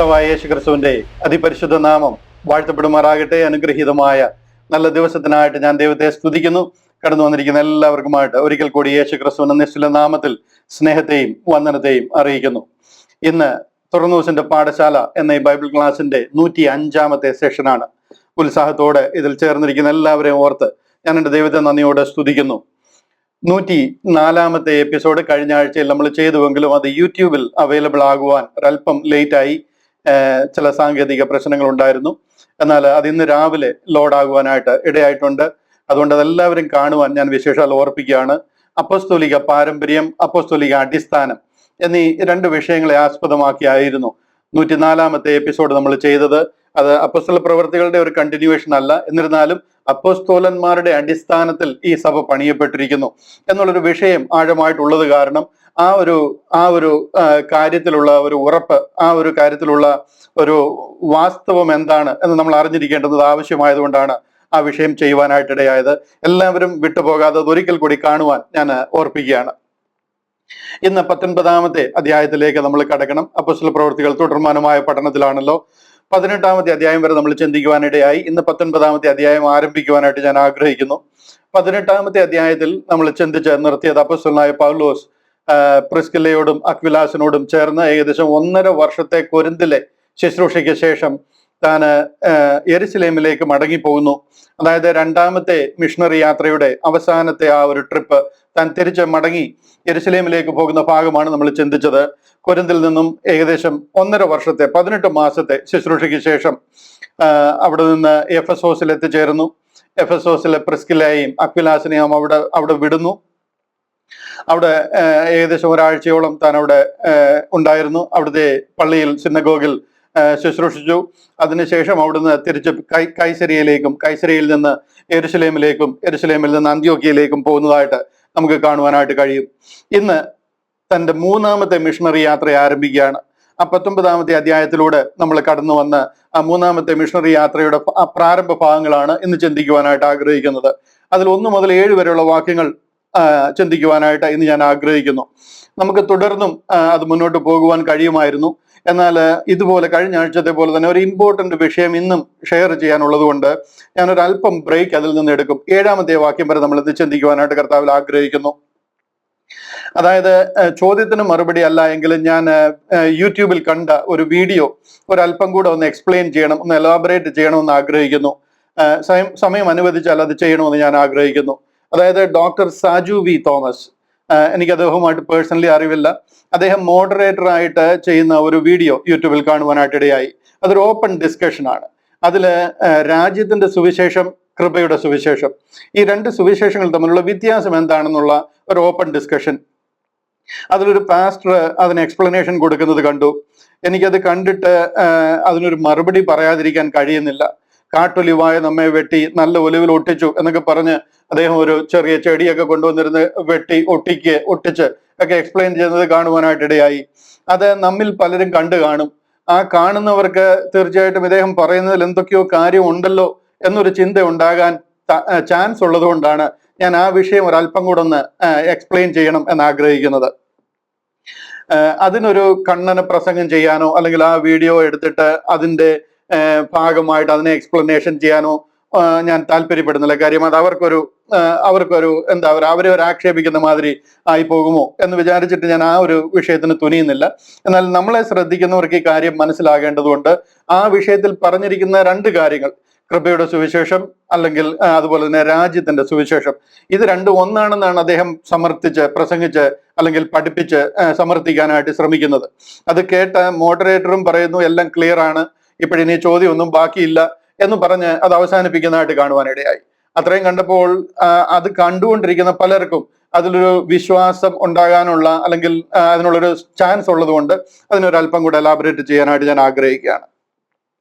കർത്താവായ യേശു ക്രിസ്തുവിന്റെ അതിപരിശുദ്ധ നാമം വാഴ്ത്തപ്പെടുമാറാകട്ടെ. അനുഗ്രഹീതമായ നല്ല ദിവസത്തിനായിട്ട് ഞാൻ ദൈവത്തെ സ്തുതിക്കുന്നു. കടന്നു വന്നിരിക്കുന്ന എല്ലാവർക്കുമായിട്ട് ഒരിക്കൽ കൂടി യേശു ക്രിസ്തുവിന്റെ നിശ്ചല നാമത്തിൽ സ്നേഹത്തെയും വന്ദനത്തെയും അറിയിക്കുന്നു. ഇന്ന് തുറന്ന ദിവസന്റെ പാഠശാല എന്ന ഈ ബൈബിൾ ക്ലാസിന്റെ 105-ാമത്തെ സെഷനാണ്. ഉത്സാഹത്തോടെ ഇതിൽ ചേർന്നിരിക്കുന്ന എല്ലാവരെയും ഓർത്ത് ഞാൻ എൻ്റെ ദൈവത്തെ നന്ദിയോടെ സ്തുതിക്കുന്നു. 104-ാമത്തെ എപ്പിസോഡ് കഴിഞ്ഞ ആഴ്ചയിൽ നമ്മൾ ചെയ്തുവെങ്കിലും അത് യൂട്യൂബിൽ അവൈലബിൾ ആകുവാൻ ഒരല്പം ലേറ്റായി. ചില സാങ്കേതിക പ്രശ്നങ്ങൾ ഉണ്ടായിരുന്നു. എന്നാൽ അത് ഇന്ന് രാവിലെ ലോഡ് ആകുവാനായിട്ട് ഇടയായിട്ടുണ്ട്. അതുകൊണ്ട് അതെല്ലാവരും കാണുവാൻ ഞാൻ വിശേഷാൽ ഓർപ്പിക്കുകയാണ്. അപ്പോസ്തോലിക പാരമ്പര്യം, അപ്പോസ്തോലിക അടിസ്ഥാനം എന്നീ രണ്ട് വിഷയങ്ങളെ ആസ്പദമാക്കിയായിരുന്നു 104-ാമത്തെ എപ്പിസോഡ് നമ്മൾ ചെയ്തത്. അത് അപ്പോസ്തല പ്രവർത്തികളുടെ ഒരു കണ്ടിന്യൂവേഷൻ അല്ല, എന്നിരുന്നാലും അപ്പോസ്തോലന്മാരുടെ അടിസ്ഥാനത്തിൽ ഈ സഭ പണിയപ്പെട്ടിരിക്കുന്നു എന്നുള്ളൊരു വിഷയം ആഴമായിട്ടുള്ളത് കാരണം ആ ഒരു കാര്യത്തിലുള്ള ഒരു ഉറപ്പ്, ആ ഒരു കാര്യത്തിലുള്ള ഒരു വാസ്തവം എന്താണ് എന്ന് നമ്മൾ അറിഞ്ഞിരിക്കേണ്ടത് ആവശ്യമായതുകൊണ്ടാണ് ആ വിഷയം ചെയ്യുവാനായിട്ടിടയായത്. എല്ലാവരും വിട്ടുപോകാതെ ഒരിക്കൽ കൂടി കാണുവാൻ ഞാൻ ഓർപ്പിക്കുകയാണ്. ഇന്ന് 19-ാമത്തെ അധ്യായത്തിലേക്ക് നമ്മൾ കടക്കണം. അപ്പോസ്തല പ്രവർത്തികൾ തുടർമാനമായ പഠനത്തിലാണല്ലോ. 18-ാമത്തെ അധ്യായം വരെ നമ്മൾ ചിന്തിക്കുവാനിടയായി. ഇന്ന് 19-ാമത്തെ അധ്യായം ആരംഭിക്കുവാനായിട്ട് ഞാൻ ആഗ്രഹിക്കുന്നു. 18-ാമത്തെ അധ്യായത്തിൽ നമ്മൾ ചിന്തിച്ച് നിർത്തിയത് അപ്പോസ്തലനായ പൗലോസ് പ്രിസ്കില്ലയോടും അക്വിലാസിനോടും ചേർന്ന് ഏകദേശം 1.5 വർഷത്തെ കൊരിന്തിലെ ശുശ്രൂഷയ്ക്ക് ശേഷം താൻ യെരുശലേമിലേക്ക് മടങ്ങിപ്പോകുന്നു. അതായത് 2ാമത്തെ മിഷണറി യാത്രയുടെ അവസാനത്തെ ആ ഒരു ട്രിപ്പ് താൻ തിരിച്ച് മടങ്ങി യെരുശലേമിലേക്ക് പോകുന്ന ഭാഗമാണ് നമ്മൾ ചിന്തിച്ചത്. കൊരിന്തിൽ നിന്നും ഏകദേശം 1.5 വർഷത്തെ 18 മാസത്തെ ശുശ്രൂഷയ്ക്ക് ശേഷം അവിടെ നിന്ന് എഫെസോസിൽ എത്തിച്ചേരുന്നു. എഫെസോസിലെ പ്രിസ്കില്ലയെയും അക്വിലാസിനെയും അവിടെ വിടുന്നു. അവിടെ ഏകദേശം ഒരാഴ്ചയോളം താൻ അവിടെ ഉണ്ടായിരുന്നു. അവിടുത്തെ പള്ളിയിൽ സിനഗോഗിൽ ശുശ്രൂഷിച്ചു. അതിനുശേഷം അവിടുന്ന് തിരിച്ച് കൈസരിയിൽ നിന്ന് യെരുശലേമിലേക്കും യെരുശലേമിൽ നിന്ന് അന്ത്യോക്യയിലേക്കും പോകുന്നതായിട്ട് നമുക്ക് കാണുവാനായിട്ട് കഴിയും. ഇന്ന് തൻ്റെ 3ാമത്തെ മിഷണറി യാത്ര ആരംഭിക്കുകയാണ്. ആ 19-ാമത്തെ അധ്യായത്തിലൂടെ നമ്മൾ കടന്നു വന്ന് ആ 3ാമത്തെ മിഷണറി യാത്രയുടെ പ്രാരംഭ ഭാഗങ്ങളാണ് ഇന്ന് ചിന്തിക്കുവാനായിട്ട് ആഗ്രഹിക്കുന്നത്. അതിൽ 1 മുതൽ 7 വരെയുള്ള വാക്യങ്ങൾ ചിന്തിക്കുവാനായിട്ട് ഇന്ന് ഞാൻ ആഗ്രഹിക്കുന്നു. നമുക്ക് തുടർന്നും അത് മുന്നോട്ട് പോകുവാൻ കഴിയുമായിരുന്നു. എന്നാൽ ഇതുപോലെ കഴിഞ്ഞ ആഴ്ചത്തെ പോലെ തന്നെ ഒരു ഇമ്പോർട്ടന്റ് വിഷയം ഇന്നും ഷെയർ ചെയ്യാനുള്ളത് കൊണ്ട് ഞാനൊരു അല്പം ബ്രേക്ക് അതിൽ നിന്ന് എടുക്കും. 7-ാമത്തെ വാക്യം വരെ നമ്മൾ ഇത് ചിന്തിക്കുവാനായിട്ട് കർത്താവിൽ ആഗ്രഹിക്കുന്നു. അതായത് ചോദ്യത്തിന് മറുപടി അല്ല എങ്കിലും ഞാൻ യൂട്യൂബിൽ കണ്ട ഒരു വീഡിയോ ഒരല്പം കൂടെ ഒന്ന് എക്സ്പ്ലെയിൻ ചെയ്യണം, ഒന്ന് എലാബറേറ്റ് ചെയ്യണമെന്ന് ആഗ്രഹിക്കുന്നു. സമയം അനുവദിച്ചാൽ അത് ചെയ്യണമെന്ന് ഞാൻ ആഗ്രഹിക്കുന്നു. അതായത് ഡോക്ടർ സാജു വി തോമസ്, എനിക്ക് അദ്ദേഹവുമായിട്ട് പേഴ്സണലി അറിവില്ല. അദ്ദേഹം മോഡറേറ്റർ ആയിട്ട് ചെയ്യുന്ന ഒരു വീഡിയോ യൂട്യൂബിൽ കാണുവാനായിട്ടിടയായി. അതൊരു ഓപ്പൺ ഡിസ്കഷനാണ്. അതിൽ രാജ്യത്തിന്റെ സുവിശേഷം, കൃപയുടെ സുവിശേഷം, ഈ 2 സുവിശേഷങ്ങൾ തമ്മിലുള്ള വ്യത്യാസം എന്താണെന്നുള്ള ഒരു ഓപ്പൺ ഡിസ്കഷൻ. അതിലൊരു പാസ്റ്റർ അതിന് എക്സ്പ്ലനേഷൻ കൊടുക്കുന്നത് കണ്ടു. എനിക്കത് കണ്ടിട്ട് അതിനൊരു മറുപടി പറയാതിരിക്കാൻ കഴിയുന്നില്ല. കാട്ടൊലിവായ നമ്മെ വെട്ടി നല്ല ഒലിവിൽ ഒട്ടിച്ചു എന്നൊക്കെ പറഞ്ഞ് അദ്ദേഹം ഒരു ചെറിയ ചെടിയൊക്കെ കൊണ്ടുവന്നിരുന്ന് വെട്ടി ഒട്ടിച്ച് ഒക്കെ എക്സ്പ്ലെയിൻ ചെയ്യുന്നത് കാണുവാനായിട്ടിടയായി. അത് നമ്മിൽ പലരും കണ്ടു കാണും. ആ കാണുന്നവർക്ക് തീർച്ചയായിട്ടും ഇദ്ദേഹം പറയുന്നതിൽ എന്തൊക്കെയോ കാര്യം ഉണ്ടല്ലോ എന്നൊരു ചിന്ത ഉണ്ടാകാൻ ചാൻസ് ഉള്ളത് കൊണ്ടാണ് ഞാൻ ആ വിഷയം ഒരല്പം കൂടെ ഒന്ന് എക്സ്പ്ലെയിൻ ചെയ്യണം എന്ന് ആഗ്രഹിക്കുന്നത്. അതിനൊരു കണ്ണന പ്രസംഗം ചെയ്യാനോ അല്ലെങ്കിൽ ആ വീഡിയോ എടുത്തിട്ട് അതിൻ്റെ ഭാഗമായിട്ട് അതിനെ എക്സ്പ്ലനേഷൻ ചെയ്യാനോ ഞാൻ താല്പര്യപ്പെടുന്നില്ല. കാര്യം അത് അവർക്കൊരു എന്താ പറയുക, അവരെ ഒരു ആക്ഷേപിക്കുന്ന മാതിരി ആയി പോകുമോ എന്ന് വിചാരിച്ചിട്ട് ഞാൻ ആ ഒരു വിഷയത്തിന് തുനിയുന്നില്ല. എന്നാൽ നമ്മളെ ശ്രദ്ധിക്കുന്നവർക്ക് ഈ കാര്യം മനസ്സിലാകേണ്ടതുകൊണ്ട് ആ വിഷയത്തിൽ പറഞ്ഞിരിക്കുന്ന 2 കാര്യങ്ങൾ, കൃപയുടെ സുവിശേഷം അല്ലെങ്കിൽ അതുപോലെ തന്നെ രാജ്യത്തിന്റെ സുവിശേഷം, ഇത് രണ്ടും ഒന്നാണെന്നാണ് അദ്ദേഹം പ്രസംഗിച്ച് അല്ലെങ്കിൽ പഠിപ്പിച്ച് സമർത്ഥിക്കാനായിട്ട് ശ്രമിക്കുന്നത്. അത് കേട്ട മോഡറേറ്ററും പറയുന്നു എല്ലാം ക്ലിയർ ആണ്, ഇപ്പോഴിനി ചോദ്യമൊന്നും ബാക്കിയില്ല എന്ന് പറഞ്ഞ് അത് അവസാനിപ്പിക്കുന്നതായിട്ട് കാണുവാനിടയായി. അത്രയും കണ്ടപ്പോൾ അത് കണ്ടുകൊണ്ടിരിക്കുന്ന പലർക്കും അതിലൊരു വിശ്വാസം ഉണ്ടാകാനുള്ള അല്ലെങ്കിൽ അതിനുള്ളൊരു ചാൻസ് ഉള്ളത് കൊണ്ട് അതിനൊരല്പം കൂടെ എലാബറേറ്റ് ചെയ്യാനായിട്ട് ഞാൻ ആഗ്രഹിക്കുകയാണ്.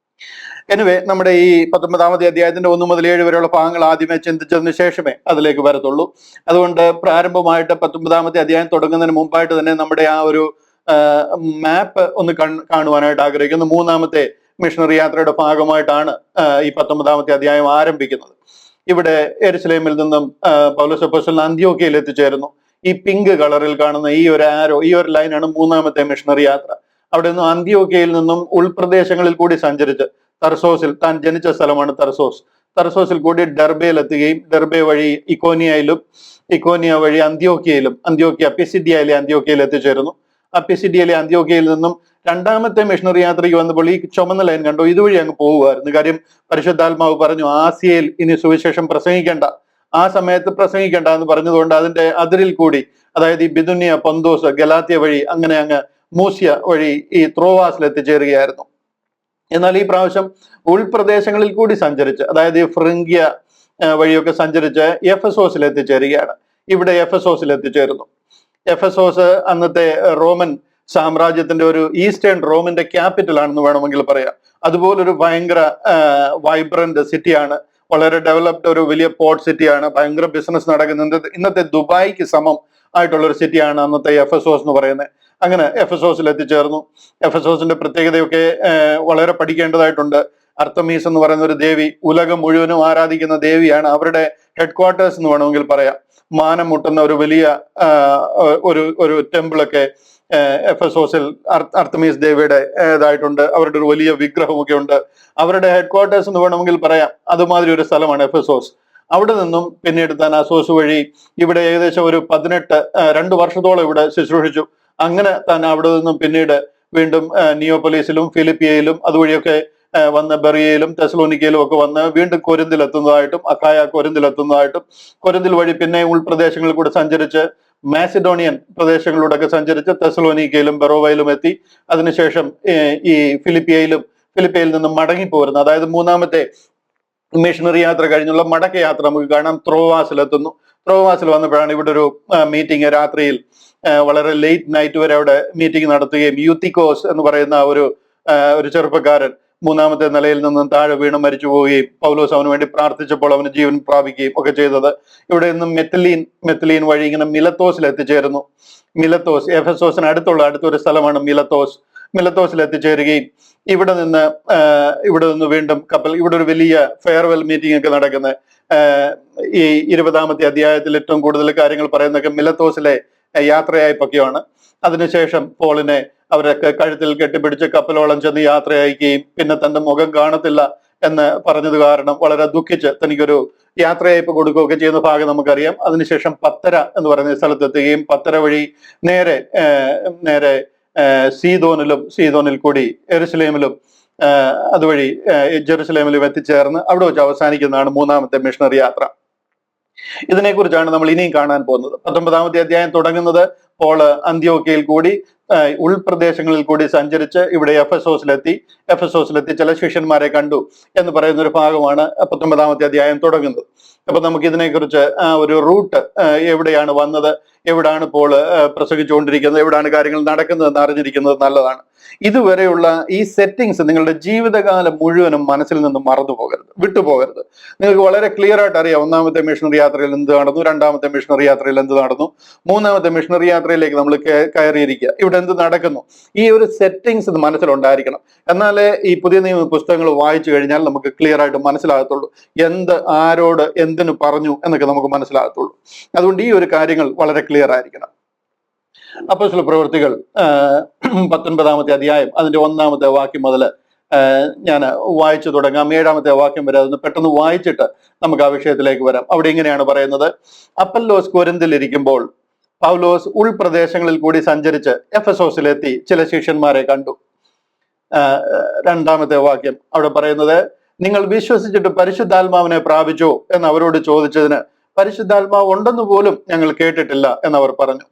എനിവേ, നമ്മുടെ ഈ 19-ാമത്തെ അധ്യായത്തിന്റെ 1 മുതൽ 7 വരെയുള്ള ഭാഗങ്ങൾ ആദ്യമേ ചിന്തിച്ചതിന് ശേഷമേ അതിലേക്ക് വരത്തുള്ളൂ. അതുകൊണ്ട് പ്രാരംഭമായിട്ട് 19-ാമത്തെ അധ്യായം തുടങ്ങുന്നതിന് മുമ്പായിട്ട് തന്നെ നമ്മുടെ ആ ഒരു മാപ്പ് ഒന്ന് കാണുവാനായിട്ട് ആഗ്രഹിക്കുന്നു. 3ാമത്തെ മിഷണറി യാത്രയുടെ ഭാഗമായിട്ടാണ് ഈ 19-ാമത്തെ അധ്യായം ആരംഭിക്കുന്നത്. ഇവിടെ യെരുശലേമിൽ നിന്നും പൗലോസ് അപ്പോസ്തലൻ അന്ത്യോക്യയിൽ എത്തിച്ചേരുന്നു. ഈ പിങ്ക് കളറിൽ കാണുന്ന ഈ ഒരു ആരോ, ഈ ഒരു ലൈനാണ് 3ാമത്തെ മിഷണറി യാത്ര. അവിടെ നിന്നും അന്ത്യോക്യയിൽ നിന്നും ഉൾപ്രദേശങ്ങളിൽ കൂടി സഞ്ചരിച്ച് തർസോസിൽ, താൻ ജനിച്ച സ്ഥലമാണ് തർസോസ്, തർസോസിൽ കൂടി ഡെർബയിൽ എത്തുകയും ഡെർബെ വഴി ഇക്കോനിയയിലും, ഇക്കോനിയ വഴി അന്ത്യോക്യയിലും, അന്ത്യോക്യ പിസിഡിയയിലെ അന്ത്യോക്യയിൽ എത്തിച്ചേരുന്നു. ആ പിസിഡിയയിലെ അന്ത്യോക്യയിൽ നിന്നും രണ്ടാമത്തെ മിഷണറി യാത്രയ്ക്ക് വന്നപ്പോൾ ഈ ചുമന്ന ലൈൻ കണ്ടു, ഇതുവഴി അങ്ങ് പോകുമായിരുന്നു. കാര്യം പരിശുദ്ധാത്മാവ് പറഞ്ഞു ആസിയയിൽ ഇനി സുവിശേഷം പ്രസംഗിക്കേണ്ട, ആ സമയത്ത് പ്രസംഗിക്കേണ്ട എന്ന് പറഞ്ഞതുകൊണ്ട് അതിന്റെ അതിരിൽ കൂടി, അതായത് ഈ ബിദുനിയ, പൊന്തോസ്, ഗലാത്യ വഴി അങ്ങനെ അങ്ങ് മൂസ്യ വഴി ഈ ത്രോവാസിൽ എത്തിച്ചേരുകയായിരുന്നു. എന്നാൽ ഈ പ്രാവശ്യം ഉൾപ്രദേശങ്ങളിൽ കൂടി സഞ്ചരിച്ച്, അതായത് ഈ ഫ്രിങ്കിയ വഴിയൊക്കെ സഞ്ചരിച്ച് എഫസോസിൽ എത്തിച്ചേരുകയാണ്. ഇവിടെ എഫസോസിൽ എത്തിച്ചേരുന്നു. എഫസോസ് അന്നത്തെ റോമൻ സാമ്രാജ്യത്തിന്റെ ഒരു ഈസ്റ്റേൺ റോമിന്റെ ക്യാപിറ്റൽ ആണെന്ന് വേണമെങ്കിൽ പറയാം. അതുപോലൊരു ഭയങ്കര വൈബ്രന്റ് സിറ്റിയാണ്, വളരെ ഡെവലപ്ഡ് ഒരു വലിയ പോർട്ട് സിറ്റിയാണ്, ഭയങ്കര ബിസിനസ് നടക്കുന്നത്. ഇന്നത്തെ ദുബായിക്ക് സമം ആയിട്ടുള്ള ഒരു സിറ്റിയാണ് അന്നത്തെ എഫസോസ് എന്ന് പറയുന്നത്. അങ്ങനെ എഫസോസിൽ എത്തിച്ചേർന്നു. എഫസോസിന്റെ പ്രത്യേകതയൊക്കെ വളരെ പഠിക്കേണ്ടതായിട്ടുണ്ട്. അർത്തമീസ് എന്ന് പറയുന്ന ഒരു ദേവി, ഉലകം മുഴുവനും ആരാധിക്കുന്ന ദേവിയാണ്. അവരുടെ ഹെഡ് ക്വാർട്ടേഴ്സ് എന്ന് വേണമെങ്കിൽ പറയാം. മാനം മുട്ടുന്ന ഒരു വലിയ ഒരു ടെമ്പിളൊക്കെ എഫസോസിൽ അർത്തമീസ് ദേവിയുടെ ഇതായിട്ടുണ്ട്. അവരുടെ ഒരു വലിയ വിഗ്രഹമൊക്കെ ഉണ്ട്. അവരുടെ ഹെഡ് ക്വാർട്ടേഴ്സ് എന്ന് വേണമെങ്കിൽ പറയാം. അതുമാതിരി ഒരു സ്ഥലമാണ് എഫസോസ്. അവിടെ നിന്നും പിന്നീട് താൻ അസോസ് വഴി ഇവിടെ ഏകദേശം ഒരു 2 വർഷത്തോളം ഇവിടെ ശുശ്രൂഷിച്ചു. അങ്ങനെ താൻ അവിടെ നിന്നും പിന്നീട് വീണ്ടും നിയോപ്പൊലീസിലും ഫിലിപ്പിയയിലും അതുവഴിയൊക്കെ വന്ന് ബെറിയയിലും തെസലോനിക്കയിലും ഒക്കെ വന്ന് വീണ്ടും കൊരിന്തിലെത്തുന്നതായിട്ടും, അഖായ കൊരിന്തിലെത്തുന്നതായിട്ടും, കൊരിന്തിൽ വഴി പിന്നെ ഉൾപ്രദേശങ്ങളിൽ കൂടെ സഞ്ചരിച്ച് മാസിഡോണിയൻ പ്രദേശങ്ങളിലൂടെ ഒക്കെ സഞ്ചരിച്ച് തെസലോനിക്കയിലും ബെറോവയിലും എത്തി. അതിനുശേഷം ഈ ഫിലിപ്പിയയിൽ നിന്നും മടങ്ങിപ്പോരുന്ന, അതായത് മൂന്നാമത്തെ മിഷണറി യാത്ര കഴിഞ്ഞുള്ള മടക്ക യാത്ര നമുക്ക് കാണാം. ത്രോവാസിലെത്തുന്നു. ത്രോവാസിൽ വന്നപ്പോഴാണ് ഇവിടെ ഒരു മീറ്റിംഗ്, രാത്രിയിൽ വളരെ ലേറ്റ് നൈറ്റ് വരെ അവിടെ മീറ്റിംഗ് നടത്തുകയും യൂത്തിക്കോസ് എന്ന് പറയുന്ന ഒരു ചെറുപ്പക്കാരൻ മൂന്നാമത്തെ നിലയിൽ നിന്നും താഴെ വീണ് മരിച്ചു പോവുകയും പൗലോസ് അവന് വേണ്ടി പ്രാർത്ഥിച്ചപ്പോൾ അവന് ജീവൻ പ്രാപിക്കുകയും ഒക്കെ ചെയ്തത്. ഇവിടെ നിന്നും മെത്തലീൻ വഴി ഇങ്ങനെ മിലത്തോസിൽ എത്തിച്ചേരുന്നു. മിലത്തോസ് എഫസോസിന് അടുത്തൊരു സ്ഥലമാണ് മിലത്തോസിൽ എത്തിച്ചേരുകയും ഇവിടെ നിന്ന് വീണ്ടും കപ്പൽ, ഇവിടെ ഒരു വലിയ ഫെയർവെൽ മീറ്റിംഗ് ഒക്കെ നടക്കുന്നത്. ഈ 20-ാമത്തെ അധ്യായത്തിൽ ഏറ്റവും കൂടുതൽ കാര്യങ്ങൾ പറയുന്നതൊക്കെ മിലത്തോസിലെ യാത്രയയപ്പൊക്കെയാണ്. അതിനുശേഷം പോളിനെ അവരൊക്കെ കഴുത്തിൽ കെട്ടിപ്പിടിച്ച് കപ്പലോളം ചെന്ന് യാത്ര അയക്കുകയും പിന്നെ തന്റെ മുഖം കാണത്തില്ല എന്ന് പറഞ്ഞത് കാരണം വളരെ ദുഃഖിച്ച് തനിക്കൊരു യാത്രയയപ്പ് കൊടുക്കുകയൊക്കെ ചെയ്യുന്ന ഭാഗം നമുക്കറിയാം. അതിനുശേഷം പത്തര എന്ന് പറയുന്ന സ്ഥലത്തെത്തുകയും പത്തര വഴി നേരെ സീതോനിൽ കൂടി എരുസലേമിലും അതുവഴി ജെറുസലേമിലും എത്തിച്ചേർന്ന് അവിടെ വെച്ച് അവസാനിക്കുന്നതാണ് 3-ാമത്തെ മിഷണറി യാത്ര. ഇതിനെക്കുറിച്ചാണ് നമ്മൾ ഇനിയും കാണാൻ പോകുന്നത്. 19-ാമത്തെ അധ്യായം തുടങ്ങുന്നത് പോള് അന്ത്യോക്യയിൽ കൂടി ഉൾപ്രദേശങ്ങളിൽ കൂടി സഞ്ചരിച്ച് ഇവിടെ എഫസോസിലെത്തി ചില ശിഷ്യന്മാരെ കണ്ടു എന്ന് പറയുന്ന ഒരു ഭാഗമാണ് 19-ാമത്തെ അധ്യായം തുടങ്ങുന്നത്. അപ്പൊ നമുക്ക് ഇതിനെക്കുറിച്ച് ഒരു റൂട്ട്, എവിടെയാണ് വന്നത്, എവിടാണ് പോള് പ്രസംഗിച്ചുകൊണ്ടിരിക്കുന്നത്, എവിടാണ് കാര്യങ്ങൾ നടക്കുന്നതെന്ന് അറിഞ്ഞിരിക്കുന്നത് നല്ലതാണ്. ഇതുവരെയുള്ള ഈ സെറ്റിങ്സ് നിങ്ങളുടെ ജീവിതകാലം മുഴുവനും മനസ്സിൽ നിന്ന് വിട്ടുപോകരുത്. നിങ്ങൾക്ക് വളരെ ക്ലിയർ ആയിട്ട് അറിയാം 1-ാമത്തെ മിഷണറി യാത്രയിൽ എന്ത് നടന്നു, 2-ാമത്തെ മിഷണറി യാത്രയിൽ എന്ത് നടന്നു, 3-ാമത്തെ മിഷണറി യാത്രയിലേക്ക് നമ്മൾ കയറിയിരിക്കുക, ഇവിടെ എന്ത് നടക്കുന്നു. ഈ ഒരു സെറ്റിങ്സ് മനസ്സിലുണ്ടായിരിക്കണം. എന്നാലേ ഈ പുതിയ നിയമ പുസ്തകങ്ങൾ വായിച്ചു കഴിഞ്ഞാൽ നമുക്ക് ക്ലിയർ ആയിട്ട് മനസ്സിലാകത്തുള്ളൂ. ആരോട് എന്തിനു പറഞ്ഞു എന്നൊക്കെ നമുക്ക് മനസ്സിലാകത്തുള്ളൂ. അതുകൊണ്ട് ഈ ഒരു കാര്യങ്ങൾ വളരെ ക്ലിയർ ആയിരിക്കണം. അപ്പോസ്തല പ്രവൃത്തികൾ 19-ാമത്തെ അധ്യായം അതിന്റെ 1-ാമത്തെ വാക്യം മുതൽ ഞാൻ വായിച്ചു തുടങ്ങാം. 7-ാമത്തെ വാക്യം വരെ അതൊന്ന് പെട്ടെന്ന് വായിച്ചിട്ട് നമുക്ക് ആ വിഷയത്തിലേക്ക് വരാം. അവിടെ ഇങ്ങനെയാണ് പറയുന്നത്: അപ്പല്ലോസ് കൊരിന്തിൽ ഇരിക്കുമ്പോൾ പൗലോസ് ഉൾപ്രദേശങ്ങളിൽ കൂടി സഞ്ചരിച്ച് എഫസോസിലെത്തി ചില ശിഷ്യന്മാരെ കണ്ടു. 2-ാമത്തെ വാക്യം അവിടെ പറയുന്നത്: നിങ്ങൾ വിശ്വസിച്ചിട്ട് പരിശുദ്ധാത്മാവിനെ പ്രാപിച്ചോ എന്ന് അവരോട് ചോദിച്ചതിന് പരിശുദ്ധാത്മാവ് ഉണ്ടെന്ന് പോലും ഞങ്ങൾ കേട്ടിട്ടില്ല എന്നവർ പറഞ്ഞു.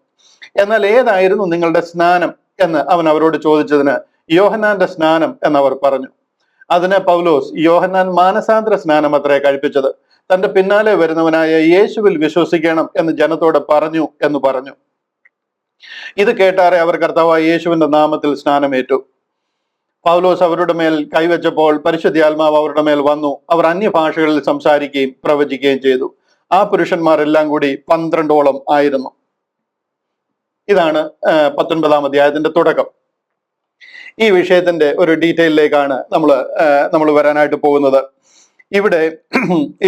എന്നാൽ ഏതായിരുന്നു നിങ്ങളുടെ സ്നാനം എന്ന് അവൻ അവരോട് ചോദിച്ചതിന് യോഹന്നാന്റെ സ്നാനം എന്നവർ പറഞ്ഞു. അതിന് പൗലോസ്, യോഹന്നാൻ മാനസാന്തര സ്നാനം അത്രേ കഴിപ്പിച്ചത്, തന്റെ പിന്നാലെ വരുന്നവനായ യേശുവിൽ വിശ്വസിക്കണം എന്ന് ജനത്തോട് പറഞ്ഞു എന്ന് പറഞ്ഞു. ഇത് കേട്ടാറെ അവർ കർത്താവായ യേശുവിന്റെ നാമത്തിൽ സ്നാനമേറ്റു. പൗലോസ് അവരുടെ മേൽ കൈവച്ചപ്പോൾ പരിശുദ്ധാത്മാവ് അവരുടെ മേൽ വന്നു. അവർ അന്യഭാഷകളിൽ സംസാരിക്കുകയും പ്രവചിക്കുകയും ചെയ്തു. ആ പുരുഷന്മാരെല്ലാം കൂടി 12ഓളം ആയിരുന്നു. ഇതാണ് 19-ാം അധ്യായത്തിന്റെ തുടക്കം. ഈ വിഷയത്തിന്റെ ഒരു ഡീറ്റെയിലേക്കാണ് നമ്മൾ വരാനായിട്ട് പോകുന്നത്. ഇവിടെ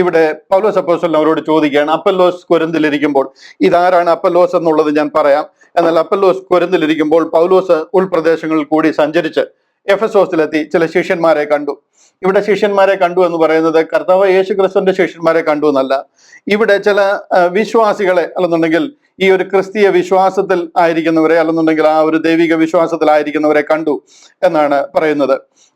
ഇവിടെ പൗലോസ് അപ്പോസ്തലൻ അവരോട് ചോദിക്കുകയാണ്, അപ്പല്ലോസ് കൊരിന്തിലിരിക്കുമ്പോൾ, ഇതാരാണ് അപ്പല്ലോസ് എന്നുള്ളത് ഞാൻ പറയാം. എന്നാൽ അപ്പല്ലോസ് കൊരിന്തിലിരിക്കുമ്പോൾ പൗലോസ് ഉൾപ്രദേശങ്ങളിൽ കൂടി സഞ്ചരിച്ച് എഫെസോസിലെത്തി ചില ശിഷ്യന്മാരെ കണ്ടു. ഇവിടെ ശിഷ്യന്മാരെ കണ്ടു എന്ന് പറയുന്നത് കർത്താവ് യേശു ക്രിസ്തുവിന്റെ ശിഷ്യന്മാരെ കണ്ടു എന്നല്ല. ഇവിടെ ചില വിശ്വാസികളെ, അല്ലെന്നുണ്ടെങ്കിൽ ഈ ഒരു ക്രിസ്തീയ വിശ്വാസത്തിൽ ആയിരിക്കുന്നവരെ, അല്ലെന്നുണ്ടെങ്കിൽ ആ ഒരു ദൈവിക വിശ്വാസത്തിലായിരിക്കുന്നവരെ കണ്ടു എന്നാണ് പറയുന്നത്.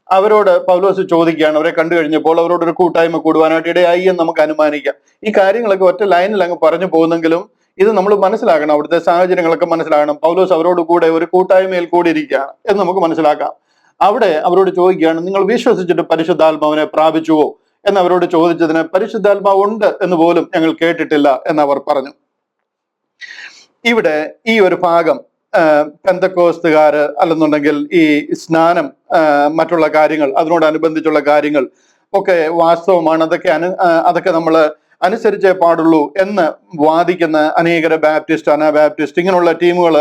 അവരോട് പൗലോസ് ചോദിക്കുകയാണ്, അവരെ കണ്ടു കഴിഞ്ഞപ്പോൾ അവരോട് ഒരു കൂട്ടായ്മ കൂടുവാനായിട്ട് ഇടയായി എന്ന് നമുക്ക് അനുമാനിക്കാം. ഈ കാര്യങ്ങളൊക്കെ ഒറ്റ ലൈനിൽ അങ്ങ് പറഞ്ഞു പോകുന്നെങ്കിലും ഇത് നമ്മൾ മനസ്സിലാക്കണം, അവിടുത്തെ സാഹചര്യങ്ങളൊക്കെ മനസ്സിലാകണം. പൗലോസ് അവരോട് കൂടെ ഒരു കൂട്ടായ്മയിൽ കൂടിയിരിക്കുകയാണ് എന്ന് നമുക്ക് മനസ്സിലാക്കാം. അവിടെ അവരോട് ചോദിക്കുകയാണ്, നിങ്ങൾ വിശ്വസിച്ചിട്ട് പരിശുദ്ധാത്മാവിനെ പ്രാപിച്ചുവോ എന്ന് അവരോട് ചോദിച്ചതിന്, പരിശുദ്ധാത്മാവ് ഉണ്ട് എന്ന് പോലും ഞങ്ങൾ കേട്ടിട്ടില്ല എന്ന് അവർ പറഞ്ഞു. ഇവിടെ ഈ ഒരു ഭാഗം പെന്തക്കോസ്തുകാര്, അല്ലെന്നുണ്ടെങ്കിൽ ഈ സ്നാനം, മറ്റുള്ള കാര്യങ്ങൾ, അതിനോടനുബന്ധിച്ചുള്ള കാര്യങ്ങൾ ഒക്കെ വാസ്തവമാണ്, അതൊക്കെ നമ്മൾ അനുസരിച്ചേ പാടുള്ളൂ എന്ന് വാദിക്കുന്ന അനേകര ബാപ്റ്റിസ്റ്റ്, അനാബാപ്റ്റിസ്റ്റ്, ഇങ്ങനെയുള്ള ടീമുകൾ,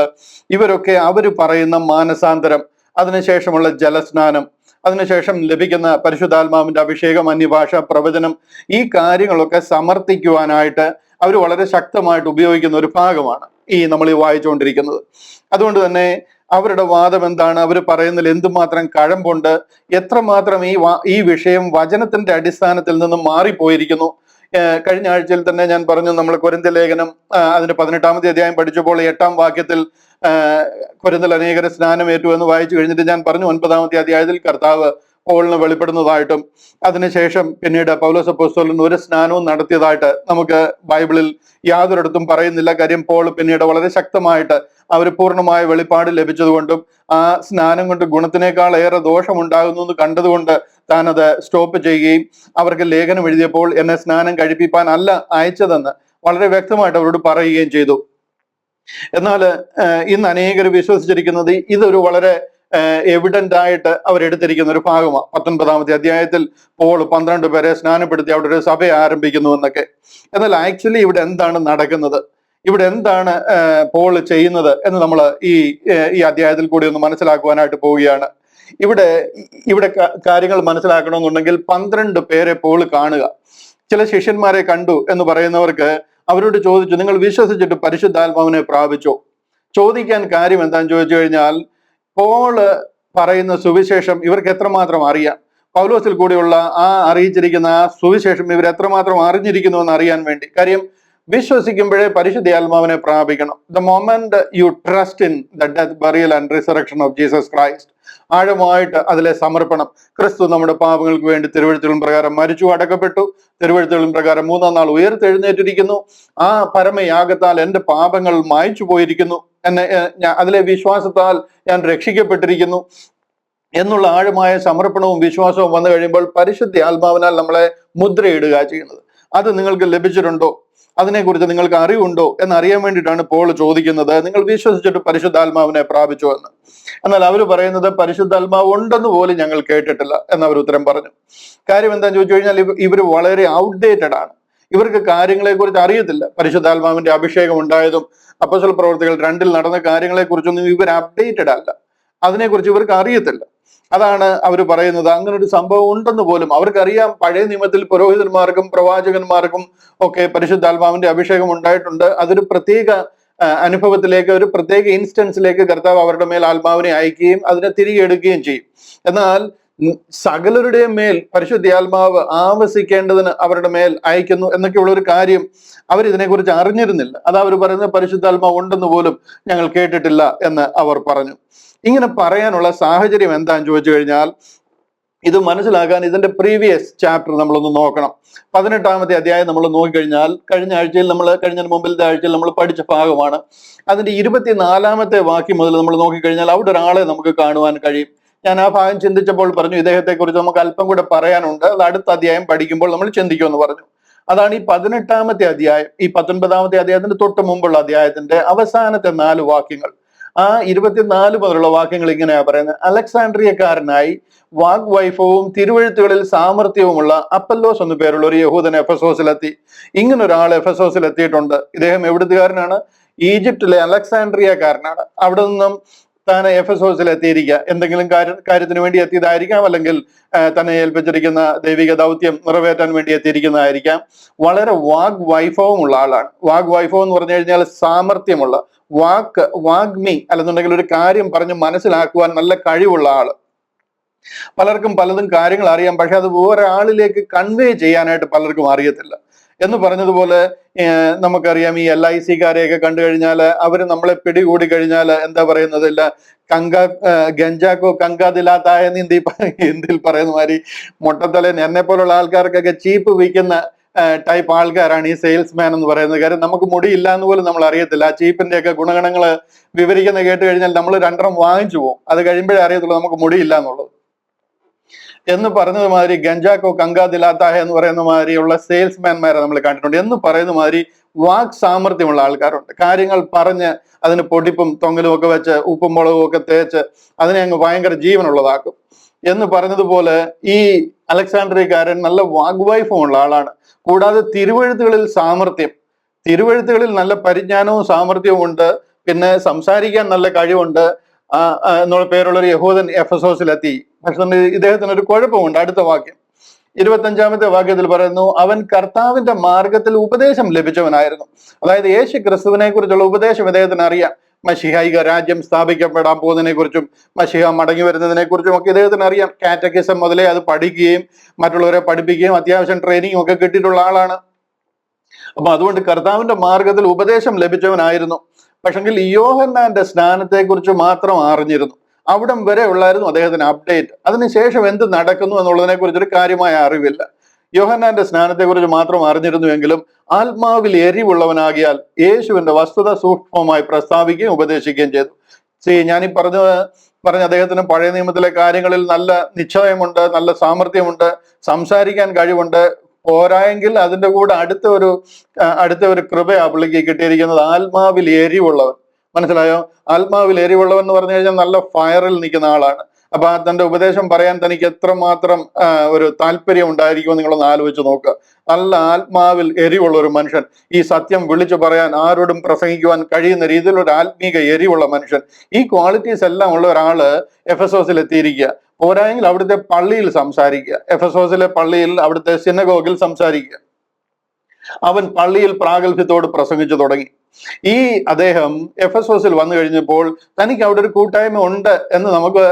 ഇവരൊക്കെ അവർ പറയുന്ന മാനസാന്തരം, അതിനുശേഷമുള്ള ജലസ്നാനം, അതിനുശേഷം ലഭിക്കുന്ന പരിശുദ്ധാത്മാവിന്റെ അഭിഷേകം, അന്യഭാഷ, പ്രവചനം, ഈ കാര്യങ്ങളൊക്കെ സമർത്ഥിക്കുവാനായിട്ട് അവർ വളരെ ശക്തമായിട്ട് ഉപയോഗിക്കുന്ന ഒരു ഭാഗമാണ് ഈ നമ്മൾ ഈ വായിച്ചുകൊണ്ടിരിക്കുന്നത്. അതുകൊണ്ട് അവരുടെ വാദം എന്താണ്? അവർ പറയുന്നതിൽ എന്തുമാത്രം കഴമ്പുണ്ട്, എത്രമാത്രം ഈ വിഷയം വചനത്തിന്റെ അടിസ്ഥാനത്തിൽ നിന്നും മാറിപ്പോയിരിക്കുന്നു. കഴിഞ്ഞ ആഴ്ചയിൽ തന്നെ ഞാൻ പറഞ്ഞു, നമ്മൾ കൊരിന്ത്യ ലേഖനം അതിന്റെ 18-ാമത്തെ അധ്യായം പഠിച്ചപ്പോൾ 8-ാം വാക്യത്തിൽ കൊരിന്തിൽ അനേകരെ സ്നാനമേറ്റു എന്ന് വായിച്ചു കഴിഞ്ഞിട്ട് ഞാൻ പറഞ്ഞു, 9-ാമത്തെ അധ്യായത്തിൽ കർത്താവ് പോളിന് വെളിപ്പെടുന്നതായിട്ടും അതിനുശേഷം പിന്നീട് പൗലോസ് അപ്പോസ്തലൻ ഒരു സ്നാനവും നടത്തിയതായിട്ട് നമുക്ക് ബൈബിളിൽ യാതൊരിടത്തും പറയുന്നില്ല. കാര്യം പോൾ പിന്നീട് വളരെ ശക്തമായിട്ട് അവർ പൂർണ്ണമായ വെളിപ്പാട് ലഭിച്ചതുകൊണ്ടും ആ സ്നാനം കൊണ്ട് ഗുണത്തിനേക്കാൾ ഏറെ ദോഷമുണ്ടാകുന്നു എന്ന് കണ്ടതുകൊണ്ട് താൻ അത് സ്റ്റോപ്പ് ചെയ്യുകയും അവർക്ക് ലേഖനം എഴുതിയപ്പോൾ എന്നെ സ്നാനം കഴിപ്പിക്കാൻ അല്ല അയച്ചതെന്ന് വളരെ വ്യക്തമായിട്ട് അവരോട് പറയുകയും ചെയ്തു. എന്നാൽ ഇന്ന് അനേകർ വിശ്വസിച്ചിരിക്കുന്നത് ഇതൊരു വളരെ എവിഡന്റ് ആയിട്ട് അവരെടുത്തിരിക്കുന്ന ഒരു ഭാഗമാണ്. 19-ാമത്തെ അധ്യായത്തിൽ പോൾ 12 പേരെ സ്നാനപ്പെടുത്തി അവിടെ ഒരു സഭ ആരംഭിക്കുന്നു എന്നൊക്കെ. എന്നാൽ ആക്ച്വലി ഇവിടെ എന്താണ് നടക്കുന്നത്, ഇവിടെ എന്താണ് പോൾ ചെയ്യുന്നത് എന്ന് നമ്മൾ ഈ അധ്യായത്തിൽ കൂടി ഒന്ന് മനസ്സിലാക്കുവാനായിട്ട് പോവുകയാണ്. ഇവിടെ കാര്യങ്ങൾ മനസ്സിലാക്കണമെന്നുണ്ടെങ്കിൽ 12 പേരെ പോൾ കാണുക. ചില ശിഷ്യന്മാരെ കണ്ടു എന്ന് പറയുന്നവർക്ക് അവരോട് ചോദിച്ചു, നിങ്ങൾ വിശ്വസിച്ചിട്ട് പരിശുദ്ധാത്മാവിനെ പ്രാപിച്ചോ? ചോദിക്കാൻ കാര്യം എന്താണെന്ന് ചോദിച്ചു കഴിഞ്ഞാൽ, പോള് പറയുന്ന സുവിശേഷം ഇവർക്ക് എത്രമാത്രം അറിയാം, പൗലോസിൽ കൂടിയുള്ള അറിയിച്ചിരിക്കുന്ന ആ സുവിശേഷം ഇവർ എത്രമാത്രം അറിഞ്ഞിരിക്കുന്നു എന്ന് അറിയാൻ വേണ്ടി. കാര്യം വിശ്വസിക്കുമ്പോഴേ പരിശുദ്ധാത്മാവിനെ പ്രാപിക്കണം. The moment you trust in the death, burial and resurrection of Jesus Christ, ആഴമായിട്ട് അതിലെ സമർപ്പണം, ക്രിസ്തു നമ്മുടെ പാപങ്ങൾക്ക് വേണ്ടി തിരുവെഴുത്തുകളും പ്രകാരം മരിച്ചു, അടക്കപ്പെട്ടു, തിരുവെഴുത്തുകളും പ്രകാരം 3-ാം നാൾ ഉയർത്തെഴുന്നേറ്റിരിക്കുന്നു, ആ പരമയാഗത്താൽ എൻ്റെ പാപങ്ങൾ മായ്ച്ചു പോയിരിക്കുന്നു, അതിലെ വിശ്വാസത്താൽ ഞാൻ രക്ഷിക്കപ്പെട്ടിരിക്കുന്നു എന്നുള്ള ആഴമായ സമർപ്പണവും വിശ്വാസവും വന്നു കഴിയുമ്പോൾ പരിശുദ്ധ ആത്മാവിനാൽ നമ്മളെ മുദ്രയിടുക ചെയ്യുന്നത്. അത് നിങ്ങൾക്ക് ലഭിച്ചിട്ടുണ്ടോ, അതിനെക്കുറിച്ച് നിങ്ങൾക്ക് അറിവുണ്ടോ എന്നറിയാൻ വേണ്ടിയിട്ടാണ് പോൾ ചോദിക്കുന്നത്, നിങ്ങൾ വിശ്വസിച്ചിട്ട് പരിശുദ്ധാത്മാവിനെ പ്രാപിച്ചോ എന്ന്. എന്നാൽ അവർ പറയുന്നത് പരിശുദ്ധാത്മാവ് ഉണ്ടെന്ന് പോലും ഞങ്ങൾ കേട്ടിട്ടില്ല എന്നവർ ഉത്തരം പറഞ്ഞു. കാര്യം എന്താണെന്ന് ചോദിച്ചു കഴിഞ്ഞാൽ, ഇവർ വളരെ ഔട്ട്ഡേറ്റഡ് ആണ്. ഇവർക്ക് കാര്യങ്ങളെ കുറിച്ച് അറിയത്തില്ല. പരിശുദ്ധാത്മാവിന്റെ അഭിഷേകം ഉണ്ടായതും അപ്പോസ്തല പ്രവർത്തികൾ 2-ൽ നടന്ന കാര്യങ്ങളെ കുറിച്ചൊന്നും ഇവർ അപ്ഡേറ്റഡ് അല്ല, അതിനെക്കുറിച്ച് ഇവർക്ക് അറിയത്തില്ല. അതാണ് അവർ പറയുന്നത്. അങ്ങനെ ഒരു സംഭവം ഉണ്ടെന്ന് പോലും അവർക്കറിയാം. പഴയ നിയമത്തിൽ പുരോഹിതന്മാർക്കും പ്രവാചകന്മാർക്കും ഒക്കെ പരിശുദ്ധാത്മാവിന്റെ അഭിഷേകം ഉണ്ടായിട്ടുണ്ട്. അതൊരു പ്രത്യേക അനുഭവത്തിലേക്ക്, ഒരു പ്രത്യേക ഇൻസ്റ്റൻസിലേക്ക് കർത്താവ് അവരുടെ മേൽ ആത്മാവിനെ അയക്കുകയും അതിനെ തിരികെ എടുക്കുകയും ചെയ്യും. എന്നാൽ സകലരുടെയും മേൽ പരിശുദ്ധാത്മാവ് ആവസിക്കേണ്ടതിന് അവരുടെ മേൽ അയക്കുന്നു എന്നൊക്കെയുള്ള ഒരു കാര്യം അവരിതിനെക്കുറിച്ച് അറിഞ്ഞിരുന്നില്ല. അത് അവർ പറയുന്നത് പരിശുദ്ധാത്മാവ് ഉണ്ടെന്ന് പോലും ഞങ്ങൾ കേട്ടിട്ടില്ല എന്ന് അവർ പറഞ്ഞു. ഇങ്ങനെ പറയാനുള്ള സാഹചര്യം എന്താണെന്ന് ചോദിച്ചു കഴിഞ്ഞാൽ, ഇത് മനസ്സിലാക്കാൻ ഇതിന്റെ പ്രീവിയസ് ചാപ്റ്റർ നമ്മളൊന്ന് നോക്കണം. 18-ാമത്തെ അധ്യായം നമ്മൾ നോക്കിക്കഴിഞ്ഞാൽ, കഴിഞ്ഞ മുമ്പിലത്തെ ആഴ്ചയിൽ നമ്മൾ പഠിച്ച ഭാഗമാണ്. അതിന്റെ 24-ാമത്തെ വാക്യം മുതൽ നമ്മൾ നോക്കിക്കഴിഞ്ഞാൽ അവിടെ ഒരാളെ നമുക്ക് കാണുവാൻ കഴിയും. ഞാൻ ആ ഭാഗം ചിന്തിച്ചപ്പോൾ പറഞ്ഞു, ഇദ്ദേഹത്തെ കുറിച്ച് നമുക്ക് അല്പം കൂടെ പറയാനുണ്ട്, അത് അടുത്ത അധ്യായം പഠിക്കുമ്പോൾ നമ്മൾ ചിന്തിക്കുമെന്ന് പറഞ്ഞു. അതാണ് ഈ 18-ാമത്തെ അധ്യായം. ഈ 19-ാമത്തെ അധ്യായത്തിന്റെ തൊട്ട് മുമ്പുള്ള അധ്യായത്തിന്റെ അവസാനത്തെ 4 വാക്യങ്ങൾ. ആ 24 മുതലുള്ള വാക്യങ്ങൾ ഇങ്ങനെയാ പറയുന്നത്: അലക്സാണ്ട്രിയക്കാരനായി വാഗ്വൈഭവവും തിരുവെഴുത്തുകളിൽ സാമർത്ഥ്യവുമുള്ള അപ്പല്ലോസ് എന്നു പേരുള്ള ഒരു യഹൂദൻ എഫെസോസിലെത്തി. ഇങ്ങനെ ഒരാൾ എഫെസോസിൽ എത്തിയിട്ടുണ്ട്. ഇദ്ദേഹം എവിടുത്തുകാരനാണ്? ഈജിപ്തിലെ അലക്സാണ്ട്രിയക്കാരനാണ്. അവിടെ നിന്നും താൻ എഫെസോസിൽ എത്തിയിരിക്കുക. എന്തെങ്കിലും കാര്യത്തിന് വേണ്ടി എത്തിയതായിരിക്കാം, അല്ലെങ്കിൽ തന്നെ ഏൽപ്പിച്ചിരിക്കുന്ന ദൈവിക ദൗത്യം നിറവേറ്റാൻ വേണ്ടി എത്തിയിരിക്കുന്നതായിരിക്കാം. വളരെ വാഗ്വൈഭവമുള്ള ആളാണ്. വാഗ്വൈഭവം എന്ന് പറഞ്ഞു കഴിഞ്ഞാൽ സാമർഥ്യമുള്ള, വാഗ്മി അല്ലെന്നുണ്ടെങ്കിൽ ഒരു കാര്യം പറഞ്ഞ് മനസ്സിലാക്കുവാൻ നല്ല കഴിവുള്ള ആള്. പലർക്കും പലതും കാര്യങ്ങൾ അറിയാം, പക്ഷെ അത് ഒരാളിലേക്ക് കൺവേ ചെയ്യാനായിട്ട് പലർക്കും അറിയത്തില്ല. എന്ന് പറഞ്ഞതുപോലെ നമുക്കറിയാം, ഈ LIC-കാരെയൊക്കെ കണ്ടു കഴിഞ്ഞാൽ അവര് നമ്മളെ പിടികൂടി കഴിഞ്ഞാൽ എന്താ പറയുന്നത്, ഇല്ല ഗഞ്ചാക്കോ കങ്കാതില്ലാത്തായ ഹിന്ദിയിൽ പറയുന്ന മാതിരി മുട്ടത്തലേൻ എന്നെ പോലുള്ള ആൾക്കാർക്കൊക്കെ ചീപ്പ് വിൽക്കുന്ന ടൈപ്പ് ആൾക്കാരാണ് ഈ സെയിൽസ്മാൻ എന്ന് പറയുന്നത്. കാര്യം നമുക്ക് മുടിയില്ല എന്ന് പോലും നമ്മൾ അറിയത്തില്ല. ആ ചീപ്പിന്റെ ഒക്കെ ഗുണഗണങ്ങൾ വിവരിക്കുന്ന കേട്ട് കഴിഞ്ഞാൽ നമ്മൾ രണ്ടെണ്ണം വാങ്ങിച്ചു പോകും. അത് കഴിയുമ്പോഴേ അറിയത്തുള്ളൂ നമുക്ക് മുടിയില്ല എന്നുള്ളത്. എന്ന് പറഞ്ഞത് മാതിരി ഗഞ്ചാക്കോ കങ്കാതിലാത്താഹ എന്ന് പറയുന്ന മാതിരിയുള്ള സെയിൽസ്മാൻമാരെ നമ്മൾ കണ്ടിട്ടുണ്ട്. എന്ന് പറയുന്ന മാതിരി വാക് സാമർഥ്യമുള്ള ആൾക്കാരുണ്ട്. കാര്യങ്ങൾ പറഞ്ഞ് അതിന് പൊടിപ്പും തൊങ്ങലും ഒക്കെ വെച്ച് ഉപ്പും മുളകും ഒക്കെ തേച്ച് അതിനെ അങ്ങ് ഭയങ്കര ജീവനുള്ളതാക്കും. എന്ന് പറഞ്ഞതുപോലെ ഈ അലക്സാണ്ട്രിയക്കാരൻ നല്ല വാഗ്വൈഫമുള്ള ആളാണ്. കൂടാതെ തിരുവെഴുത്തുകളിൽ തിരുവെഴുത്തുകളിൽ നല്ല പരിജ്ഞാനവും സാമർഥ്യവും ഉണ്ട്. പിന്നെ സംസാരിക്കാൻ നല്ല കഴിവുണ്ട് എന്നുള്ള പേരുള്ളൊരു യഹൂദൻ എഫെസോസിലെത്തി. പക്ഷെ ഇദ്ദേഹത്തിന് ഒരു കുഴപ്പമുണ്ട്. അടുത്ത വാക്യം 25-ാമത്തെ വാക്യത്തിൽ പറയുന്നു, അവൻ കർത്താവിന്റെ മാർഗത്തിൽ ഉപദേശം ലഭിച്ചവനായിരുന്നു. അതായത് യേശു ക്രിസ്തുവിനെ കുറിച്ചുള്ള ഉപദേശം ഇദ്ദേഹത്തിന് അറിയാം. മശിഹായിക രാജ്യം സ്ഥാപിക്കപ്പെടാൻ പോകുന്നതിനെ കുറിച്ചും മശിഹ മടങ്ങി വരുന്നതിനെ കുറിച്ചും ഒക്കെ ഇദ്ദേഹത്തിന് അറിയാം. കാറ്റക്കിസം മുതലേ അത് പഠിക്കുകയും മറ്റുള്ളവരെ പഠിപ്പിക്കുകയും അത്യാവശ്യം ട്രെയിനിങ് ഒക്കെ കിട്ടിയിട്ടുള്ള ആളാണ്. അപ്പൊ അതുകൊണ്ട് കർത്താവിന്റെ മാർഗത്തിൽ ഉപദേശം ലഭിച്ചവനായിരുന്നു. പക്ഷെങ്കിൽ യോഹന്നാന്റെ സ്നാനത്തെ കുറിച്ച് മാത്രം അറിഞ്ഞിരുന്നു. അവിടം വരെ ഉള്ളായിരുന്നു അദ്ദേഹത്തിന് അപ്ഡേറ്റ്. അതിനുശേഷം എന്ത് നടക്കുന്നു എന്നുള്ളതിനെ കുറിച്ചൊരു കാര്യമായ അറിവില്ല. യോഹന്നാന്റെ സ്നാനത്തെ കുറിച്ച് മാത്രം അറിഞ്ഞിരുന്നുവെങ്കിലും ആത്മാവിൽ എരിവുള്ളവനാകിയാൽ യേശുവിന്റെ വസ്തുത സൂക്ഷ്മമായി പ്രസ്താവിക്കുകയും ഉപദേശിക്കുകയും ചെയ്തു. ഞാനീ പറഞ്ഞ അദ്ദേഹത്തിന് പഴയ നിയമത്തിലെ കാര്യങ്ങളിൽ നല്ല നിശ്ചയമുണ്ട്, നല്ല സാമർഥ്യമുണ്ട്, സംസാരിക്കാൻ കഴിവുണ്ട്. പോരായെങ്കിൽ അതിന്റെ കൂടെ അടുത്ത ഒരു കൃപയാ പുള്ളിക്ക് കിട്ടിയിരിക്കുന്നത്, ആത്മാവിൽ എരിവുള്ളവൻ. മനസ്സിലായോ? ആത്മാവിൽ എരിവുള്ളവൻ എന്ന് പറഞ്ഞു കഴിഞ്ഞാൽ നല്ല ഫയറിൽ നിൽക്കുന്ന ആളാണ്. അപ്പൊ തന്റെ ഉപദേശം പറയാൻ തനിക്ക് എത്രമാത്രം ഒരു താല്പര്യം ഉണ്ടായിരിക്കുമോ നിങ്ങളൊന്ന് ആലോചിച്ച് നോക്കുക. നല്ല ആത്മാവിൽ എരിവുള്ള ഒരു മനുഷ്യൻ, ഈ സത്യം വിളിച്ചു പറയാൻ ആരോടും പ്രസംഗിക്കുവാൻ കഴിയുന്ന രീതിയിൽ ഒരു ആത്മീക എരിവുള്ള മനുഷ്യൻ. ഈ ക്വാളിറ്റീസ് എല്ലാം ഉള്ള ഒരാള് എഫെസോസിൽ എത്തിയിരിക്കുക. പോരായെങ്കിൽ അവിടുത്തെ പള്ളിയിൽ സംസാരിക്കുക, എഫെസോസിലെ പള്ളിയിൽ അവിടുത്തെ സിനഗോഗിൽ സംസാരിക്കുക. അവൻ പള്ളിയിൽ പ്രാഗൽഭ്യത്തോട് പ്രസംഗിച്ചു തുടങ്ങി. അദ്ദേഹം എഫെസോസിൽ വന്നു കഴിഞ്ഞപ്പോൾ തനിക്ക് അവിടെ ഒരു കൂട്ടായ്മ ഉണ്ട് എന്ന് നമുക്ക്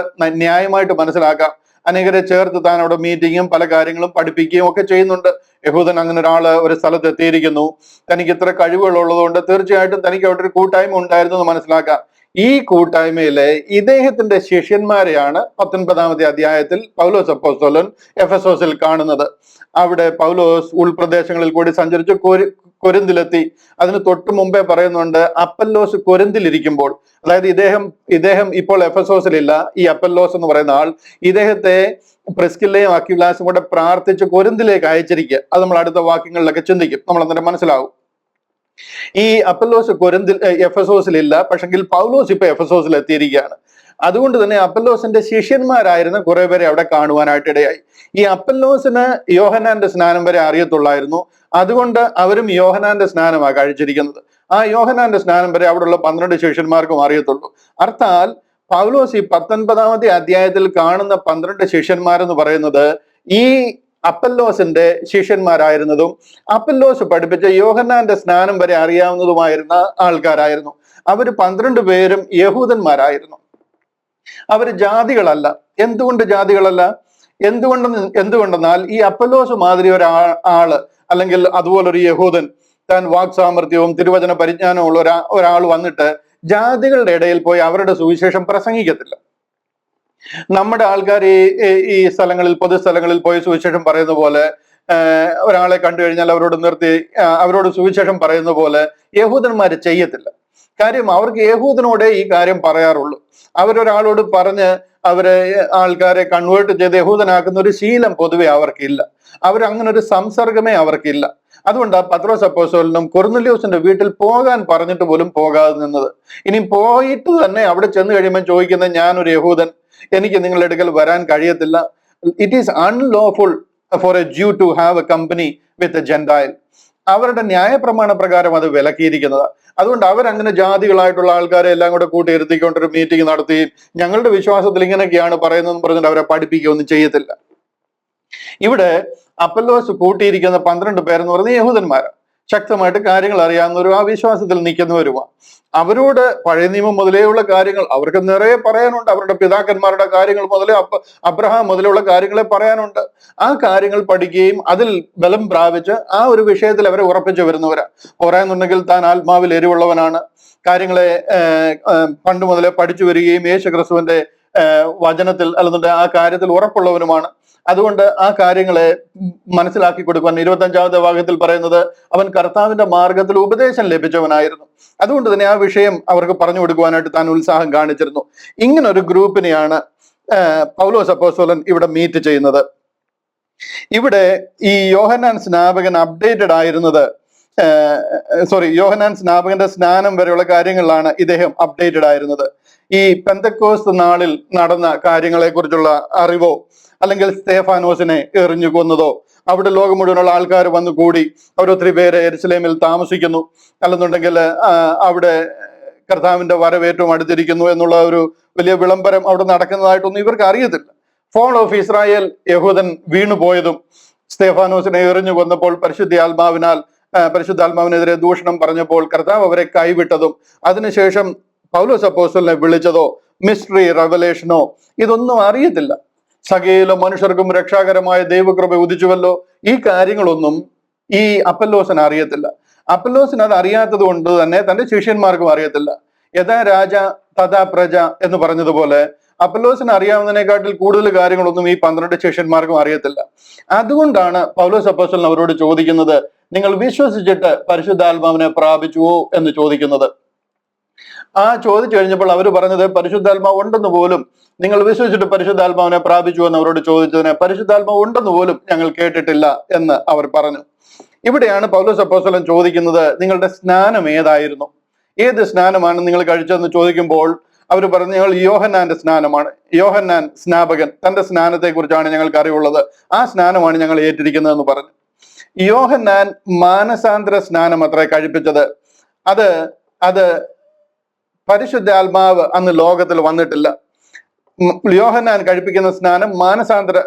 ന്യായമായിട്ട് മനസ്സിലാക്കാം. അനേകരെ ചേർത്ത് താൻ അവിടെ മീറ്റിങ്ങും പല കാര്യങ്ങളും പഠിപ്പിക്കുകയും ഒക്കെ ചെയ്യുന്നുണ്ട്. യഹൂദൻ അങ്ങനെ ഒരു സ്ഥലത്ത് എത്തിയിരിക്കുന്നു. തനിക്ക് ഇത്ര കഴിവുകൾ ഉള്ളതുകൊണ്ട് തീർച്ചയായിട്ടും തനിക്ക് അവിടെ ഒരു കൂട്ടായ്മ ഉണ്ടായിരുന്നു എന്ന് മനസ്സിലാക്കാം. ഈ കൂട്ടായ്മയിലെ ഇദ്ദേഹത്തിന്റെ ശിഷ്യന്മാരെയാണ് 19-ാമത്തെ അധ്യായത്തിൽ പൗലോസ് അപ്പോസ്തലൻ എഫെസോസിൽ കാണുന്നത്. അവിടെ പൗലോസ് ഉൾപ്രദേശങ്ങളിൽ കൂടി സഞ്ചരിച്ച് കൊരിന്തിലെത്തി. അതിന് തൊട്ട് മുമ്പേ പറയുന്നുണ്ട്, അപ്പല്ലോസ് കൊരിന്തിലിരിക്കുമ്പോൾ, അതായത് ഇദ്ദേഹം ഇപ്പോൾ എഫെസോസിലില്ല. ഈ അപ്പല്ലോസ് എന്ന് പറയുന്ന ആൾ ഇദ്ദേഹത്തെ പ്രിസ്കില്ലയും അക്വിലാസും കൂടെ പ്രാർത്ഥിച്ച് കൊരിന്തിലേക്ക് അയച്ചിരിക്കുക. അത് നമ്മൾ അടുത്ത വാക്യങ്ങളിലൊക്കെ ചിന്തിക്കും, നമ്മൾ അന്നേരം മനസ്സിലാവും. ഈ അപ്പല്ലോസ് എഫെസോസിലില്ല, പക്ഷെങ്കിൽ പൗലോസ് ഇപ്പൊ എഫെസോസിൽ എത്തിയിരിക്കുകയാണ്. അതുകൊണ്ട് തന്നെ അപ്പല്ലോസിന്റെ ശിഷ്യന്മാരായിരുന്ന കുറെ പേരെ അവിടെ കാണുവാനായിട്ട് ഇടയായി. ഈ അപ്പല്ലോസിന് യോഹന്നാന്റെ സ്നാനം വരെ അറിയത്തുള്ളായിരുന്നു. അതുകൊണ്ട് അവരും യോഹന്നാന്റെ സ്നാനമാണ് കഴിച്ചിരിക്കുന്നത്. ആ യോഹന്നാന്റെ സ്നാനം വരെ അവിടെയുള്ള 12 ശിഷ്യന്മാർക്കും അറിയത്തുള്ളൂ. അർത്ഥാൽ പൗലോസ് ഈ 19-ാമത്തെ അധ്യായത്തിൽ കാണുന്ന 12 ശിഷ്യന്മാരെന്ന് പറയുന്നത് ഈ അപ്പല്ലോസിന്റെ ശിഷ്യന്മാരായിരുന്നതും അപ്പല്ലോസ് പഠിപ്പിച്ച യോഹന്നാന്റെ സ്നാനം വരെ അറിയാവുന്നതുമായിരുന്ന ആൾക്കാരായിരുന്നു. അവര് 12 പേരും യഹൂദന്മാരായിരുന്നു. അവര് ജാതികളല്ല. എന്തുകൊണ്ട് ജാതികളല്ല? എന്തുകൊണ്ടെന്നാൽ ഈ അപ്പല്ലോസ് മാതിരി ആള് അല്ലെങ്കിൽ അതുപോലൊരു യഹൂദൻ, താൻ വാക് സാമർഥ്യവും തിരുവചന പരിജ്ഞാനവും ഉള്ള ഒരാൾ വന്നിട്ട് ജാതികളുടെ ഇടയിൽ പോയി അവരുടെ സുവിശേഷം പ്രസംഗിക്കത്തില്ല. നമ്മുടെ ആൾക്കാർ ഈ സ്ഥലങ്ങളിൽ, പൊതുസ്ഥലങ്ങളിൽ പോയി സുവിശേഷം പറയുന്ന പോലെ, ഒരാളെ കണ്ടു കഴിഞ്ഞാൽ അവരോട് നിർത്തി അവരോട് സുവിശേഷം പറയുന്ന പോലെ യഹൂദന്മാര് ചെയ്യത്തില്ല. കാര്യം അവർക്ക് യഹൂദനോടെ ഈ കാര്യം പറയാറുള്ളൂ. അവരൊരാളോട് പറഞ്ഞ് അവരെ ആൾക്കാരെ കൺവേർട്ട് ചെയ്ത് യഹൂദനാക്കുന്ന ഒരു ശീലം പൊതുവെ അവർക്കില്ല. അങ്ങനെ ഒരു സംസർഗമേ അവർക്കില്ല. അതുകൊണ്ടാണ് പത്രോസ് അപ്പോസ്തലനും കൊർന്നല്യോസിന്റെ വീട്ടിൽ പോകാൻ പറഞ്ഞിട്ട് പോലും പോകാതെ നിന്നത്. ഇനി പോയിട്ട് തന്നെ അവിടെ ചെന്ന് കഴിയുമ്പോൾ ചോദിക്കുന്നത്, ഞാനൊരു യഹൂദൻ, എനിക്ക് നിങ്ങളുടെ അടുക്കൽ വരാൻ കഴിയത്തില്ല. It is unlawful for a Jew to have a company with a gentile. അവരുടെ ന്യായപ്രമാണ പ്രകാരം അത് വിലക്കിയിരിക്കുന്നത്. അതുകൊണ്ട് അവരങ്ങനെ ജാതികളായിട്ടുള്ള ആൾക്കാരെ എല്ലാം കൂടെ കൂട്ടിയിരുത്തിക്കൊണ്ടൊരു മീറ്റിംഗ് നടത്തുകയും ഞങ്ങളുടെ വിശ്വാസത്തിൽ ഇങ്ങനെയൊക്കെയാണ് പറയുന്നതെന്ന് പറഞ്ഞിട്ട് അവരെ പഠിപ്പിക്കുകയൊന്നും ചെയ്യത്തില്ല. ഇവിടെ അപ്പല്ലോസ് കൂട്ടിയിരിക്കുന്ന 12 പേരെന്ന് പറയുന്നത് യഹൂദന്മാരാണ്. ശക്തമായിട്ട് കാര്യങ്ങൾ അറിയാവുന്നവരും ആ വിശ്വാസത്തിൽ നിൽക്കുന്നവരുമാണ്. അവരോട് പഴയ നിയമം മുതലേയുള്ള കാര്യങ്ങൾ അവർക്ക് നിറയെ പറയാനുണ്ട്. അവരുടെ പിതാക്കന്മാരുടെ കാര്യങ്ങൾ മുതലേ അബ്രഹാം മുതലുള്ള കാര്യങ്ങളെ പറയാനുണ്ട്. ആ കാര്യങ്ങൾ പഠിക്കുകയും അതിൽ ബലം പ്രാപിച്ച് ആ ഒരു വിഷയത്തിൽ അവരെ ഉറപ്പിച്ചു വരുന്നവരാണ്. പറയാന്നുണ്ടെങ്കിൽ താൻ ആത്മാവിൽ എരിവുള്ളവനാണ്, കാര്യങ്ങളെ പണ്ട് മുതലേ പഠിച്ചു വരികയും യേശു ക്രിസ്തുവിന്റെ വചനത്തിൽ അല്ലെന്നുണ്ടെങ്കിൽ ആ കാര്യത്തിൽ ഉറപ്പുള്ളവനുമാണ്. അതുകൊണ്ട് ആ കാര്യങ്ങളെ മനസ്സിലാക്കി കൊടുക്കുവാൻ 25-ാമത്തെ വാക്യത്തിൽ പറയുന്നത് അവൻ കർത്താവിന്റെ മാർഗത്തിൽ ഉപദേശം ലഭിച്ചവനായിരുന്നു. അതുകൊണ്ട് തന്നെ ആ വിഷയം അവർക്ക് പറഞ്ഞു കൊടുക്കുവാനായിട്ട് താൻ ഉത്സാഹം കാണിച്ചിരുന്നു. ഇങ്ങനൊരു ഗ്രൂപ്പിനെയാണ് പൗലോസ് അപ്പോസ്തലൻ ഇവിടെ മീറ്റ് ചെയ്യുന്നത്. ഇവിടെ ഈ യോഹന്നാൻ സ്നാപകൻ അപ്ഡേറ്റഡ് ആയിരുന്നത്, യോഹന്നാൻ സ്നാപകന്റെ സ്നാനം വരെയുള്ള കാര്യങ്ങളിലാണ് ഇദ്ദേഹം അപ്ഡേറ്റഡ് ആയിരുന്നത്. ഈ പെന്തക്കോസ്ത് നാളിൽ നടന്ന കാര്യങ്ങളെ കുറിച്ചുള്ള അറിവോ അല്ലെങ്കിൽ സ്തേഫാനോസിനെ എറിഞ്ഞു കൊന്നതോ, അവിടെ ലോകം മുഴുവനുള്ള ആൾക്കാർ വന്നു കൂടി അവരൊത്തിരി പേര് യെരുശലേമിൽ താമസിക്കുന്നു, അല്ലെന്നുണ്ടെങ്കിൽ അവിടെ കർത്താവിന്റെ വരവേറ്റവും അടുത്തിരിക്കുന്നു എന്നുള്ള ഒരു വലിയ വിളംബരം അവിടെ നടക്കുന്നതായിട്ടൊന്നും ഇവർക്ക് അറിയത്തില്ല. ഫോൾ ഓഫ് ഇസ്രായേൽ യഹൂദൻ വീണുപോയതും സ്തേഫാനോസിനെ എറിഞ്ഞു കൊന്നപ്പോൾ പരിശുദ്ധാത്മാവിനെതിരെ ദൂഷണം പറഞ്ഞപ്പോൾ കർത്താവ് അവരെ കൈവിട്ടതും അതിനുശേഷം പൗലോസ് അപ്പോസ്തലനെ വിളിച്ചതോ മിസ്റ്ററി റെവലേഷനോ ഇതൊന്നും അറിയത്തില്ല. സകല മനുഷ്യർക്കും രക്ഷാകരമായ ദൈവകൃപ ഉദിച്ചുവല്ലോ, ഈ കാര്യങ്ങളൊന്നും ഈ അപ്പല്ലോസിന് അറിയത്തില്ല. അപ്പല്ലോസിന് അത് അറിയാത്തത് കൊണ്ട് തന്നെ തന്റെ ശിഷ്യന്മാർക്കും അറിയത്തില്ല. യഥാ രാജ തഥാ പ്രജ എന്ന് പറഞ്ഞതുപോലെ അപ്പല്ലോസിന് അറിയാവുന്നതിനെക്കാട്ടിൽ കൂടുതൽ കാര്യങ്ങളൊന്നും ഈ 12 ശിഷ്യന്മാർക്കും അറിയത്തില്ല. അതുകൊണ്ടാണ് പൗലോസ് അപ്പോസ്തലൻ അവരോട് ചോദിക്കുന്നത്, നിങ്ങൾ വിശ്വസിച്ചിട്ട് പരിശുദ്ധാത്മാവിനെ പ്രാപിച്ചുവോ എന്ന് ചോദിക്കുന്നത്. ആ ചോദിച്ചു കഴിഞ്ഞപ്പോൾ അവർ പറഞ്ഞത് പരിശുദ്ധാത്മാവ് ഉണ്ടെന്ന് പോലും, നിങ്ങൾ വിശ്വസിച്ചിട്ട് പരിശുദ്ധാത്മാവിനെ പ്രാപിച്ചു എന്ന് അവരോട് ചോദിച്ചതിന് പരിശുദ്ധാത്മാവ് ഉണ്ടെന്ന് പോലും ഞങ്ങൾ കേട്ടിട്ടില്ല എന്ന് അവർ പറഞ്ഞു. ഇവിടെയാണ് പൗലോസ് അപ്പോസ്തലൻ ചോദിക്കുന്നത്, നിങ്ങളുടെ സ്നാനം ഏതായിരുന്നു, ഏത് സ്നാനമാണ് നിങ്ങൾ കഴിച്ചതെന്ന് ചോദിക്കുമ്പോൾ അവർ പറഞ്ഞു, ഞങ്ങൾ യോഹന്നാന്റെ സ്നാനമാണ്. യോഹന്നാൻ സ്നാപകൻ തന്റെ സ്നാനത്തെ കുറിച്ചാണ് ഞങ്ങൾക്ക് അറിവുള്ളത്, ആ സ്നാനമാണ് ഞങ്ങൾ ഏറ്റിരിക്കുന്നതെന്ന് പറഞ്ഞു. യോഹന്നാൻ മാനസാന്തര സ്നാനം അത്രേ കഴിപ്പിച്ചത്. അത് പരിശുദ്ധാത്മാവ് അന്ന് ലോകത്തിൽ വന്നിട്ടില്ല. യോഹന്നാൻ കഴിപ്പിക്കുന്ന സ്നാനം മാനസാന്തര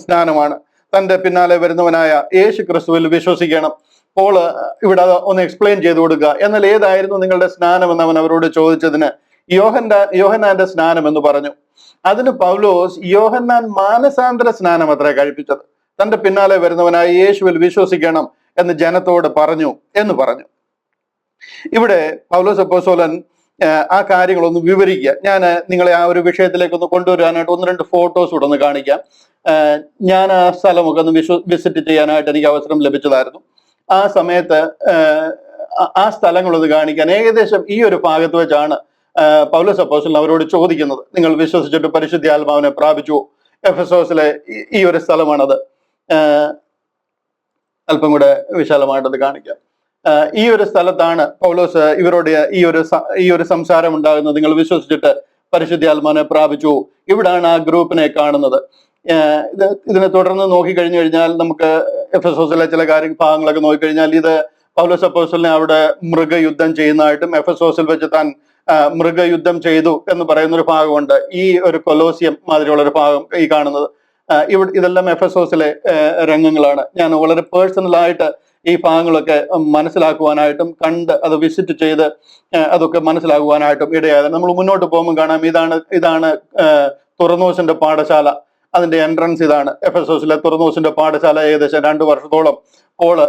സ്നാനമാണ്. തന്റെ പിന്നാലെ വരുന്നവനായ യേശു ക്രിസ്തുവിൽ വിശ്വസിക്കണം. പോള് ഇവിടെ ഒന്ന് എക്സ്പ്ലെയിൻ ചെയ്തു കൊടുക്കുക. എന്നാൽ ഏതായിരുന്നു നിങ്ങളുടെ സ്നാനം എന്ന് അവൻ അവരോട് ചോദിച്ചതിന് യോഹന്നാന്റെ സ്നാനം എന്ന് പറഞ്ഞു. അതിന് പൗലോസ് യോഹന്നാൻ മാനസാന്തര സ്നാനം അത്രേ കഴിപ്പിച്ചത്, തന്റെ പിന്നാലെ വരുന്നവനായ യേശുവിൽ വിശ്വസിക്കണം എന്ന് ജനത്തോട് പറഞ്ഞു എന്ന് പറഞ്ഞു. ഇവിടെ പൗലോസ് അപ്പോസ്തലൻ ആ കാര്യങ്ങളൊന്ന് വിവരിക്കുക. ഞാൻ നിങ്ങളെ ആ ഒരു വിഷയത്തിലേക്ക് ഒന്ന് കൊണ്ടുവരാനായിട്ട് 1-2 ഫോട്ടോസ് കൂടെ ഒന്ന് കാണിക്കാം. ഞാൻ ആ സ്ഥലമൊക്കെ ഒന്ന് വിസിറ്റ് ചെയ്യാനായിട്ട് എനിക്ക് അവസരം ലഭിച്ചതായിരുന്നു. ആ സമയത്ത് ആ സ്ഥലങ്ങളൊന്ന് കാണിക്കാൻ ഏകദേശം ഈ ഒരു ഭാഗത്ത് വെച്ചാണ് പൗലോസ് അപ്പോസ്തലൻ അവരോട് ചോദിക്കുന്നത്, നിങ്ങൾ വിശ്വസിച്ചിട്ട് പരിശുദ്ധാത്മാവിനെ പ്രാപിച്ചു. എഫെസോസിലെ ഈ ഒരു സ്ഥലമാണത്. അല്പം കൂടെ വിശാലമായിട്ടത് കാണിക്കാം. ഈ ഒരു സ്ഥലത്താണ് പൗലോസ് ഇവരോട് ഈ ഒരു സംസാരം ഉണ്ടാകുന്നത്, നിങ്ങൾ വിശ്വസിച്ചിട്ട് പരിശുദ്ധാത്മാവിനെ പ്രാപിച്ചു. ഇവിടാണ് ആ ഗ്രൂപ്പിനെ കാണുന്നത്. ഇതിനെ തുടർന്ന് നോക്കിക്കഴിഞ്ഞു കഴിഞ്ഞാൽ നമുക്ക് എഫെസോസിലെ ചില ഭാഗങ്ങളൊക്കെ നോക്കിക്കഴിഞ്ഞാൽ ഇത് പൗലോസ് അപ്പോസ്തലനെ അവിടെ മൃഗയുദ്ധം ചെയ്യുന്നതായിട്ടും എഫെസോസിൽ വെച്ച് താൻ മൃഗയുദ്ധം ചെയ്തു എന്ന് പറയുന്ന ഒരു ഭാഗമുണ്ട്. ഈ ഒരു കൊലോസിയം മാതിരിയുള്ള ഒരു ഭാഗം ഈ കാണുന്നത് ഇതെല്ലാം എഫെസോസിലെ രംഗങ്ങളാണ്. ഞാൻ വളരെ പേഴ്സണലായിട്ട് ഈ ഭാഗങ്ങളൊക്കെ മനസ്സിലാക്കുവാനായിട്ടും കണ്ട് അത് വിസിറ്റ് ചെയ്ത് അതൊക്കെ മനസ്സിലാക്കുവാനായിട്ടും ഇടയായത്. നമ്മൾ മുന്നോട്ട് പോകുമ്പോൾ കാണാം, ഇതാണ് തുറന്നോസിന്റെ പാഠശാല. അതിന്റെ എൻട്രൻസ് ഇതാണ്. എഫെസോസിലെ തുറന്നോസിന്റെ പാഠശാല ഏകദേശം 2 വർഷത്തോളം പോള്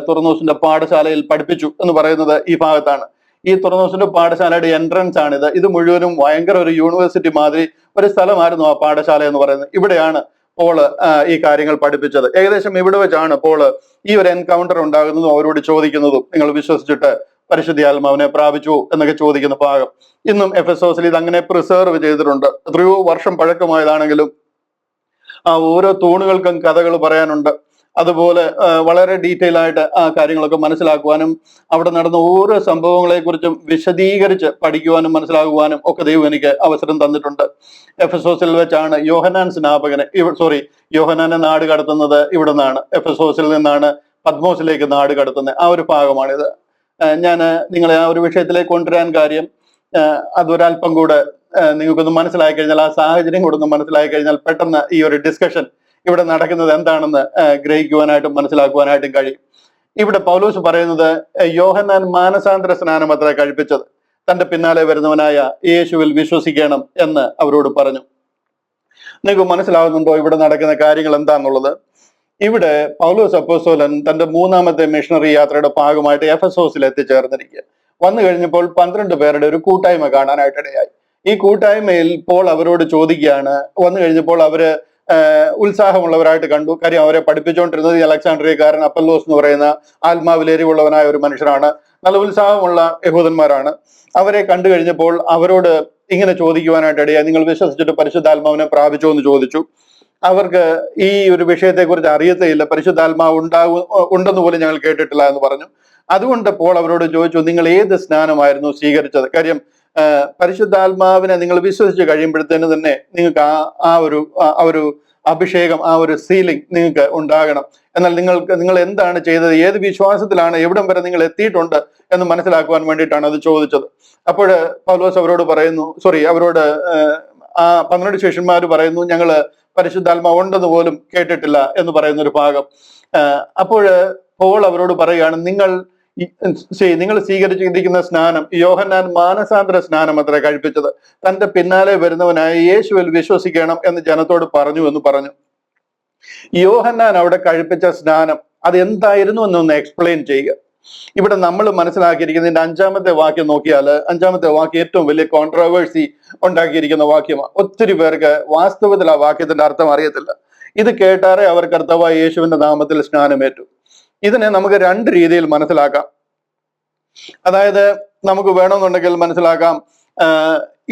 തുറന്നോസിന്റെ പാഠശാലയിൽ പഠിപ്പിച്ചു എന്ന് പറയുന്നത് ഈ ഭാഗത്താണ്. ഈ തുറന്നോസിന്റെ പാഠശാലയുടെ എൻട്രൻസ് ആണിത്. ഇത് മുഴുവനും ഭയങ്കര ഒരു യൂണിവേഴ്സിറ്റി മാതിരി ഒരു സ്ഥലമായിരുന്നു ആ പാഠശാല എന്ന് പറയുന്നത്. ഇവിടെയാണ് പോള് ഈ കാര്യങ്ങൾ പഠിപ്പിച്ചത്. ഏകദേശം ഇവിടെ വെച്ചാണ് പോള് ഈ ഒരു എൻകൗണ്ടർ ഉണ്ടാകുന്നതും അവരോട് ചോദിക്കുന്നതും, നിങ്ങൾ വിശ്വസിച്ചിട്ട് പരിശുദ്ധാത്മാവിനെ പ്രാപിച്ചു എന്നൊക്കെ ചോദിക്കുന്ന ഭാഗം. ഇന്നും എഫെസോസിൽ ഇത് അങ്ങനെ പ്രിസർവ് ചെയ്തിട്ടുണ്ട്. എത്രയോ വർഷം പഴക്കമായതാണെങ്കിലും ആ ഓരോ തൂണുകൾക്കും കഥകൾ പറയാനുണ്ട്. അതുപോലെ വളരെ ഡീറ്റെയിൽ ആയിട്ട് ആ കാര്യങ്ങളൊക്കെ മനസ്സിലാക്കുവാനും അവിടെ നടന്ന ഓരോ സംഭവങ്ങളെ കുറിച്ചും വിശദീകരിച്ച് പഠിക്കുവാനും മനസ്സിലാക്കുവാനും ഒക്കെ ദൈവം എനിക്ക് അവസരം തന്നിട്ടുണ്ട്. എഫെസോസിൽ വെച്ചാണ് യോഹന്നാനെ നാട് കടത്തുന്നത് ഇവിടെ നിന്നാണ്. എഫെസോസിൽ നിന്നാണ് പത്മോസിലേക്ക് നാട് കടത്തുന്ന ആ ഒരു ഭാഗമാണിത്. ഞാൻ നിങ്ങളെ ആ ഒരു വിഷയത്തിലേക്ക് കൊണ്ടുവരാൻ കാര്യം, അതൊരല്പം കൂടെ നിങ്ങൾക്കൊന്ന് മനസ്സിലാക്കി കഴിഞ്ഞാൽ, ആ സാഹചര്യം കൂടെ ഒന്ന് മനസ്സിലാക്കി കഴിഞ്ഞാൽ പെട്ടെന്ന് ഈ ഒരു ഡിസ്കഷൻ ഇവിടെ നടക്കുന്നത് എന്താണെന്ന് ഗ്രഹിക്കുവാനായിട്ടും മനസ്സിലാക്കുവാനായിട്ടും കഴിയും. ഇവിടെ പൗലോസ് പറയുന്നത് യോഹന്നാൻ മാനസാന്തര സ്നാനം അത്ര കഴിപ്പിച്ചത്, തന്റെ പിന്നാലെ വരുന്നവനായ യേശുവിൽ വിശ്വസിക്കണം എന്ന് അവരോട് പറഞ്ഞു. നിങ്ങൾക്ക് മനസ്സിലാകുന്നുണ്ടോ ഇവിടെ നടക്കുന്ന കാര്യങ്ങൾ എന്താന്നുള്ളത്? ഇവിടെ പൗലോസ് അപ്പോസ്തലൻ തന്റെ 3ാമത്തെ മിഷണറി യാത്രയുടെ ഭാഗമായിട്ട് എഫെസോസിൽ എത്തിച്ചേർന്നിരിക്കുക. വന്നു കഴിഞ്ഞപ്പോൾ 12 പേരുടെ ഒരു കൂട്ടായ്മ കാണാനായിട്ടിടയായി. ഈ കൂട്ടായ്മയിൽ പോൾ അവരോട് ചോദിക്കുകയാണ്. വന്നു കഴിഞ്ഞപ്പോൾ അവര് ഉത്സാഹമുള്ളവരായിട്ട് കണ്ടു. കാര്യം അവരെ പഠിപ്പിച്ചുകൊണ്ടിരുന്നത് ഈ അലക്സാണ്ട്രിയക്കാരൻ അപ്പല്ലോസ് എന്ന് പറയുന്ന ആത്മാവിലേരിവുള്ളവനായ ഒരു മനുഷ്യനാണ്. നല്ല ഉത്സാഹമുള്ള യഹൂദന്മാരാണ്. അവരെ കണ്ടു കഴിഞ്ഞപ്പോൾ അവരോട് ഇങ്ങനെ ചോദിക്കുവാനായിട്ട് ഇടയായി, നിങ്ങൾ വിശ്വസിച്ചിട്ട് പരിശുദ്ധാത്മാവിനെ പ്രാപിച്ചോ എന്ന് ചോദിച്ചു. അവർക്ക് ഈ ഒരു വിഷയത്തെക്കുറിച്ച് അറിയത്തേയില്ല, പരിശുദ്ധാത്മാവ് ഉണ്ടെന്ന് പോലും ഞങ്ങൾ കേട്ടിട്ടില്ല എന്ന് പറഞ്ഞു. അതുകൊണ്ട് പോൾ അവരോട് ചോദിച്ചു, നിങ്ങൾ ഏത് സ്നാനമായിരുന്നു സ്വീകരിച്ചത്? കാര്യം പരിശുദ്ധാത്മാവിനെ നിങ്ങൾ വിശ്വസിച്ച് കഴിയുമ്പോഴത്തേന് തന്നെ നിങ്ങൾക്ക് ആ ഒരു അഭിഷേകം, ആ ഒരു സീലിംഗ് നിങ്ങൾക്ക് ഉണ്ടാകണം. എന്നാൽ നിങ്ങൾ എന്താണ് ചെയ്തത്, ഏത് വിശ്വാസത്തിലാണ്, എവിടം വരെ നിങ്ങൾ എത്തിയിട്ടുണ്ട് എന്ന് മനസ്സിലാക്കുവാൻ വേണ്ടിയിട്ടാണ് അത് ചോദിച്ചത്. അപ്പോൾ പൗലോസ് അവരോട് പറയുന്നു, അവരോട് ആ 12 ശിഷ്യന്മാർ പറയുന്നു, ഞങ്ങള് പരിശുദ്ധാത്മാവ് ഉണ്ടെന്ന് പോലും കേട്ടിട്ടില്ല എന്ന് പറയുന്ന ഒരു ഭാഗം. അപ്പോൾ പോൾ അവരോട് പറയുകയാണ്, നിങ്ങൾ സ്വീകരിച്ചിരിക്കുന്ന സ്നാനം യോഹന്നാൻ മാനസാന്തര സ്നാനം അത്ര കഴിപ്പിച്ചത്, തന്റെ പിന്നാലെ വരുന്നവനായ യേശുവിൽ വിശ്വസിക്കണം എന്ന് ജനത്തോട് പറഞ്ഞു എന്ന് പറഞ്ഞു. യോഹന്നാൻ അവിടെ കഴിപ്പിച്ച സ്നാനം അത് എന്തായിരുന്നു എന്നൊന്ന് എക്സ്പ്ലെയിൻ ചെയ്യുക. ഇവിടെ നമ്മൾ മനസ്സിലാക്കിയിരിക്കുന്നതിന്റെ 5ാമത്തെ വാക്യം നോക്കിയാൽ, 5ാമത്തെ വാക്യം ഏറ്റവും വലിയ കോൺട്രവേഴ്സി ഉണ്ടാക്കിയിരിക്കുന്ന വാക്യമാണ്. ഒത്തിരി പേർക്ക് വാസ്തവത്തിൽ ആ വാക്യത്തിന്റെ അർത്ഥം അറിയത്തില്ല. ഇത് കേട്ടാറെ അവർ കർത്താവായ യേശുവിന്റെ നാമത്തിൽ സ്നാനമേറ്റു. ഇതിനെ നമുക്ക് 2 രീതിയിൽ മനസ്സിലാക്കാം. അതായത് നമുക്ക് വേണമെന്നുണ്ടെങ്കിൽ മനസ്സിലാക്കാം,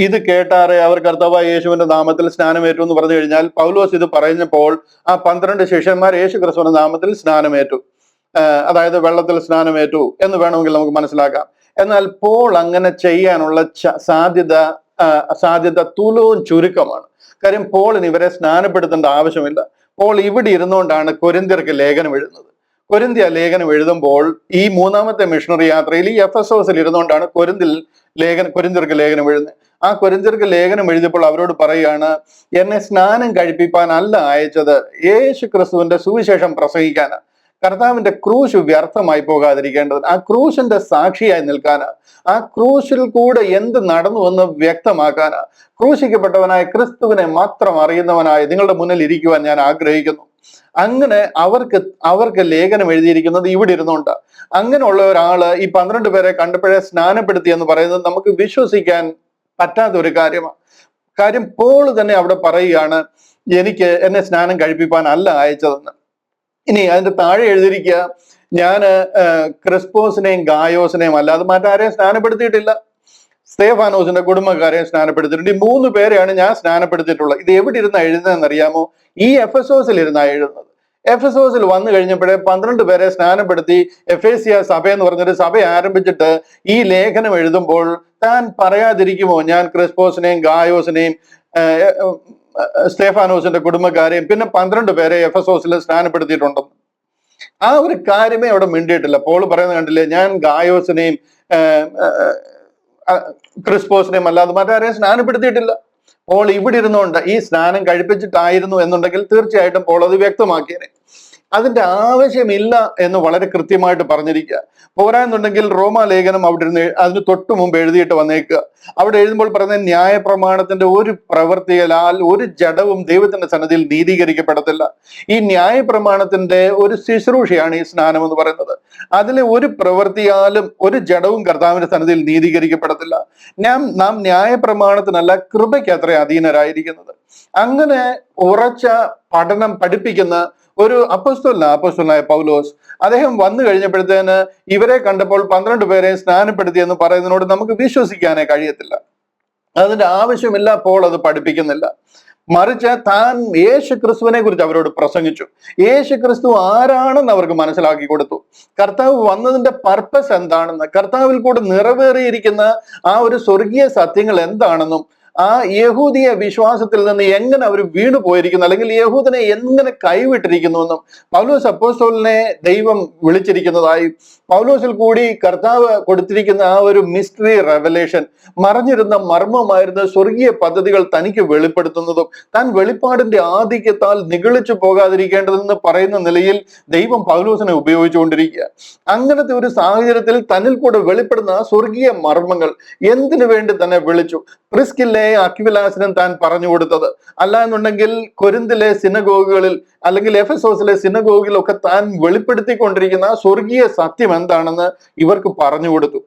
ഇത് കേട്ടാറെ അവർ കർത്താവായ യേശുവിന്റെ നാമത്തിൽ സ്നാനമേറ്റു എന്ന് പറഞ്ഞു കഴിഞ്ഞാൽ, പൗലോസ് ഇത് പറഞ്ഞപ്പോൾ ആ 12 ശിഷ്യന്മാർ യേശു ക്രിസ്തുവിന്റെ നാമത്തിൽ സ്നാനമേറ്റു, അതായത് വെള്ളത്തിൽ സ്നാനമേറ്റു എന്ന് വേണമെങ്കിൽ നമുക്ക് മനസ്സിലാക്കാം. എന്നാൽ പോൾ അങ്ങനെ ചെയ്യാനുള്ള സാധ്യത തുലവും ചുരുക്കമാണ്. കാര്യം പോളിന് ഇവരെ സ്നാനപ്പെടുത്തേണ്ട ആവശ്യമില്ല. പോൾ ഇവിടെ ഇരുന്നുകൊണ്ടാണ് കൊരിന്ത്യർക്ക് ലേഖനം എഴുതുന്നത്. കൊരിന്ത്യ ലേഖനം എഴുതുമ്പോൾ ഈ 3ാമത്തെ മിഷണറി യാത്രയിൽ ഈ എഫെസോസിൽ ഇരുന്നുകൊണ്ടാണ് കൊരിന്ത്യർക്ക് ലേഖനം എഴുതുന്നത്. ആ കൊരിന്ത്യർക്ക് ലേഖനം എഴുതിയപ്പോൾ അവരോട് പറയുകയാണ്, എന്നെ സ്നാനം കഴിപ്പിക്കാൻ അല്ല അയച്ചത്, യേശു ക്രിസ്തുവിന്റെ സുവിശേഷം പ്രസംഗിക്കാനാണ്. കർത്താവിന്റെ ക്രൂശ് വ്യർത്ഥമായി പോകാതിരിക്കേണ്ടത്, ആ ക്രൂശിന്റെ സാക്ഷിയായി നിൽക്കാനാ, ആ ക്രൂശിൽ കൂടെ എന്ത് നടന്നുവെന്ന് വ്യക്തമാക്കാനാ, ക്രൂശിക്കപ്പെട്ടവനായ ക്രിസ്തുവിനെ മാത്രം അറിയുന്നവനായി നിങ്ങളുടെ മുന്നിൽ ഇരിക്കുവാൻ ഞാൻ ആഗ്രഹിക്കുന്നു. അങ്ങനെ അവർക്ക് ലേഖനം എഴുതിയിരിക്കുന്നത് ഇവിടെ ഇരുന്നുകൊണ്ട്. അങ്ങനെയുള്ള ഒരാള് ഈ 12 പേരെ കണ്ടപ്പോഴേ സ്നാനപ്പെടുത്തി എന്ന് പറയുന്നത് നമുക്ക് വിശ്വസിക്കാൻ പറ്റാത്ത ഒരു കാര്യമാണ്. കാര്യം പോൾ തന്നെ അവിടെ പറയുകയാണ്, എന്നെ സ്നാനം കഴിപ്പിക്കാൻ അല്ല അയച്ചതെന്ന്. ഇനി അതിന്റെ താഴെ എഴുതിയിരിക്കുക, ഞാൻ ക്രിസ്പോസിനെയും ഗായോസിനെയും അല്ലാതെ മറ്റാരെയും സ്നാനപ്പെടുത്തിയിട്ടില്ല, സ്തേഫാനോസിന്റെ കുടുംബക്കാരെയും സ്നാനപ്പെടുത്തിയിട്ടുണ്ട്. ഈ 3 പേരെയാണ് ഞാൻ സ്നാനപ്പെടുത്തിയിട്ടുള്ളത്. ഇത് എവിടെ ഇരുന്നാ എഴുതുന്നതെന്ന് അറിയാമോ? ഈ എഫെസോസിൽ ഇരുന്നാ എഴുതുന്നത്. എഫെസോസിൽ വന്നു കഴിഞ്ഞപ്പോഴേ 12 പേരെ സ്നാനപ്പെടുത്തി എഫേസ്യ സഭ എന്ന് പറഞ്ഞൊരു സഭ ആരംഭിച്ചിട്ട് ഈ ലേഖനം എഴുതുമ്പോൾ താൻ പറയാതിരിക്കുമോ, ഞാൻ ക്രിസ്പോസിനെയും ഗായോസിനെയും സ്തേഫാനോസിന്റെ കുടുംബക്കാരെയും പിന്നെ 12 പേരെ എഫെസോസിൽ സ്നാനപ്പെടുത്തിയിട്ടുണ്ടെന്ന്? ആ ഒരു കാര്യമേ അവിടെ മിണ്ടിയിട്ടില്ല. പോൾ പറയുന്നത് കണ്ടില്ലേ, ഞാൻ ഗായോസിനെയും ക്രിസ്പോസിനെയും അല്ലാതെ മറ്റാരെയും സ്നാനപ്പെടുത്തിയിട്ടില്ല. പോൾ ഇവിടെ ഇരുന്നുകൊണ്ട് ഈ സ്നാനം കഴിപ്പിച്ചിട്ടായിരുന്നു എന്നുണ്ടെങ്കിൽ തീർച്ചയായിട്ടും പോൾ അത് വ്യക്തമാക്കിയേനെ. അതിന്റെ ആവശ്യമില്ല എന്ന് വളരെ കൃത്യമായിട്ട് പറഞ്ഞിരിക്കുക. പോരാന്നുണ്ടെങ്കിൽ റോമാലേഖനം അവിടെ ഇരുന്ന് അതിന് തൊട്ടു മുമ്പ് എഴുതിയിട്ട് വന്നേക്കുക. അവിടെ എഴുതുമ്പോൾ പറയുന്നത്, ന്യായപ്രമാണത്തിന്റെ ഒരു പ്രവൃത്തിയാൽ ഒരു ജഡവും ദൈവത്തിന്റെ സന്നിധിയിൽ നീതീകരിക്കപ്പെടത്തില്ല. ഈ ന്യായപ്രമാണത്തിന്റെ ഒരു ശുശ്രൂഷയാണ് ഈ സ്നാനം എന്ന് പറയുന്നത്. അതിലെ ഒരു പ്രവൃത്തിയാലും ഒരു ജഡവും കർത്താവിന്റെ സന്നിധിയിൽ നീതീകരിക്കപ്പെടത്തില്ല. നാം ന്യായപ്രമാണത്തിനല്ല കൃപയ്ക്ക് അത്ര അധീനരായിരിക്കുന്നത്. അങ്ങനെ ഉറച്ച പഠനം പഠിപ്പിക്കുന്ന ഒരു അപ്പോസ്തലനായ പൗലോസ്, അദ്ദേഹം വന്നു കഴിഞ്ഞപ്പോഴത്തേന് ഇവരെ കണ്ടപ്പോൾ 12 പേരെ സ്നാനപ്പെടുത്തി എന്ന് പറയുന്നതിനോട് നമുക്ക് വിശ്വസിക്കാനേ കഴിയത്തില്ല. അതിന്റെ ആവശ്യമില്ല, പോൾ അത് പഠിപ്പിക്കുന്നില്ല. മറിച്ച് താൻ യേശു ക്രിസ്തുവിനെ കുറിച്ച് അവരോട് പ്രസംഗിച്ചു. യേശു ക്രിസ്തു ആരാണെന്ന് അവർക്ക് മനസ്സിലാക്കി കൊടുത്തു. കർത്താവ് വന്നതിന്റെ പർപ്പസ് എന്താണെന്ന്, കർത്താവിൽ കൂടെ നിറവേറിയിരിക്കുന്ന ആ ഒരു സ്വർഗീയ സത്യങ്ങൾ എന്താണെന്നും ആ യഹൂദിയ വിശ്വാസത്തിൽ നിന്ന് എങ്ങനെ അവർ വീണു പോയിരിക്കുന്നു, അല്ലെങ്കിൽ യഹൂദനെ എങ്ങനെ കൈവിട്ടിരിക്കുന്നു എന്നും പൗലോസ് അപ്പോസ്തലനെ ദൈവം വിളിച്ചിരിക്കുന്നതായി, പൗലോസിൽ കൂടി കർത്താവ് കൊടുത്തിരിക്കുന്ന ആ ഒരു മിസ്റ്ററി റെവലേഷൻ, മറഞ്ഞിരുന്ന മർമ്മമായിരുന്ന സ്വർഗീയ പദ്ധതികൾ തനിക്ക് വെളിപ്പെടുത്തുന്നതും താൻ വെളിപ്പാടിന്റെ ആധിക്യത്താൽ നിഗളിച്ചു പോകാതിരിക്കേണ്ടതെന്ന് പറയുന്ന നിലയിൽ ദൈവം പൗലോസിനെ ഉപയോഗിച്ചുകൊണ്ടിരിക്കുക. അങ്ങനത്തെ ഒരു സാഹചര്യത്തിൽ തന്നിൽ കൂടെ വെളിപ്പെടുന്ന സ്വർഗീയ മർമ്മങ്ങൾ എന്തിനു വേണ്ടി തന്നെ വിളിച്ചു? പ്രിസ്കില്ലേ അക്വിലാസിനും താൻ പറഞ്ഞു കൊടുത്തത്, അല്ല എന്നുണ്ടെങ്കിൽ കൊരിന്തിലെ സിനഗോഗുകളിൽ അല്ലെങ്കിൽ എഫെസോസിലെ സിനഗോഗിലൊക്കെ താൻ വെളിപ്പെടുത്തിക്കൊണ്ടിരിക്കുന്ന സ്വർഗീയ സത്യം എന്താണെന്ന് ഇവർക്ക് പറഞ്ഞു കൊടുത്തു.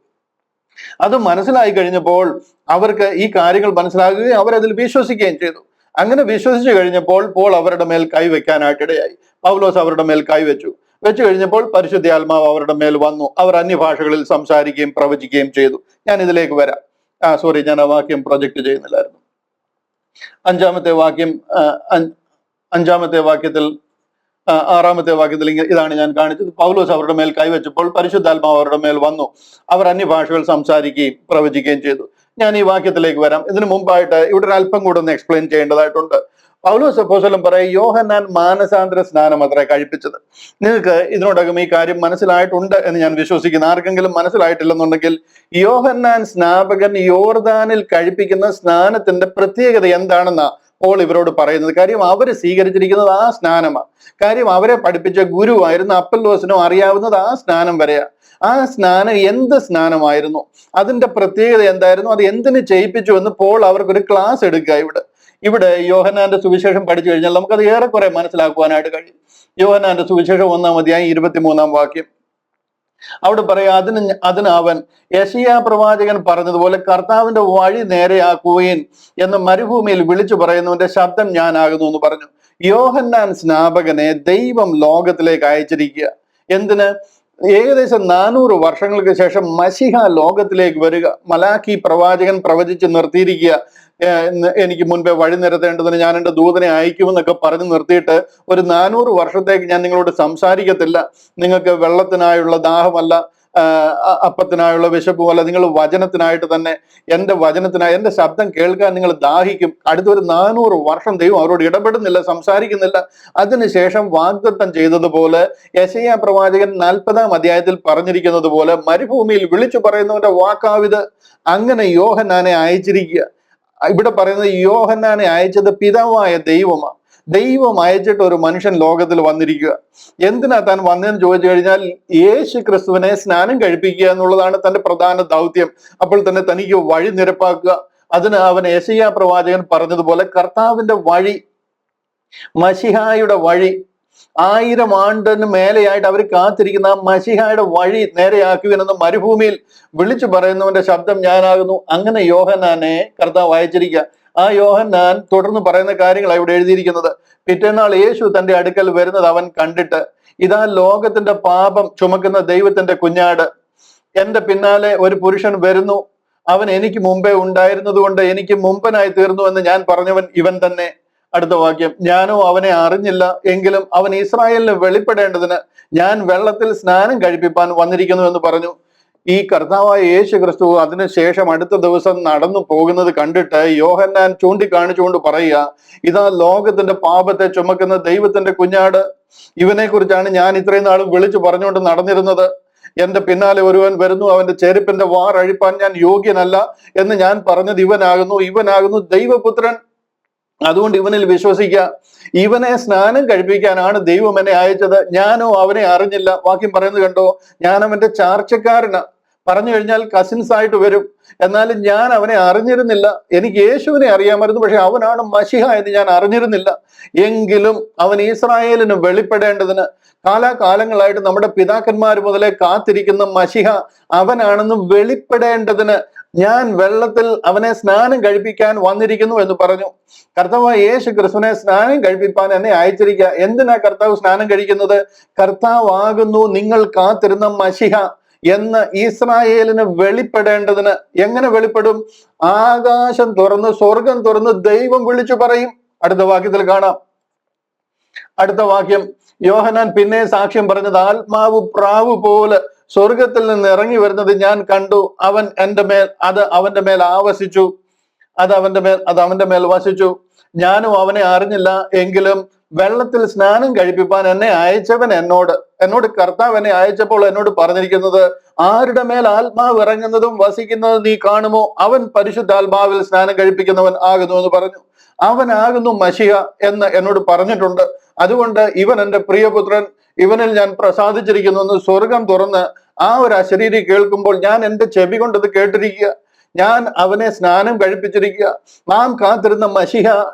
അത് മനസ്സിലായി കഴിഞ്ഞപ്പോൾ അവർക്ക് ഈ കാര്യങ്ങൾ മനസ്സിലാകുകയും അവരതിൽ വിശ്വസിക്കുകയും ചെയ്തു. അങ്ങനെ വിശ്വസിച്ചു കഴിഞ്ഞപ്പോൾ പോൾ അവരുടെ മേൽ കൈവയ്ക്കാനായിട്ടിടയായി. പൗലോസ് അവരുടെ മേൽ കൈവച്ചു. വെച്ചു കഴിഞ്ഞപ്പോൾ പരിശുദ്ധാത്മാവ് അവരുടെ മേൽ വന്നു. അവർ അന്യഭാഷകളിൽ സംസാരിക്കുകയും പ്രവചിക്കുകയും ചെയ്തു. ഞാൻ ഇതിലേക്ക് വരാം. ഞാൻ ആ വാക്യം പ്രൊജക്ട് ചെയ്യുന്നില്ലായിരുന്നു. അഞ്ചാമത്തെ വാക്യത്തിൽ ആറാമത്തെ വാക്യത്തിൽ ഇതാണ് ഞാൻ കാണിച്ചത്. പൗലോസ് അവരുടെ മേൽ കൈവച്ചപ്പോൾ പരിശുദ്ധാത്മാവ് അവരുടെ മേൽ വന്നു. അവർ അന്യഭാഷകൾ സംസാരിക്കുകയും പ്രവചിക്കുകയും ചെയ്തു. ഞാൻ ഈ വാക്യത്തിലേക്ക് വരാം. ഇതിനു മുമ്പായിട്ട് ഇവിടെ ഒരു അല്പം കൂടെ ഒന്ന് എക്സ്പ്ലെയിൻ ചെയ്യേണ്ടതായിട്ടുണ്ട്. പൗലോസ് അപ്പോസ്തലൻ പറയും, യോഹന്നാൻ മാനസാന്തര സ്നാനം അത്രേ കഴിപ്പിച്ചത്. നിങ്ങൾക്ക് ഇതിനോടകം ഈ കാര്യം മനസ്സിലായിട്ടുണ്ട് എന്ന് ഞാൻ വിശ്വസിക്കുന്നു. ആർക്കെങ്കിലും മനസ്സിലായിട്ടില്ലെന്നുണ്ടെങ്കിൽ, യോഹന്നാൻ സ്നാപകൻ യോർദാനിൽ കഴിപ്പിക്കുന്ന സ്നാനത്തിന്റെ പ്രത്യേകത എന്താണെന്നാ പോൾ ഇവരോട് പറയുന്നത്. കാര്യം അവര് സ്വീകരിച്ചിരിക്കുന്നത് ആ സ്നാനമാണ്. കാര്യം അവരെ പഠിപ്പിച്ച ഗുരുവായിരുന്ന അപ്പല്ലോസിനും അറിയാവുന്നത് ആ സ്നാനം വരെയാ. ആ സ്നാനം എന്ത് സ്നാനമായിരുന്നു, അതിന്റെ പ്രത്യേകത എന്തായിരുന്നു, അത് എന്തിനു ചെയ്യിപ്പിച്ചു എന്ന് പോൾ അവർക്കൊരു ക്ലാസ് എടുക്കുക. ഇവിടെ യോഹന്നാന്റെ സുവിശേഷം പഠിച്ചു കഴിഞ്ഞാൽ നമുക്കത് ഏറെക്കുറെ മനസ്സിലാക്കുവാനായിട്ട് കഴിയും. യോഹന്നാന്റെ സുവിശേഷം 1-ാം അധ്യായം 23-ാം വാക്യം അവിടെ പറയാ, അതിന് അവൻ യെശയ്യാ പ്രവാചകൻ പറഞ്ഞതുപോലെ കർത്താവിന്റെ വഴി നേരെയാക്കുവീൻ എന്ന് മരുഭൂമിയിൽ വിളിച്ചു പറയുന്നവന്റെ ശബ്ദം ഞാനാകുന്നു എന്ന് പറഞ്ഞു. യോഹന്നാൻ സ്നാപകനെ ദൈവം ലോകത്തിലേക്ക് അയച്ചിരിക്കുക. എന്തിന്? ഏകദേശം 400 വർഷങ്ങൾക്ക് ശേഷം മശിഹ ലോകത്തിലേക്ക് വരിക. മലാഖി പ്രവാചകൻ പ്രവചിച്ച് നിർത്തിയിരിക്കുക, എനിക്ക് മുൻപേ വഴി നിരത്തേണ്ടതിന് ഞാൻ എൻ്റെ ദൂതനെ അയക്കുമെന്നൊക്കെ പറഞ്ഞു നിർത്തിയിട്ട് ഒരു 400 വർഷത്തേക്ക് ഞാൻ നിങ്ങളോട് സംസാരിക്കത്തില്ല. നിങ്ങൾക്ക് വെള്ളത്തിനായുള്ള ദാഹമല്ല, അപ്പത്തിനായുള്ള വിശപ്പുമല്ല, നിങ്ങൾ വചനത്തിനായിട്ട് തന്നെ, എൻ്റെ ശബ്ദം കേൾക്കാൻ നിങ്ങൾ ദാഹിക്കും. അടുത്തൊരു 400 വർഷം ദൈവം അവരോട് ഇടപെടുന്നില്ല, സംസാരിക്കുന്നില്ല. അതിനുശേഷം വാഗ്ദത്തം ചെയ്തതുപോലെ യെശയ്യാ പ്രവാചകൻ 40-ാം അധ്യായത്തിൽ പറഞ്ഞിരിക്കുന്നത് പോലെ മരുഭൂമിയിൽ വിളിച്ചു പറയുന്നവന്റെ വാക്കാവിത്. അങ്ങനെ യോഹന്നാനെ അയച്ചിരിക്കുക. ഇവിടെ പറയുന്നത് യോഹന്നാനെ അയച്ചത് പിതാവായ ദൈവമാണ്. ദൈവം അയച്ചിട്ട് ഒരു മനുഷ്യൻ ലോകത്തിൽ വന്നിരിക്കുക. എന്തിനാ താൻ വന്നതെന്ന് ചോദിച്ചു കഴിഞ്ഞാൽ, യേശു ക്രിസ്തുവിനെ സ്നാനം കഴിപ്പിക്കുക എന്നുള്ളതാണ് തന്റെ പ്രധാന ദൗത്യം. അപ്പോൾ തന്നെ തനിക്ക് വഴി നിരപ്പാക്കുക. അതിന് അവൻ യെശയ്യാ പ്രവാചകൻ പറഞ്ഞതുപോലെ കർത്താവിന്റെ വഴി, മശിഹായുടെ വഴി, 1000 ആണ്ടിന് മേലെയായിട്ട് അവർ കാത്തിരിക്കുന്ന ആ മശിഹായുടെ വഴി നേരെയാക്കുവിനെന്ന് മരുഭൂമിയിൽ വിളിച്ചു പറയുന്നവന്റെ ശബ്ദം ഞാനാകുന്നു. അങ്ങനെ യോഹന്നാനെ കർത്താവ് അയച്ചിരിക്കുക. ആ യോഹന്നാൻ തുടർന്ന് പറയുന്ന കാര്യങ്ങളാണ് ഇവിടെ എഴുതിയിരിക്കുന്നത്. പിറ്റേന്നാൾ യേശു തന്റെ അടുക്കൽ വരുന്നത് അവൻ കണ്ടിട്ട്, ഇതാ ലോകത്തിന്റെ പാപം ചുമക്കുന്ന ദൈവത്തിന്റെ കുഞ്ഞാട്, എന്റെ പിന്നാലെ ഒരു പുരുഷൻ വരുന്നു, അവൻ എനിക്ക് മുമ്പേ ഉണ്ടായിരുന്നത് കൊണ്ട് എനിക്ക് മുമ്പനായി തീർന്നു എന്ന് ഞാൻ പറഞ്ഞവൻ ഇവൻ തന്നെ. അടുത്ത വാക്യം, ഞാനോ അവനെ അറിഞ്ഞില്ല, എങ്കിലും അവൻ ഇസ്രായേലിന് വെളിപ്പെടേണ്ടതിന് ഞാൻ വെള്ളത്തിൽ സ്നാനം കഴിപ്പിപ്പാൻ വന്നിരിക്കുന്നു എന്ന് പറഞ്ഞു. ഈ കർത്താവായ യേശു ക്രിസ്തു അതിനുശേഷം അടുത്ത ദിവസം നടന്നു പോകുന്നത് കണ്ടിട്ട് യോഹന്നാൻ ചൂണ്ടിക്കാണിച്ചുകൊണ്ട് പറയുക, ഇതാ ലോകത്തിന്റെ പാപത്തെ ചുമക്കുന്ന ദൈവത്തിന്റെ കുഞ്ഞാട്, ഇവനെ കുറിച്ചാണ് ഞാൻ ഇത്രയും നാളും വിളിച്ചു പറഞ്ഞുകൊണ്ട് നടന്നിരുന്നത്. എന്റെ പിന്നാലെ ഒരുവൻ വരുന്നു, അവന്റെ ചെരുപ്പിന്റെ വാർ അഴിപ്പാൻ ഞാൻ യോഗ്യനല്ല എന്ന് ഞാൻ പറഞ്ഞത് ഇവനാകുന്നു ദൈവപുത്രൻ. അതുകൊണ്ട് ഇവനിൽ വിശ്വസിക്കുക. ഇവനെ സ്നാനം കഴിപ്പിക്കാനാണ് ദൈവം എന്നെ അയച്ചത്. ഞാനോ അവനെ അറിഞ്ഞില്ല. വാക്യം പറയുന്നത് കണ്ടോ, ഞാൻ അവന്റെ ചാർച്ചക്കാരനാ. പറഞ്ഞു കഴിഞ്ഞാൽ കസിൻസ് ആയിട്ട് വരും. എന്നാലും ഞാൻ അവനെ അറിഞ്ഞിരുന്നില്ല. എനിക്ക് യേശുവിനെ അറിയാമായിരുന്നു, പക്ഷെ അവനാണ് മശിഹ എന്ന് ഞാൻ അറിഞ്ഞിരുന്നില്ല. എങ്കിലും അവൻ ഇസ്രായേലിന് വെളിപ്പെടേണ്ടതിന്, കാലാകാലങ്ങളായിട്ട് നമ്മുടെ പിതാക്കന്മാർ മുതലേ കാത്തിരിക്കുന്ന മശിഹ അവനാണെന്ന് വെളിപ്പെടേണ്ടതിന് ഞാൻ വെള്ളത്തിൽ അവനെ സ്നാനം കഴിപ്പിക്കാൻ വന്നിരിക്കുന്നു എന്ന് പറഞ്ഞു. കർത്താവ് യേശു ക്രിസ്തുവിനെ സ്നാനം കഴിപ്പിക്കാൻ എന്നെ അയച്ചിരിക്കുക. എന്തിനാ കർത്താവ് സ്നാനം കഴിക്കുന്നത്? കർത്താവാകുന്നു നിങ്ങൾ കാത്തിരുന്ന മശിഹ എന്ന് ഇസ്രായേലിന് വെളിപ്പെടേണ്ടതിന്. എങ്ങനെ വെളിപ്പെടും? ആകാശം തുറന്ന് സ്വർഗം തുറന്ന് ദൈവം വിളിച്ചു പറയും. അടുത്ത വാക്യത്തിൽ കാണാം. അടുത്ത വാക്യം, യോഹന്നാൻ പിന്നെ സാക്ഷ്യം പറഞ്ഞത്, ആത്മാവ് പ്രാവ് പോലെ സ്വർഗത്തിൽ നിന്ന് ഇറങ്ങി വരുന്നത് ഞാൻ കണ്ടു. അവന്റെ മേൽ ആവസിച്ചു. അത് അവന്റെ മേൽ വസിച്ചു. ഞാനും അവനെ അറിഞ്ഞില്ല, എങ്കിലും വെള്ളത്തിൽ സ്നാനം കഴിപ്പിപ്പാൻ എന്നെ അയച്ചവൻ എന്നോട് കർത്താവ് എന്നെ അയച്ചപ്പോൾ എന്നോട് പറഞ്ഞിരിക്കുന്നത്, ആരുടെ മേൽ ആത്മാവ് ഇറങ്ങുന്നതും വസിക്കുന്നതും നീ കാണുമോ, അവൻ പരിശുദ്ധാത്മാവിൽ സ്നാനം കഴിപ്പിക്കുന്നവൻ ആകുന്നു എന്ന് പറഞ്ഞു. അവനാകുന്നു മശിഹ എന്ന് എന്നോട് പറഞ്ഞിട്ടുണ്ട്. അതുകൊണ്ട് ഇവൻ എൻ്റെ പ്രിയപുത്രൻ, ഇവനിൽ ഞാൻ പ്രസാദിച്ചിരിക്കുന്നു എന്ന് സ്വർഗം തുറന്ന് ആ ഒരു അശരീരി കേൾക്കുമ്പോൾ ഞാൻ എൻ്റെ ചെവി കൊണ്ടത് കേട്ടിരിക്കുക. ഞാൻ അവനെ സ്നാനം കഴിപ്പിച്ചിരിക്കുക. നാം കാത്തിരുന്ന മശിഹ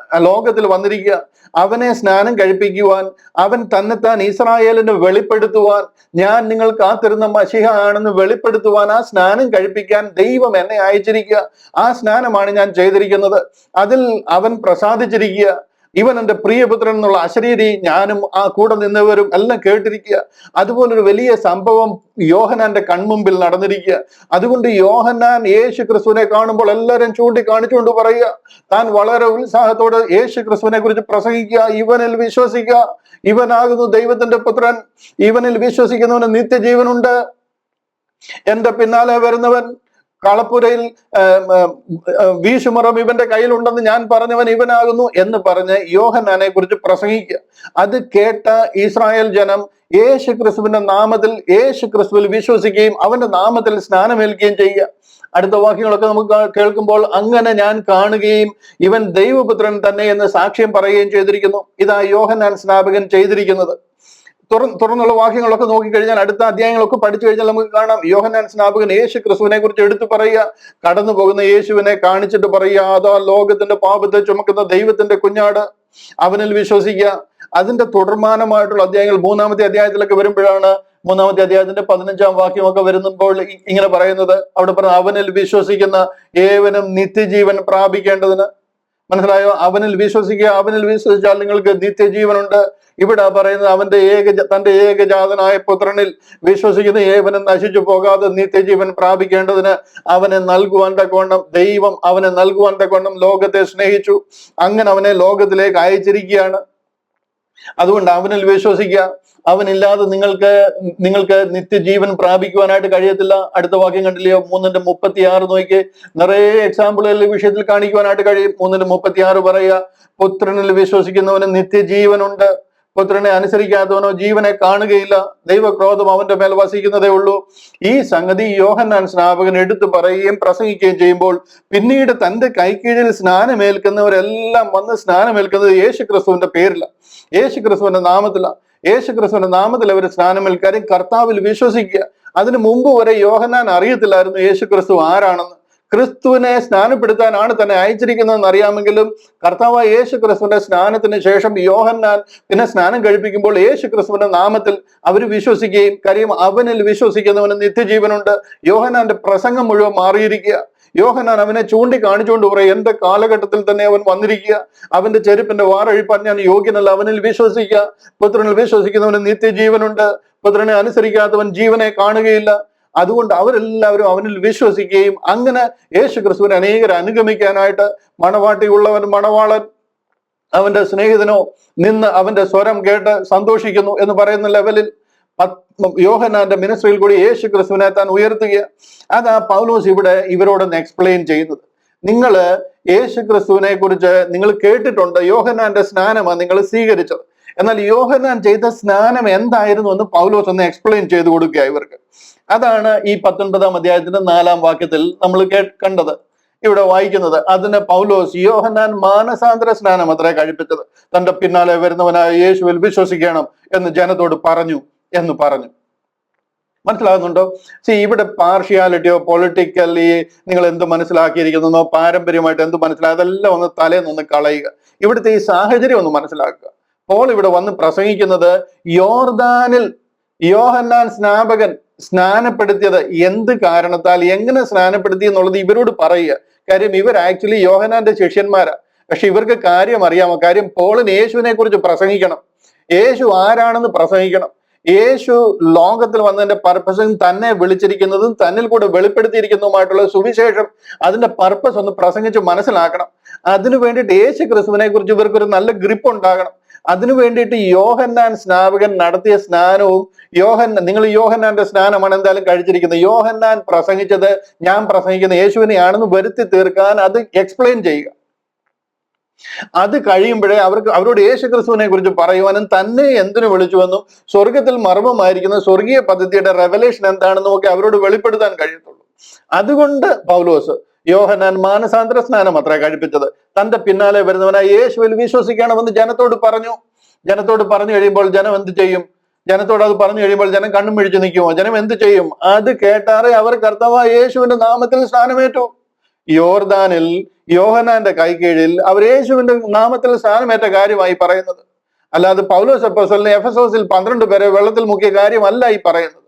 ലോകത്തിൽ വന്നിരിക്കുക. അവനെ സ്നാനം കഴിപ്പിക്കുവാൻ, അവൻ തന്നെത്താൻ ഇസ്രായേലിന് വെളിപ്പെടുത്തുവാൻ, ഞാൻ നിങ്ങൾ കാത്തിരുന്ന മശിഹ ആണെന്ന് വെളിപ്പെടുത്തുവാൻ, ആ സ്നാനം കഴിപ്പിക്കാൻ ദൈവം എന്നെ അയച്ചിരിക്കുക. ആ സ്നാനമാണ് ഞാൻ ചെയ്തിരിക്കുന്നത്. അതിൽ അവൻ പ്രസാദിച്ചിരിക്കുക. ഇവൻ എൻ്റെ പ്രിയപുത്രൻ എന്നുള്ള അശരീരി ഞാനും ആ കൂടെ നിന്നവരും എല്ലാം കേട്ടിരിക്കുക. അതുപോലൊരു വലിയ സംഭവം യോഹന്നാന്റെ കൺമുമ്പിൽ നടന്നിരിക്കുക. അതുകൊണ്ട് യോഹന്നാൻ യേശു ക്രിസ്തുവിനെ കാണുമ്പോൾ എല്ലാവരും ചൂണ്ടിക്കാണിച്ചുകൊണ്ട് പറയുക, താൻ വളരെ ഉത്സാഹത്തോടെ യേശു ക്രിസ്തുവിനെ കുറിച്ച് പ്രസംഗിക്കുക. ഇവനിൽ വിശ്വസിക്കുക, ഇവനാകുന്നു ദൈവത്തിന്റെ പുത്രൻ, ഇവനിൽ വിശ്വസിക്കുന്നവന് നിത്യജീവനുണ്ട്. എന്റെ പിന്നാലെ വരുന്നവൻ കളപ്പുരയിൽ വീശുമറം ഇവന്റെ കയ്യിലുണ്ടെന്ന് ഞാൻ പറഞ്ഞവൻ ഇവനാകുന്നു എന്ന് പറഞ്ഞ് യോഹന്നാനെ കുറിച്ച് പ്രസംഗിക്കുക. അത് കേട്ട ഇസ്രായേൽ ജനം യേശു ക്രിസ്തുവിന്റെ നാമത്തിൽ യേശു ക്രിസ്തുവിൽ വിശ്വസിക്കുകയും അവന്റെ നാമത്തിൽ സ്നാനമേൽക്കുകയും ചെയ്യുക. അടുത്ത വാക്യങ്ങളൊക്കെ നമുക്ക് കേൾക്കുമ്പോൾ, അങ്ങനെ ഞാൻ കാണുകയും ഇവൻ ദൈവപുത്രൻ തന്നെ എന്ന് സാക്ഷ്യം പറയുകയും ചെയ്തിരിക്കുന്നു. ഇതാ യോഹന്നാൻ സ്നാപകൻ ചെയ്തിരിക്കുന്നത്. തുറന്നുള്ള വാക്യങ്ങളൊക്കെ നോക്കിക്കഴിഞ്ഞാൽ, അടുത്ത അധ്യായങ്ങളൊക്കെ പഠിച്ചു കഴിഞ്ഞാൽ നമുക്ക് കാണാം, യോഹന്നാൻ സ്നാപകൻ യേശു ക്രിസ്തുവിനെ കുറിച്ച് എടുത്തു പറയുക, കടന്നു പോകുന്ന യേശുവിനെ കാണിച്ചിട്ട് പറയുക, അതാ ലോകത്തിന്റെ പാപത്തെ ചുമക്കുന്ന ദൈവത്തിന്റെ കുഞ്ഞാട്, അവനിൽ വിശ്വസിക്കുക. അതിന്റെ തുടർമാനമായിട്ടുള്ള അധ്യായങ്ങൾ മൂന്നാമത്തെ അധ്യായത്തിലൊക്കെ വരുമ്പോഴാണ്, മൂന്നാമത്തെ അധ്യായത്തിന്റെ 15-ാം വാക്യമൊക്കെ വരുമ്പോൾ ഇങ്ങനെ പറയുന്നത്, അവിടെ പറഞ്ഞ അവനിൽ വിശ്വസിക്കുന്ന ഏവനും നിത്യജീവൻ പ്രാപിക്കേണ്ടതിന്. മനസ്സിലായോ? അവനിൽ വിശ്വസിക്കുക, അവനിൽ വിശ്വസിച്ചാൽ നിങ്ങൾക്ക് നിത്യജീവനുണ്ട്. ഇവിടെ പറയുന്നത് തന്റെ ഏകജാതനായ പുത്രനിൽ വിശ്വസിക്കുന്ന ഏവനും നശിച്ചു പോകാതെ നിത്യജീവൻ പ്രാപിക്കേണ്ടതിന് അവനെ നൽകുവാൻ തക്കവണ്ണം ദൈവം അവനെ നൽകുവാൻ തക്കവണ്ണം ലോകത്തെ സ്നേഹിച്ചു. അങ്ങനെ അവനെ ലോകത്തിലേക്ക് അയച്ചിരിക്കുകയാണ്. അതുകൊണ്ട് അവനിൽ വിശ്വസിക്കുക. അവനില്ലാതെ നിങ്ങൾക്ക് നിത്യജീവൻ പ്രാപിക്കുവാനായിട്ട് കഴിയത്തില്ല. അടുത്ത വാക്യം കണ്ടില്ലയോ? 3:36 നോക്കി, നിറയെ എക്സാമ്പിളുകൾ ഈ വിഷയത്തിൽ കാണിക്കുവാനായിട്ട് കഴിയും. 3:36 പറയുക, പുത്രനിൽ വിശ്വസിക്കുന്നവന് നിത്യജീവനുണ്ട്, പുത്രനെ അനുസരിക്കാത്തവനോ ജീവനെ കാണുകയില്ല, ദൈവക്രോധം അവന്റെ മേൽ വസിക്കുന്നതേ ഉള്ളൂ. ഈ സംഗതി യോഹന്നാൻ സ്നാപകൻ എടുത്തു പറയുകയും പ്രസംഗിക്കുകയും ചെയ്യുമ്പോൾ, പിന്നീട് തന്റെ കൈക്കീഴിൽ സ്നാനമേൽക്കുന്നവരെല്ലാം വന്ന് സ്നാനമേൽക്കുന്നത് യേശു ക്രിസ്തുവിന്റെ പേരില, യേശു ക്രിസ്തുവിന്റെ നാമത്തില. യേശു ക്രിസ്തുവിന്റെ നാമത്തിൽ അവർ സ്നാനമേൽക്കാരും കർത്താവിൽ വിശ്വസിക്കുക. അതിനു മുമ്പ് വരെ യോഹന്നാൻ അറിയത്തില്ലായിരുന്നു യേശു ക്രിസ്തു ആരാണെന്ന്. ക്രിസ്തുവിനെ സ്നാനപ്പെടുത്താനാണ് തന്നെ അയച്ചിരിക്കുന്നതെന്ന് അറിയാമെങ്കിലും കർത്താവായ യേശു ക്രിസ്തുവിന്റെ സ്നാനത്തിന് ശേഷം യോഹന്നാൻ പിന്നെ സ്നാനം കഴിപ്പിക്കുമ്പോൾ യേശു ക്രിസ്തുവിന്റെ നാമത്തിൽ അവർ വിശ്വസിക്കുകയും, കാര്യം അവനിൽ വിശ്വസിക്കുന്നവന് നിത്യജീവനുണ്ട്. യോഹന്നാന്റെ പ്രസംഗം മുഴുവൻ മാറിയിരിക്കുക. യോഹന്നാൻ അവനെ ചൂണ്ടിക്കാണിച്ചുകൊണ്ട് പറയും, എന്റെ കാലഘട്ടത്തിൽ തന്നെ അവൻ വന്നിരിക്കുക, അവന്റെ ചെരുപ്പിന്റെ വാറഴിപ്പാൻ ഞാൻ യോഗ്യനല്ല, അവനിൽ വിശ്വസിക്കുക. പുത്രനിൽ വിശ്വസിക്കുന്നവന് നിത്യജീവനുണ്ട്, പുത്രനെ അനുസരിക്കാത്തവൻ ജീവനെ കാണുകയില്ല. അതുകൊണ്ട് അവരെല്ലാവരും അവനിൽ വിശ്വസിക്കുകയും അങ്ങനെ യേശു ക്രിസ്തുവിനെ അനേകരെ അനുഗമിക്കാനായിട്ട് മണവാട്ടിയുള്ളവൻ മണവാളൻ അവന്റെ സ്നേഹിതനോ നിന്ന് അവന്റെ സ്വരം കേട്ട് സന്തോഷിക്കുന്നു എന്ന് പറയുന്ന ലെവലിൽ യോഹന്നാന്റെ മിനിസ്ട്രിയിൽ കൂടി യേശു ക്രിസ്തുവിനെ താൻ ഉയർത്തുക. അതാ പൗലോസ് ഇവിടെ ഇവരോടൊന്ന് എക്സ്പ്ലെയിൻ ചെയ്യുന്നത്. നിങ്ങൾ യേശു ക്രിസ്തുവിനെ കുറിച്ച് നിങ്ങൾ കേട്ടിട്ടുണ്ട്, യോഹന്നാന്റെ സ്നാനമാണ് നിങ്ങൾ സ്വീകരിച്ചത്. എന്നാൽ യോഹന്നാൻ ചെയ്ത സ്നാനം എന്തായിരുന്നു എന്ന് പൗലോസ് ഒന്ന് എക്സ്പ്ലെയിൻ ചെയ്തു കൊടുക്കുക ഇവർക്ക്. അതാണ് ഈ 19-ാം അധ്യായത്തിന്റെ 4-ാം വാക്യത്തിൽ നമ്മൾ കണ്ടത്. ഇവിടെ വായിക്കുന്നത്, അതിന് പൗലോസ്, യോഹന്നാൻ മാനസാന്തര സ്നാനം അത്രേ കഴിപ്പിച്ചത്, തന്റെ പിന്നാലെ വരുന്നവനായ യേശുവിൽ വിശ്വസിക്കണം എന്ന് ജനത്തോട് പറഞ്ഞു എന്ന് പറഞ്ഞു. മനസ്സിലാകുന്നുണ്ടോ? ഇവിടെ പാർഷ്യാലിറ്റിയോ പൊളിറ്റിക്കലി നിങ്ങൾ എന്ത് മനസ്സിലാക്കിയിരിക്കുന്നോ പാരമ്പര്യമായിട്ട് എന്ത് മനസ്സിലാക്കുക, അതെല്ലാം ഒന്ന് തലേന്നൊന്ന് കളയുക. ഇവിടുത്തെ ഈ സാഹചര്യം ഒന്ന് മനസ്സിലാക്കുക. പോൾ ഇവിടെ വന്ന് പ്രസംഗിക്കുന്നത് യോർദാനിൽ യോഹന്നാൻ സ്നാപകൻ സ്നാനപ്പെടുത്തിയത് എന്ത് കാരണത്താൽ, എങ്ങനെ സ്നാനപ്പെടുത്തി എന്നുള്ളത് ഇവരോട് പറയുക. കാര്യം ഇവർ ആക്ച്വലി യോഹന്നാന്റെ ശിഷ്യന്മാരാ. പക്ഷെ ഇവർക്ക് കാര്യം അറിയാമോ? കാര്യം പോളിന് യേശുവിനെ കുറിച്ച് പ്രസംഗിക്കണം, യേശു ആരാണെന്ന് പ്രസംഗിക്കണം. യേശു ലോകത്തിൽ വന്നതിന്റെ പർപ്പസും തന്നെ വിളിച്ചിരിക്കുന്നതും തന്നിൽ കൂടെ വെളിപ്പെടുത്തിയിരിക്കുന്നതുമായിട്ടുള്ള സുവിശേഷം, അതിന്റെ പർപ്പസ് ഒന്ന് പ്രസംഗിച്ച് മനസ്സിലാക്കണം. അതിനു വേണ്ടിയിട്ട് യേശു ക്രിസ്തുവിനെ കുറിച്ച് ഇവർക്കൊരു നല്ല ഗ്രിപ്പ് ഉണ്ടാകണം. അതിനു വേണ്ടിയിട്ട് യോഹന്നാൻ സ്നാപകൻ നടത്തിയ സ്നാനവും നിങ്ങൾ യോഹന്നാന്റെ സ്നാനമാണ് എന്തായാലും കഴിച്ചിരിക്കുന്നത്. യോഹന്നാൻ പ്രസംഗിച്ചത് ഞാൻ പ്രസംഗിക്കുന്ന യേശുവിനെയാണെന്ന് വരുത്തി തീർക്കാൻ അത് എക്സ്പ്ലെയിൻ ചെയ്യുക. അത് കഴിയുമ്പോഴേ അവരോട് യേശു ക്രിസ്തുവിനെ കുറിച്ച് പറയുവാനും തന്നെ എന്തിനു വിളിച്ചുവെന്നും സ്വർഗത്തിൽ മർമ്മമായിരിക്കുന്ന സ്വർഗീയ പദ്ധതിയുടെ റെവലേഷൻ എന്താണെന്നും ഒക്കെ അവരോട് വെളിപ്പെടുത്താൻ കഴിയത്തുള്ളൂ. അതുകൊണ്ട് പൗലോസ് യോഹന്നാൻ മാനസാന്തര സ്നാനം അത്ര കഴിപ്പിച്ചത്. തന്റെ പിന്നാലെ വരുന്നവനായ യേശുവിൽ വിശ്വസിക്കണമെന്ന് ജനത്തോട് പറഞ്ഞു കഴിയുമ്പോൾ ജനം എന്ത് ചെയ്യും? ജനത്തോട് അത് പറഞ്ഞു കഴിയുമ്പോൾ ജനം കണ്ണും മിഴിച്ചു നിൽക്കുമോ? ജനം എന്ത് ചെയ്യും? അത് കേട്ടാറെ അവർ കർത്താവായ യേശുവിന്റെ നാമത്തിൽ സ്നാനമേറ്റു. യോർദാനിൽ യോഹന്നാന്റെ കൈകീഴിൽ അവർ യേശുവിന്റെ നാമത്തിൽ സ്നാനമേറ്റ കാര്യമായി പറയുന്നത്. അല്ലാതെ പൗലോസ് അപ്പോസ്തലൻ എഫെസോസിൽ 12 പേരെ വെള്ളത്തിൽ മുക്കിയ കാര്യമല്ല ഈ പറയുന്നത്.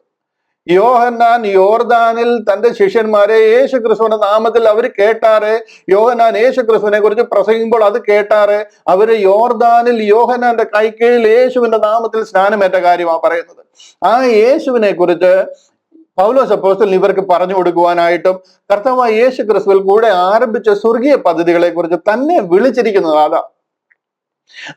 യോഹന്നാൻ യോർദാനിൽ തന്റെ ശിഷ്യന്മാരെ യേശു ക്രിസ്തുവിന്റെ നാമത്തിൽ അവർ കേട്ടാറെ, യോഹന്നാൻ യേശു ക്രിസ്തുവിനെ കുറിച്ച് പ്രസംഗിക്കുമ്പോൾ അത് കേട്ടാറെ അവര് യോർദാനിൽ യോഹന്നാന്റെ കൈക്കീഴിൽ യേശുവിന്റെ നാമത്തിൽ സ്നാനമേറ്റ കാര്യമാണ് പറയുന്നത്. ആ യേശുവിനെ കുറിച്ച് പൗലോസ് അപ്പോസ്തലൻ ഇവർക്ക് പറഞ്ഞു കൊടുക്കുവാനായിട്ടും കർത്താവായ യേശു ക്രിസ്തുവിൽ കൂടെ ആരംഭിച്ച സ്വർഗീയ പദ്ധതികളെ കുറിച്ച് തന്നെ വിളിച്ചിരിക്കുന്നത് അതാ.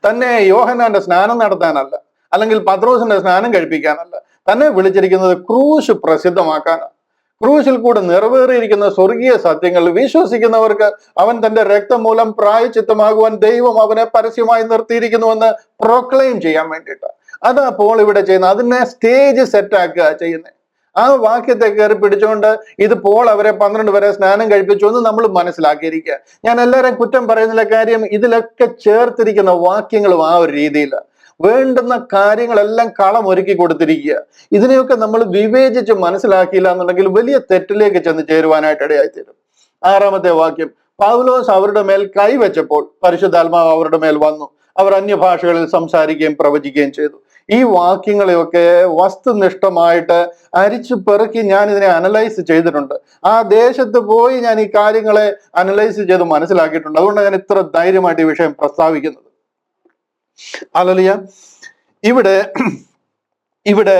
തന്നെ യോഹന്നാന്റെ സ്നാനം നടത്താനല്ല, അല്ലെങ്കിൽ പത്രോസിന്റെ സ്നാനം കഴിപ്പിക്കാനല്ല. തന്നെ വിളിച്ചിരിക്കുന്നത് ക്രൂശ് പ്രസിദ്ധമാക്കാനാണ്. ക്രൂശിൽ കൂടെ നിറവേറിയിരിക്കുന്ന സ്വർഗീയ സത്യങ്ങൾ വിശ്വസിക്കുന്നവർക്ക് അവൻ തന്റെ രക്തം മൂലം പ്രായച്ചിത്തമാകുവാൻ ദൈവം അവനെ പരസ്യമായി നിർത്തിയിരിക്കുന്നുവെന്ന് പ്രൊക്ലെയിം ചെയ്യാൻ വേണ്ടിയിട്ട്. അതാ പോൾ ഇവിടെ ചെയ്യുന്നത്. അതിനെ സ്റ്റേജ് സെറ്റ് ആക്കുക ചെയ്യുന്നത്. ആ വാക്യത്തെ കയറി പിടിച്ചുകൊണ്ട് ഇത് പോൾ അവരെ 12 വരെ സ്നാനം കഴിപ്പിച്ചു എന്ന് നമ്മൾ മനസ്സിലാക്കിയിരിക്കുക. ഞാൻ എല്ലാവരെയും കുറ്റം പറയുന്നില്ല. കാര്യം ഇതിലൊക്കെ ചേർത്തിരിക്കുന്ന വാക്യങ്ങളും ആ ഒരു രീതിയിലാണ്. വേണ്ടുന്ന കാര്യങ്ങളെല്ലാം കളം ഒരുക്കി കൊടുത്തിരിക്കുക. ഇതിനെയൊക്കെ നമ്മൾ വിവേചിച്ച് മനസ്സിലാക്കിയില്ല എന്നുണ്ടെങ്കിൽ വലിയ തെറ്റിലേക്ക് ചെന്ന് ചേരുവാനായിട്ട് ഇടയായിത്തീരും. 6-ാമത്തെ വാക്യം, പൗലോസ് അവരുടെ മേൽ കൈവച്ചപ്പോൾ പരിശുദ്ധാത്മാവ് അവരുടെ മേൽ വന്നു. അവർ അന്യഭാഷകളിൽ സംസാരിക്കുകയും പ്രവചിക്കുകയും ചെയ്തു. ഈ വാക്യങ്ങളെയൊക്കെ വസ്തുനിഷ്ഠമായിട്ട് അരിച്ചു പെറുക്കി ഞാൻ ഇതിനെ അനലൈസ് ചെയ്തിട്ടുണ്ട്. ആ ദേശത്ത് പോയി ഞാൻ ഈ കാര്യങ്ങളെ അനലൈസ് ചെയ്ത് മനസ്സിലാക്കിയിട്ടുണ്ട്. അതുകൊണ്ടാണ് ഞാൻ ഇത്ര ധൈര്യമായിട്ട് ഈ വിഷയം പ്രസ്താവിക്കുന്നത്. ഹല്ലേലൂയ. ഇവിടെ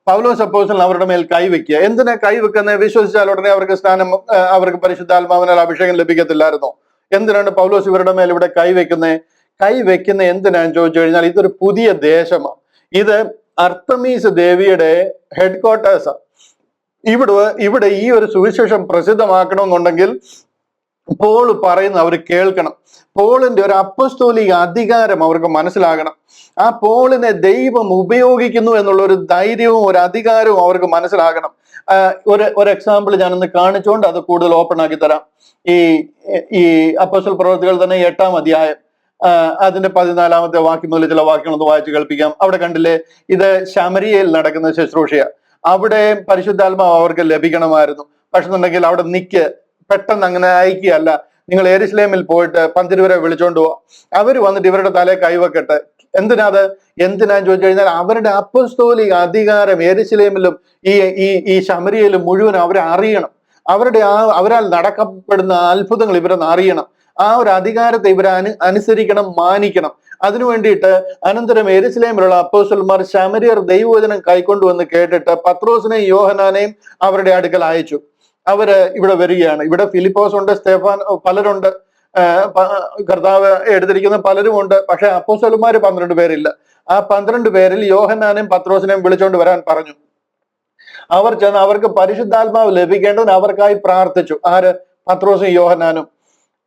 പൗലോസ് അപ്പോസ്തലൻ അവരുടെ മേൽ കൈവയ്ക്കുക. എന്തിനാ കൈവെക്കുന്നത്? വിശ്വസിച്ചാൽ ഉടനെ അവർക്ക് പരിശുദ്ധാത്മാവിനാൽ അഭിഷേകം ലഭിക്കത്തില്ലായിരുന്നോ? എന്തിനാണ് പൗലോസ് ഇവരുടെ മേൽ ഇവിടെ കൈവെക്കുന്ന എന്തിനാന്ന് ചോദിച്ചു കഴിഞ്ഞാൽ ഇതൊരു പുതിയ ദേശമാണ്. ഇത് അർത്തമീസ് ദേവിയുടെ ഹെഡ് ക്വാർട്ടേഴ്സാണ്. ഇവിടെ ഈ ഒരു സുവിശേഷം പ്രസിദ്ധമാക്കണമെന്നുണ്ടെങ്കിൽ പോൾ പറയുന്നത് അവർ കേൾക്കണം. പോളിന്റെ ഒരു അപ്പസ്തോലിക അധികാരം അവർക്ക് മനസ്സിലാകണം. ആ പോളിനെ ദൈവം ഉപയോഗിക്കുന്നു എന്നുള്ള ഒരു ധൈര്യവും ഒരു അധികാരവും അവർക്ക് മനസ്സിലാകണം. ഒരു എക്സാമ്പിൾ ഞാനൊന്ന് കാണിച്ചുകൊണ്ട് അത് കൂടുതൽ ഓപ്പൺ ആക്കി തരാം. ഈ അപ്പോസ്തല പ്രവൃത്തികൾ തന്നെ 8-ാം അധ്യായം അതിന്റെ 14-ാമത്തെ വാക്യം മുതൽ ചില വാക്യങ്ങളൊന്ന് വായിച്ച് കേൾപ്പിക്കാം. അവിടെ കണ്ടില്ലേ, ഇത് ശമരിയയിൽ നടക്കുന്ന ശുശ്രൂഷയ. അവിടെ പരിശുദ്ധാത്മാവ് അവർക്ക് ലഭിക്കണമായിരുന്നു. പക്ഷെ എന്നുണ്ടെങ്കിൽ അവിടെ പെട്ടെന്ന് അങ്ങനെ അയക്കുകയല്ല. നിങ്ങൾ യെരുശലേമിൽ പോയിട്ട് പന്തിരുവരെ വിളിച്ചോണ്ട് പോവാ, അവര് വന്നിട്ട് ഇവരുടെ തലയെ കൈവെക്കട്ടെ. എന്തിനാന്ന് ചോദിച്ചു കഴിഞ്ഞാൽ അവരുടെ അപ്പസ്തോലിക അധികാരം യെരുശലേമിലും ഈ ശമരിയയിലും മുഴുവൻ അവരെ അറിയണം. അവരാൽ നടക്കപ്പെടുന്ന അത്ഭുതങ്ങൾ ഇവരൊന്ന് അറിയണം. ആ ഒരു അധികാരത്തെ ഇവരെ അനുസരിക്കണം, മാനിക്കണം. അതിനു വേണ്ടിയിട്ട് അനന്തരം യെരുശലേമിലുള്ള അപ്പോസ്തലന്മാർ ശമരിയർ ദൈവവചനം കൈക്കൊണ്ടുവന്ന് കേട്ടിട്ട് പത്രോസിനെയും യോഹന്നാനെയും അവരുടെ അടുക്കൽ അയച്ചു. അവര് ഇവിടെ വരികയാണ്. ഇവിടെ ഫിലിപ്പോസ് ഉണ്ട്, സ്തേഫാൻ, പലരുണ്ട്. കർത്താവ് എടുത്തിരിക്കുന്ന പലരുമുണ്ട്. പക്ഷെ അപ്പോസ്തലന്മാര് 12 പേരില്ല. ആ 12 പേരിൽ യോഹന്നാനെയും പത്രോസിനെയും വിളിച്ചോണ്ട് വരാൻ പറഞ്ഞു. അവർ ചെന്ന് അവർക്ക് പരിശുദ്ധാത്മാവ് ലഭിക്കേണ്ടതിന് അവർക്കായി പ്രാർത്ഥിച്ചു. ആര്? പത്രോസും യോഹന്നാനും.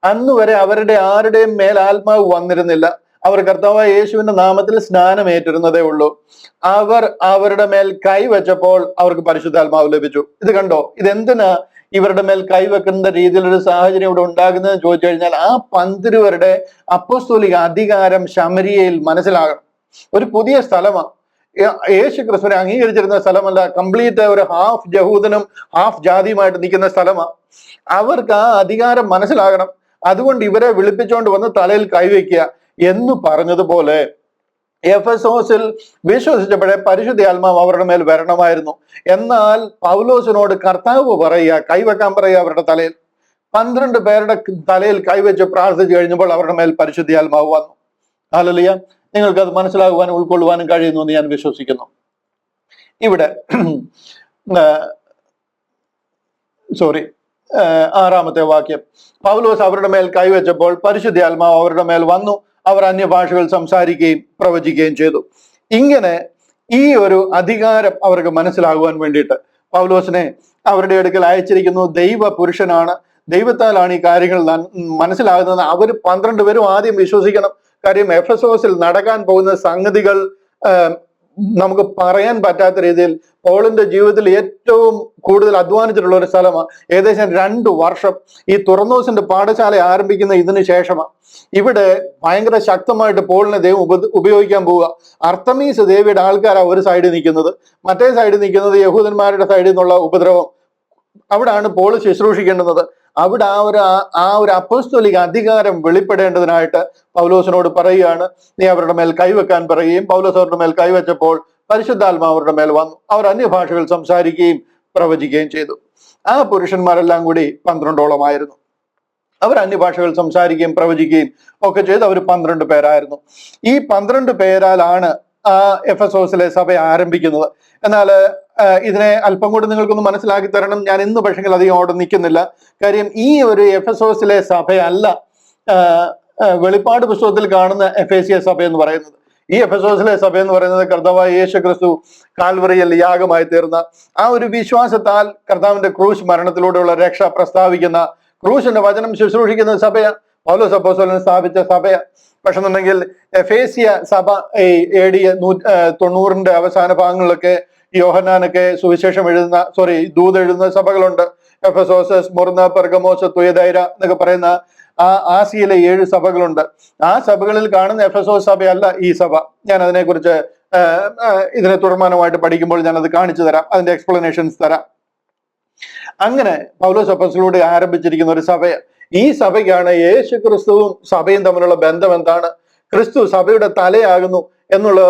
അന്ന് വരെ അവരുടെ ആരുടെയും മേൽ ആത്മാവ് വന്നിരുന്നില്ല. അവർ കർത്താവായ യേശുവിന്റെ നാമത്തിൽ സ്നാനം ഏറ്റിരുന്നതേ ഉള്ളൂ. അവർ അവരുടെ മേൽ കൈവച്ചപ്പോൾ അവർക്ക് പരിശുദ്ധാത്മാവ് ലഭിച്ചു. ഇത് കണ്ടോ? ഇതെന്തിനാ ഇവരുടെ മേൽ കൈവെക്കുന്ന രീതിയിലൊരു സാഹചര്യം ഇവിടെ ഉണ്ടാകുന്നതെന്ന് ചോദിച്ചു കഴിഞ്ഞാൽ ആ 12 പേരുടെ അപ്പോസ്തോലിക അധികാരം ശമരിയയിൽ മനസ്സിലാകണം. ഒരു പുതിയ സ്ഥലമാണ്. യേശു ക്രിസ്തുവിനെ അംഗീകരിച്ചിരുന്ന സ്ഥലമല്ല. കംപ്ലീറ്റ് ഒരു ഹാഫ് യഹൂദനും ഹാഫ് ജാതിയുമായിട്ട് നിൽക്കുന്ന സ്ഥലമാണ്. അവർക്ക് ആ അധികാരം മനസ്സിലാകണം. അതുകൊണ്ട് ഇവരെ വിളിപ്പിച്ചുകൊണ്ട് വന്ന് തലയിൽ കൈവയ്ക്കുക എന്ന് പറഞ്ഞതുപോലെ എഫെസോസിൽ വിശ്വസിച്ചപ്പോഴേ പരിശുദ്ധ ആത്മാവ് അവരുടെ മേൽ വരണമായിരുന്നു. എന്നാൽ പൗലോസിനോട് കർത്താവ് പറയുക, കൈവെക്കാൻ പറയുക അവരുടെ തലയിൽ. 12 പേരുടെ തലയിൽ കൈവച്ച് പ്രാർത്ഥിച്ചു കഴിഞ്ഞപ്പോൾ അവരുടെ മേൽ പരിശുദ്ധ ആത്മാവ് വന്നു. ഹല്ലേലൂയ. നിങ്ങൾക്ക് അത് മനസ്സിലാകുവാനും ഉൾക്കൊള്ളുവാനും കഴിയുന്നു എന്ന് ഞാൻ വിശ്വസിക്കുന്നു. ഇവിടെ 6-ാമത്തെ വാക്യം, പൗലോസ് അവരുടെ മേൽ കൈവച്ചപ്പോൾ പരിശുദ്ധാത്മാവ് അവരുടെ മേൽ വന്നു. അവർ അന്യഭാഷകൾ സംസാരിക്കുകയും പ്രവചിക്കുകയും ചെയ്തു. ഇങ്ങനെ ഈ ഒരു അധികാരം അവർക്ക് മനസ്സിലാകുവാൻ വേണ്ടിയിട്ട് പൗലോസിനെ അവരുടെ അടുക്കൽ അയച്ചിരിക്കുന്നു. ദൈവ പുരുഷനാണ്, ദൈവത്താലാണ് ഈ കാര്യങ്ങൾ മനസ്സിലാകുന്നത്. അവർ 12 പേരും ആദ്യം വിശ്വസിക്കണം. കാര്യം എഫെസോസിൽ നടക്കാൻ പോകുന്ന സംഗതികൾ നമുക്ക് പറയാൻ പറ്റാത്ത രീതിയിൽ പോളിന്റെ ജീവിതത്തിൽ ഏറ്റവും കൂടുതൽ അധ്വാനിച്ചിട്ടുള്ള ഒരു സ്ഥലമാണ്. ഏകദേശം 2 വർഷം ഈ തുറന്നോസിന്റെ പാഠശാല ആരംഭിക്കുന്ന ഇതിന് ശേഷമാണ്. ഇവിടെ ഭയങ്കര ശക്തമായിട്ട് പോളിനെ ദൈവം ഉപയോഗിക്കാൻ പോവുക. അർത്തമീസ് ദേവിയുടെ ആൾക്കാരാണ് ഒരു സൈഡിൽ നിൽക്കുന്നത്, മറ്റേ സൈഡിൽ നിൽക്കുന്നത് യഹൂദന്മാരുടെ സൈഡിൽ നിന്നുള്ള ഉപദ്രവം. അവിടാണ് പോൾ ശുശ്രൂഷിക്കേണ്ടുന്നത്. അവിടെ ആ ഒരു അപ്പോസ്തോലിക അധികാരം വെളിപ്പെടേണ്ടതിനായിട്ട് പൗലോസിനോട് പറയുകയാണ്, നീ അവരുടെ മേൽ കൈവെക്കാൻ പറയുകയും പൗലോസ് അവരുടെ മേൽ കൈവച്ചപ്പോൾ പരിശുദ്ധാത്മാവ് അവരുടെ മേൽ വന്നു. അവർ അന്യഭാഷകൾ സംസാരിക്കുകയും പ്രവചിക്കുകയും ചെയ്തു. ആ പുരുഷന്മാരെല്ലാം കൂടി 12ഓളമായിരുന്നു. അവർ അന്യഭാഷകൾ സംസാരിക്കുകയും പ്രവചിക്കുകയും ഒക്കെ ചെയ്ത് അവർ 12 പേരായിരുന്നു. ഈ 12 പേരാലാണ് ആ എഫെസോസിലെ സഭ ആരംഭിക്കുന്നത്. എന്നാൽ ഇതിനെ അല്പം കൂടി നിങ്ങൾക്കൊന്ന് മനസ്സിലാക്കി തരണം. ഞാൻ ഇന്ന് പക്ഷെങ്കിൽ അധികം അവിടെ നിൽക്കുന്നില്ല. കാര്യം ഈ ഒരു എഫെസോസിലെ സഭയല്ല വെളിപ്പാട് പുസ്തകത്തിൽ കാണുന്ന എഫേസ്യ സഭ എന്ന് പറയുന്നത്. ഈ എഫെസോസിലെ സഭ എന്ന് പറയുന്നത് കർത്താവായ യേശു ക്രിസ്തു കാൽവറിയിൽ യാഗമായി തീർന്ന ആ ഒരു വിശ്വാസത്താൽ കർത്താവിന്റെ ക്രൂശ് മരണത്തിലൂടെയുള്ള രക്ഷ പ്രസ്താവിക്കുന്ന, ക്രൂശിന്റെ വചനം ശുശ്രൂഷിക്കുന്ന സഭയാണ്. പൗലോസ് അപ്പോസ്തലൻ സ്ഥാപിച്ച സഭയാണ്. പക്ഷെ എന്നുണ്ടെങ്കിൽ എഫേസ്യ സഭ AD 90 അവസാന ഭാഗങ്ങളിലൊക്കെ യോഹന്നാനൊക്കെ സുവിശേഷം ദൂത് എഴുതുന്ന സഭകളുണ്ട്. എഫെസോസ്, സ്മുർന, പെർഗമോസ്, തുയതൈര എന്നൊക്കെ പറയുന്ന ആസിയയിലെ 7 സഭകളുണ്ട്. ആ സഭകളിൽ കാണുന്ന എഫെസോസ് സഭയല്ല ഈ സഭ. ഞാൻ അതിനെക്കുറിച്ച് ഇതിനെ തുടർമാനമായിട്ട് പഠിക്കുമ്പോൾ ഞാൻ അത് കാണിച്ചു തരാം, അതിന്റെ എക്സ്പ്ലനേഷൻസ് തരാം. അങ്ങനെ പൗലോസ് അപ്പോസ്തലനിലൂടെ ആരംഭിച്ചിരിക്കുന്ന ഒരു സഭയാണ്. ഈ സഭയ്ക്കാണ് യേശു ക്രിസ്തുവും സഭയും തമ്മിലുള്ള ബന്ധം എന്താണ്, ക്രിസ്തു സഭയുടെ തലയാകുന്നു എന്നുള്ള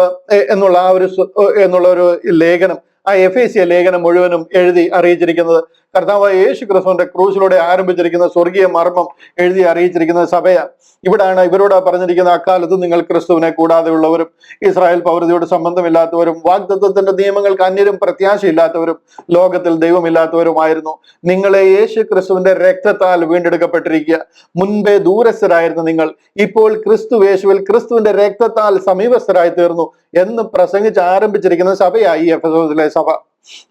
ഒരു ലേഖനം, ആ എഫേസ്യ ലേഖനം മുഴുവനും എഴുതി അറിയിച്ചിരിക്കുന്നത് കർത്താവായ യേശു ക്രിസ്തുവിന്റെ ക്രൂശിലൂടെ ആരംഭിച്ചിരിക്കുന്ന സ്വർഗീയ മർമ്മം എഴുതി അറിയിച്ചിരിക്കുന്ന സഭയാണ്. ഇവിടാണ് ഇവരോട് പറഞ്ഞിരിക്കുന്ന, അക്കാലത്ത് നിങ്ങൾ ക്രിസ്തുവിനെ കൂടാതെയുള്ളവരും ഇസ്രായേൽ പൗരതയോട് സംബന്ധമില്ലാത്തവരും വാഗ്ദത്തത്തിന്റെ നിയമങ്ങൾക്ക് അന്യരും പ്രത്യാശയില്ലാത്തവരും ലോകത്തിൽ ദൈവമില്ലാത്തവരുമായിരുന്നു. നിങ്ങളെ യേശു ക്രിസ്തുവിന്റെ രക്തത്താൽ വീണ്ടെടുക്കപ്പെട്ടിരിക്കുക. മുൻപേ ദൂരസ്ഥരായിരുന്ന നിങ്ങൾ ഇപ്പോൾ ക്രിസ്തു യേശുവിൽ ക്രിസ്തുവിന്റെ രക്തത്താൽ സമീപസ്ഥരായി തീർന്നു എന്ന് പ്രസംഗിച്ച് ആരംഭിച്ചിരിക്കുന്ന സഭയായി ഈ എഫെസോസിലെ സഭ.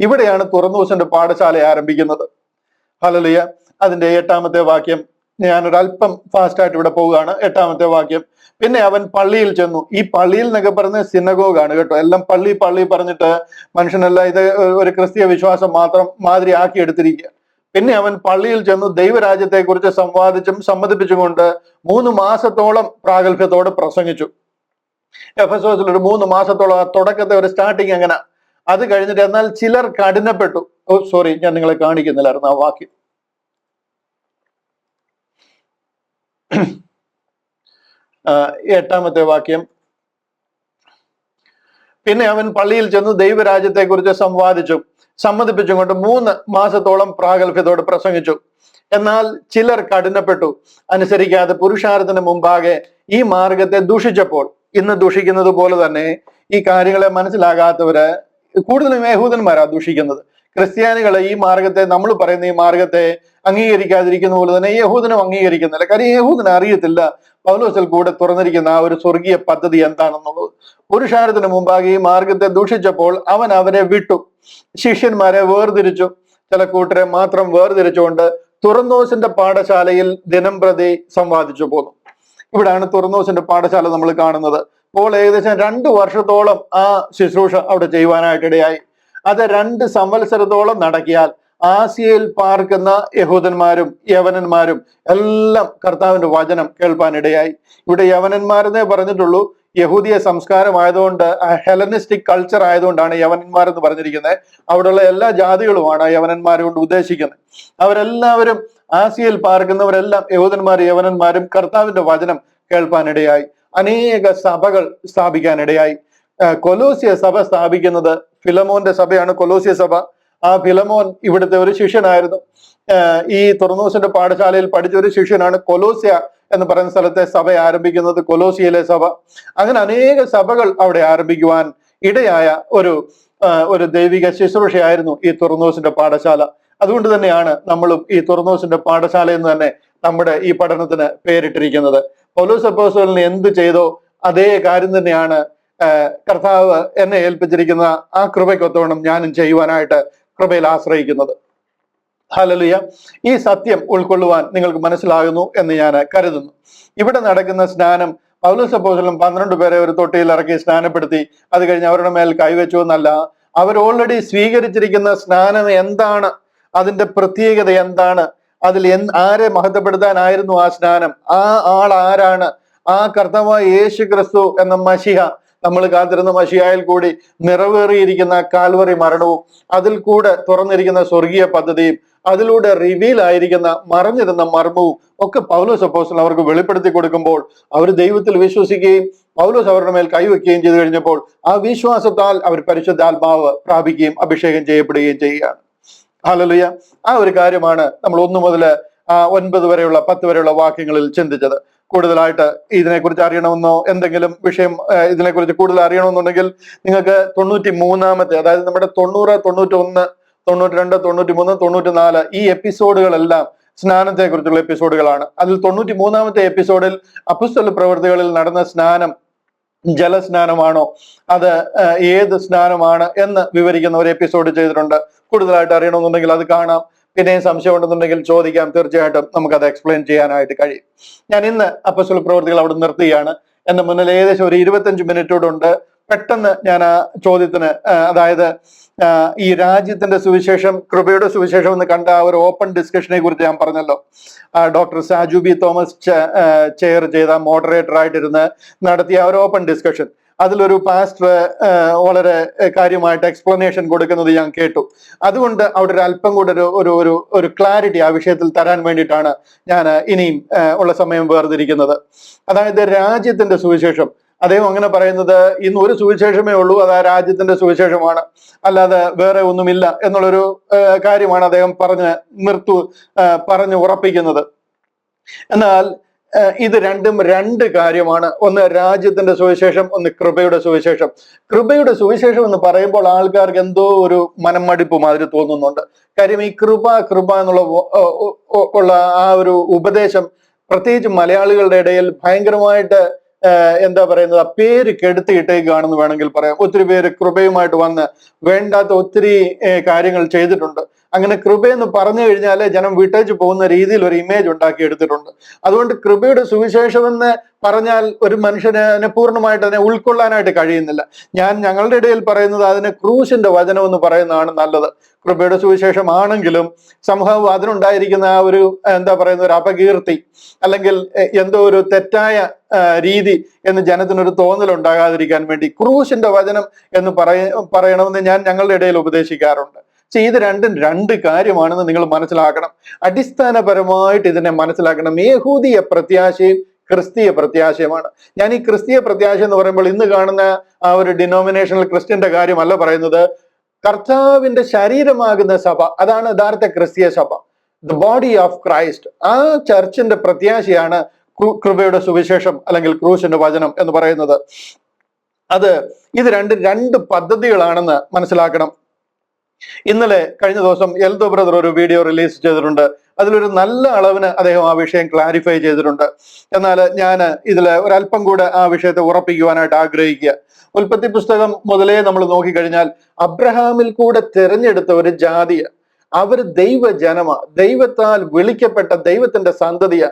ഇവിടെയാണ് തുറന്നൂസിന്റെ പാഠശാല ആരംഭിക്കുന്നത്. ഹല്ലേലൂയ. അതിന്റെ 8ാമത്തെ വാക്യം, ഞാനൊരല്പം ഫാസ്റ്റായിട്ട് ഇവിടെ പോവുകയാണ്. 8ാമത്തെ വാക്യം, പിന്നെ അവൻ പള്ളിയിൽ ചെന്നു. ഈ പള്ളിയിൽ എന്നൊക്കെ പറഞ്ഞ സിനഗോഗാണ് കേട്ടോ. എല്ലാം പള്ളി പറഞ്ഞിട്ട് മനുഷ്യനെല്ലാം ഇത് ഒരു ക്രിസ്തീയ വിശ്വാസം മാത്രം മാതിരി ആക്കി എടുത്തിരിക്കുക. പിന്നെ അവൻ പള്ളിയിൽ ചെന്നു ദൈവരാജ്യത്തെ കുറിച്ച് സമ്മതിപ്പിച്ചും കൊണ്ട് 3 മാസത്തോളം പ്രാഗൽഭ്യത്തോടെ പ്രസംഗിച്ചു. എഫെസോസിൽ ഒരു 3 മാസത്തോളം തുടക്കത്തെ ഒരു സ്റ്റാർട്ടിങ് അങ്ങനെ. അത് കഴിഞ്ഞിട്ട് എന്നാൽ ചിലർ കഠിനപ്പെട്ടു. ഞാൻ നിങ്ങളെ കാണിക്കുന്നില്ലായിരുന്നു ആ വാക്യം. 8ാമത്തെ വാക്യം, പിന്നെ അവൻ പള്ളിയിൽ ചെന്ന് ദൈവരാജ്യത്തെ കുറിച്ച് സമ്മതിപ്പിച്ചും കൊണ്ട് 3 മാസത്തോളം പ്രാഗൽഭ്യത്തോടെ പ്രസംഗിച്ചു. എന്നാൽ ചിലർ കഠിനപ്പെട്ടു, അനുസരിക്കാതെ പുരുഷാരത്തിന് മുമ്പാകെ ഈ മാർഗത്തെ ദൂഷിച്ചപ്പോൾ. ഇന്ന് ദൂഷിക്കുന്നത് പോലെ തന്നെ ഈ കാര്യങ്ങളെ മനസ്സിലാകാത്തവര് കൂടുതലും യഹൂദന്മാരാ ദൂഷിക്കുന്നത്. ക്രിസ്ത്യാനികളെ ഈ മാർഗത്തെ, നമ്മൾ പറയുന്ന ഈ മാർഗത്തെ അംഗീകരിക്കാതിരിക്കുന്ന പോലെ തന്നെ യഹൂദനും അംഗീകരിക്കുന്നില്ല. കാര്യം യഹൂദന് അറിയത്തില്ല പൗലോസിൽ കൂടെ തുറന്നിരിക്കുന്ന ആ ഒരു സ്വർഗീയ പദ്ധതി എന്താണെന്നുള്ളത്. പുരുഷാരത്തിന് മുമ്പാകെ ഈ മാർഗത്തെ ദൂഷിച്ചപ്പോൾ അവൻ അവരെ വിട്ടു, ശിഷ്യന്മാരെ വേർതിരിച്ചു. ചില കൂട്ടരെ മാത്രം വേർതിരിച്ചുകൊണ്ട് തുറന്നോസിന്റെ പാഠശാലയിൽ ദിനം പ്രതി സംവാദിച്ചു പോന്നു. ഇവിടാണ് തുറന്നോസിന്റെ പാഠശാല നമ്മൾ കാണുന്നത്. പോൾ ഏകദേശം 2 വർഷത്തോളം ആ ശുശ്രൂഷ അവിടെ ചെയ്യുവാനായിട്ടിടയായി. അത് 2 സംവത്സരത്തോളം നടക്കിയാൽ ആസിയയിൽ പാർക്കുന്ന യഹൂദന്മാരും യവനന്മാരും എല്ലാം കർത്താവിന്റെ വചനം കേൾപ്പാനിടയായി. ഇവിടെ യവനന്മാരെന്നേ പറഞ്ഞിട്ടുള്ളൂ. യഹൂദിയ സംസ്കാരം ആയതുകൊണ്ട്, ഹെലനിസ്റ്റിക് കൾച്ചർ ആയതുകൊണ്ടാണ് യവനന്മാരെന്ന് പറഞ്ഞിരിക്കുന്നത്. അവിടെയുള്ള എല്ലാ ജാതികളുമാണ് യവനന്മാരെ കൊണ്ട് ഉദ്ദേശിക്കുന്നത്. അവരെല്ലാവരും ആസിയയിൽ പാർക്കുന്നവരെല്ലാം യഹൂദന്മാരും യവനന്മാരും കർത്താവിന്റെ വചനം കേൾപ്പാനിടയായി. അനേക സഭകൾ സ്ഥാപിക്കാനിടയായി. കൊലോസ്യ സഭ സ്ഥാപിക്കുന്നത് ഫിലമോന്റെ സഭയാണ് കൊലോസ്യ സഭ. ആ ഫിലമോൻ ഇവിടുത്തെ ഒരു ശിഷ്യനായിരുന്നു. ഈ തുറന്നോസിന്റെ പാഠശാലയിൽ പഠിച്ച ഒരു ശിഷ്യനാണ് കൊലോസ്യ എന്ന് പറയുന്ന സ്ഥലത്തെ സഭ ആരംഭിക്കുന്നത്, കൊലോസിയയിലെ സഭ. അങ്ങനെ അനേക സഭകൾ അവിടെ ആരംഭിക്കുവാൻ ഇടയായ ഒരു ദൈവിക ശുശ്രൂഷയായിരുന്നു ഈ തുറന്നോസിന്റെ പാഠശാല. അതുകൊണ്ട് തന്നെയാണ് നമ്മളും ഈ തുറന്നോസിന്റെ പാഠശാല എന്ന് തന്നെ നമ്മുടെ ഈ പഠനത്തിന് പേരിട്ടിരിക്കുന്നത്. പൗലോസ് അപ്പോസ്തലൻ എന്ത് ചെയ്തോ അതേ കാര്യം തന്നെയാണ് കർത്താവ് എന്നെ ഏൽപ്പിച്ചിരിക്കുന്ന ആ കൃപയ്ക്കൊത്തവണ്ണം ഞാനും ചെയ്യുവാനായിട്ട് കൃപയിൽ ആശ്രയിക്കുന്നത്. ഹല്ലേലൂയ. ഈ സത്യം ഉൾക്കൊള്ളുവാൻ നിങ്ങൾക്ക് മനസ്സിലാകുന്നു എന്ന് ഞാൻ കരുതുന്നു. ഇവിടെ നടക്കുന്ന സ്നാനം പൗലോസ് അപ്പോസ്തലൻ 12 പേരെ ഒരു തൊട്ടിയിൽ ഇറക്കി സ്നാനപ്പെടുത്തി അത് കഴിഞ്ഞ് അവരുടെ മേൽ കൈവച്ചു എന്നല്ല. അവർ ഓൾറെഡി സ്വീകരിച്ചിരിക്കുന്ന സ്നാനം എന്താണ്, അതിന്റെ പ്രത്യേകത എന്താണ്, അതിൽ ആരെ മഹത്വപ്പെടുത്താനായിരുന്നു ആ സ്നാനം, ആ ആൾ ആരാണ്, ആ കർത്താവായ യേശു ക്രിസ്തു എന്ന മശിഹ, നമ്മൾ കാത്തിരുന്ന മശിഹായിൽ കൂടി നിറവേറിയിരിക്കുന്ന കാൽവറി മരണവും അതിൽ കൂടെ തുറന്നിരിക്കുന്ന സ്വർഗീയ പദ്ധതിയും അതിലൂടെ റിവീൽ ആയിരിക്കുന്ന മറഞ്ഞിരുന്ന മർമ്മവും ഒക്കെ പൗലോസ് അപ്പോസ്തലൻ അവർക്ക് വെളിപ്പെടുത്തി കൊടുക്കുമ്പോൾ അവർ ദൈവത്തിൽ വിശ്വസിക്കുകയും പൗലോസ് അവരുടെ മേൽ കൈവയ്ക്കുകയും ചെയ്തു കഴിഞ്ഞപ്പോൾ ആ വിശ്വാസത്താൽ അവർ പരിശുദ്ധാത്മാവ് പ്രാപിക്കുകയും അഭിഷേകം ചെയ്യപ്പെടുകയും ചെയ്യുകയാണ്. ഹല്ലേലൂയ. ആ ഒരു കാര്യമാണ് നമ്മൾ 1 മുതൽ 9 വരെയുള്ള 10 വരെയുള്ള വാക്യങ്ങളിൽ ചിന്തിച്ചത്. കൂടുതലായിട്ട് ഇതിനെക്കുറിച്ച് അറിയണമെന്നോ എന്തെങ്കിലും വിഷയം ഇതിനെക്കുറിച്ച് കൂടുതൽ അറിയണമെന്നുണ്ടെങ്കിൽ നിങ്ങൾക്ക് 93-ാമത്തെ, അതായത് നമ്മുടെ 90, 91, 92, 93, 94 ഈ എപ്പിസോഡുകളെല്ലാം സ്നാനത്തെ കുറിച്ചുള്ള എപ്പിസോഡുകളാണ്. അതിൽ 93-ാമത്തെ എപ്പിസോഡിൽ അപ്പോസ്തല പ്രവൃത്തികളിൽ നടന്ന സ്നാനം ജലസ്നാനമാണോ, അത് ഏത് സ്നാനമാണ് എന്ന് വിവരിക്കുന്ന ഒരു എപ്പിസോഡ് ചെയ്തിട്ടുണ്ട്. കൂടുതലായിട്ട് അറിയണമെന്നുണ്ടെങ്കിൽ അത് കാണാം. പിന്നെയും സംശയം ഉണ്ടെന്നുണ്ടെങ്കിൽ ചോദിക്കാം, തീർച്ചയായിട്ടും നമുക്കത് എക്സ്പ്ലെയിൻ ചെയ്യാനായിട്ട് കഴിയും. ഞാൻ ഇന്ന് അപ്പോസ്തല പ്രവൃത്തികൾ അവിടെ നിർത്തുകയാണ്. എന്റെ മുന്നിൽ ഏകദേശം ഒരു 25 മിനിറ്റോടുണ്ട്. പെട്ടെന്ന് ഞാൻ ആ ചോദ്യത്തിന്, അതായത് ഈ രാജ്യത്തിന്റെ സുവിശേഷം, കൃപയുടെ സുവിശേഷം എന്ന് കണ്ട ആ ഒരു ഓപ്പൺ ഡിസ്കഷനെ കുറിച്ച് ഞാൻ പറഞ്ഞല്ലോ. Doctor Saju B Thomas chair ചെയ്ത മോഡറേറ്റർ ആയിട്ടിരുന്ന് നടത്തിയ ഒരു ഓപ്പൺ ഡിസ്കഷൻ, അതിലൊരു പാസ്റ്റർ വളരെ കാര്യമായിട്ട് എക്സ്പ്ലനേഷൻ കൊടുക്കുന്നത് ഞാൻ കേട്ടു. അതുകൊണ്ട് അവിടെ ഒരു അല്പം കൂടെ ഒരു ക്ലാരിറ്റി ആ വിഷയത്തിൽ തരാൻ വേണ്ടിയിട്ടാണ് ഞാൻ ഇനിയും ഉള്ള സമയം വേർതിരിക്കുന്നത്. അതായത് രാജ്യത്തിന്റെ സുവിശേഷം, അദ്ദേഹം അങ്ങനെ പറയുന്നത് ഇന്ന് ഒരു സുവിശേഷമേ ഉള്ളൂ, അത് ആ രാജ്യത്തിന്റെ സുവിശേഷമാണ്, അല്ലാതെ വേറെ ഒന്നുമില്ല എന്നുള്ളൊരു കാര്യമാണ് അദ്ദേഹം പറഞ്ഞു ഉറപ്പിക്കുന്നത്. എന്നാൽ ഇത് രണ്ടും രണ്ട് കാര്യമാണ്. ഒന്ന് രാജ്യത്തിന്റെ സുവിശേഷം, ഒന്ന് കൃപയുടെ സുവിശേഷം. കൃപയുടെ സുവിശേഷം എന്ന് പറയുമ്പോൾ ആൾക്കാർക്ക് എന്തോ ഒരു മനംമടിപ്പ് മാതിരി തോന്നുന്നുണ്ട്. കാര്യം ഈ കൃപ എന്നുള്ള ഉള്ള ആ ഒരു ഉപദേശം പ്രത്യേകിച്ച് മലയാളികളുടെ ഇടയിൽ ഭയങ്കരമായിട്ട് എന്താ പറയുന്നത്, പേര് കെടുത്തിയിട്ടേക്കാണെന്ന് വേണമെങ്കിൽ പറയാം. ഒത്തിരി പേര് കൃപയുമായിട്ട് വന്ന് വേണ്ടാത്ത ഒത്തിരി കാര്യങ്ങൾ ചെയ്തിട്ടുണ്ട്. അങ്ങനെ കൃപയെന്ന് പറഞ്ഞു കഴിഞ്ഞാൽ ജനം വിട്ടേച്ച് പോകുന്ന രീതിയിൽ ഒരു ഇമേജ് ഉണ്ടാക്കി എടുത്തിട്ടുണ്ട്. അതുകൊണ്ട് കൃപയുടെ സുവിശേഷം എന്ന് പറഞ്ഞാൽ ഒരു മനുഷ്യനെ പൂർണ്ണമായിട്ട് അതിനെ ഉൾക്കൊള്ളാനായിട്ട് കഴിയുന്നില്ല. ഞങ്ങളുടെ ഇടയിൽ പറയുന്നത് അതിന് ക്രൂശിന്റെ വചനം എന്ന് പറയുന്നതാണ് നല്ലത്. കൃപയുടെ സുവിശേഷം ആണെങ്കിലും സംഭവം അതിനുണ്ടായിരിക്കുന്ന ആ ഒരു എന്താ പറയുന്ന ഒരു അപകീർത്തി, അല്ലെങ്കിൽ എന്തോ ഒരു തെറ്റായ രീതി എന്ന് ജനത്തിനൊരു തോന്നലുണ്ടാകാതിരിക്കാൻ വേണ്ടി ക്രൂശിന്റെ വചനം എന്ന് പറയണമെന്ന് ഞാൻ ഞങ്ങളുടെ ഇടയിൽ ഉപദേശിക്കാറുണ്ട്. പക്ഷെ ഇത് രണ്ടും രണ്ട് കാര്യമാണെന്ന് നിങ്ങൾ മനസ്സിലാക്കണം. അടിസ്ഥാനപരമായിട്ട് ഇതിനെ മനസ്സിലാക്കണം. യഹൂദിയ പ്രത്യാശയും ക്രിസ്തീയ പ്രത്യാശയമാണ്. ഞാൻ ഈ ക്രിസ്തീയ പ്രത്യാശ എന്ന് പറയുമ്പോൾ ഇന്ന് കാണുന്ന ആ ഒരു ഡിനോമിനേഷണൽ ക്രിസ്ത്യന്റെ കാര്യമല്ല പറയുന്നത്. കർത്താവിന്റെ ശരീരമാകുന്ന സഭ, അതാണ് യഥാർത്ഥ ക്രിസ്തീയ സഭ, ദ ബോഡി ഓഫ് ക്രൈസ്റ്റ്. ആ ചർച്ചിന്റെ പ്രത്യാശയാണ് കൃപയുടെ സുവിശേഷം അല്ലെങ്കിൽ ക്രൂശിന്റെ വചനം എന്ന് പറയുന്നത്. ഇത് രണ്ട് പദ്ധതികളാണെന്ന് മനസ്സിലാക്കണം. ഇന്നലെ കഴിഞ്ഞ ദിവസം എൽദോ ബ്രദർ ഒരു വീഡിയോ റിലീസ് ചെയ്തിട്ടുണ്ട്. അതിലൊരു നല്ല അളവിന് അദ്ദേഹം ആ വിഷയം ക്ലാരിഫൈ ചെയ്തിട്ടുണ്ട്. എന്നാൽ ഞാൻ ഇതിൽ ഒരല്പം കൂടെ ആ വിഷയത്തെ ഉറപ്പിക്കുവാനായിട്ട് ആഗ്രഹിക്കുക. ഉൽപ്പത്തി പുസ്തകം മുതലേ നമ്മൾ നോക്കിക്കഴിഞ്ഞാൽ അബ്രഹാമിൽ കൂടെ തിരഞ്ഞെടുത്ത ഒരു ജാതിയ, അവർ ദൈവജനമാ, ദൈവത്താൽ വിളിക്കപ്പെട്ട ദൈവത്തിന്റെ സന്തതിയ,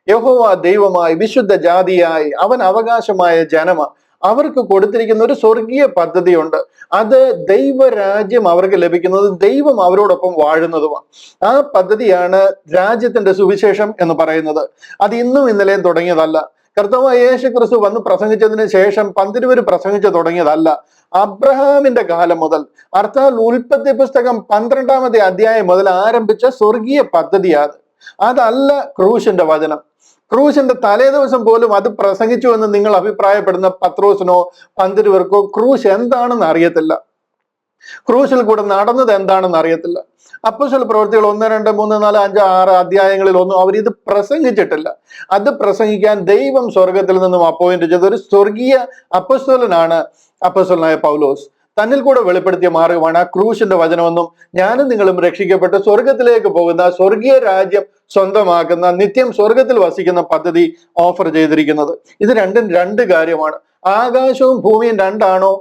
യഹോവ ദൈവമായി വിശുദ്ധ ജാതിയായി അവൻ അവകാശമായ ജനമ. അവർക്ക് കൊടുത്തിരിക്കുന്ന ഒരു സ്വർഗീയ പദ്ധതിയുണ്ട്. അത് ദൈവരാജ്യം അവർക്ക് ലഭിക്കുന്നത്, ദൈവം അവരോടൊപ്പം വാഴുന്നതുമാണ്. ആ പദ്ധതിയാണ് രാജ്യത്തിന്റെ സുവിശേഷം എന്ന് പറയുന്നത്. അത് ഇന്നും ഇന്നലെയും തുടങ്ങിയതല്ല. കർത്താവായ യേശു ക്രിസ്തു വന്ന് പ്രസംഗിച്ചതിന് ശേഷം 12 പ്രസംഗിച്ചു തുടങ്ങിയതല്ല. അബ്രഹാമിന്റെ കാലം മുതൽ, അർത്ഥാൽ ഉൽപ്പത്തി പുസ്തകം 12-ാമത്തെ അധ്യായം മുതൽ ആരംഭിച്ച സ്വർഗീയ പദ്ധതിയാണ്. അതല്ല ക്രൂശിന്റെ വചനം. ക്രൂശിന്റെ തലേ ദിവസം പോലും അത് പ്രസംഗിച്ചു എന്ന് നിങ്ങൾ അഭിപ്രായപ്പെടുന്ന പത്രോസിനോ 12 ക്രൂശ് എന്താണെന്ന് അറിയത്തില്ല. ക്രൂശിൽ കൂടെ നടന്നത് എന്താണെന്ന് അറിയത്തില്ല. അപ്പോസ്തല പ്രവൃത്തികൾ 1, 2, 3, 4, 5, 6 അധ്യായങ്ങളിൽ ഒന്നും അവരിത് പ്രസംഗിച്ചിട്ടില്ല. അത് പ്രസംഗിക്കാൻ ദൈവം സ്വർഗത്തിൽ നിന്നും അപ്പോയിന്റ് ചെയ്ത ഒരു സ്വർഗീയ അപ്പോസ്തലനാണ് അപ്പോസ്തലനായ പൗലോസ്. തന്നിൽ കൂടെ വെളിപ്പെടുത്തിയ മാർഗമാണ് ആ ക്രൂശിന്റെ വചനമെന്നും ഞാനും നിങ്ങളും രക്ഷിക്കപ്പെട്ട് സ്വർഗത്തിലേക്ക് പോകുന്ന സ്വർഗീയ രാജ്യം സ്വന്തമാക്കുന്ന നിത്യം സ്വർഗത്തിൽ വസിക്കുന്ന പദ്ധതി ഓഫർ ചെയ്തിരിക്കുന്നത്. ഇത് രണ്ടും രണ്ട് കാര്യമാണ്. ആകാശവും ഭൂമിയും രണ്ടാണോ?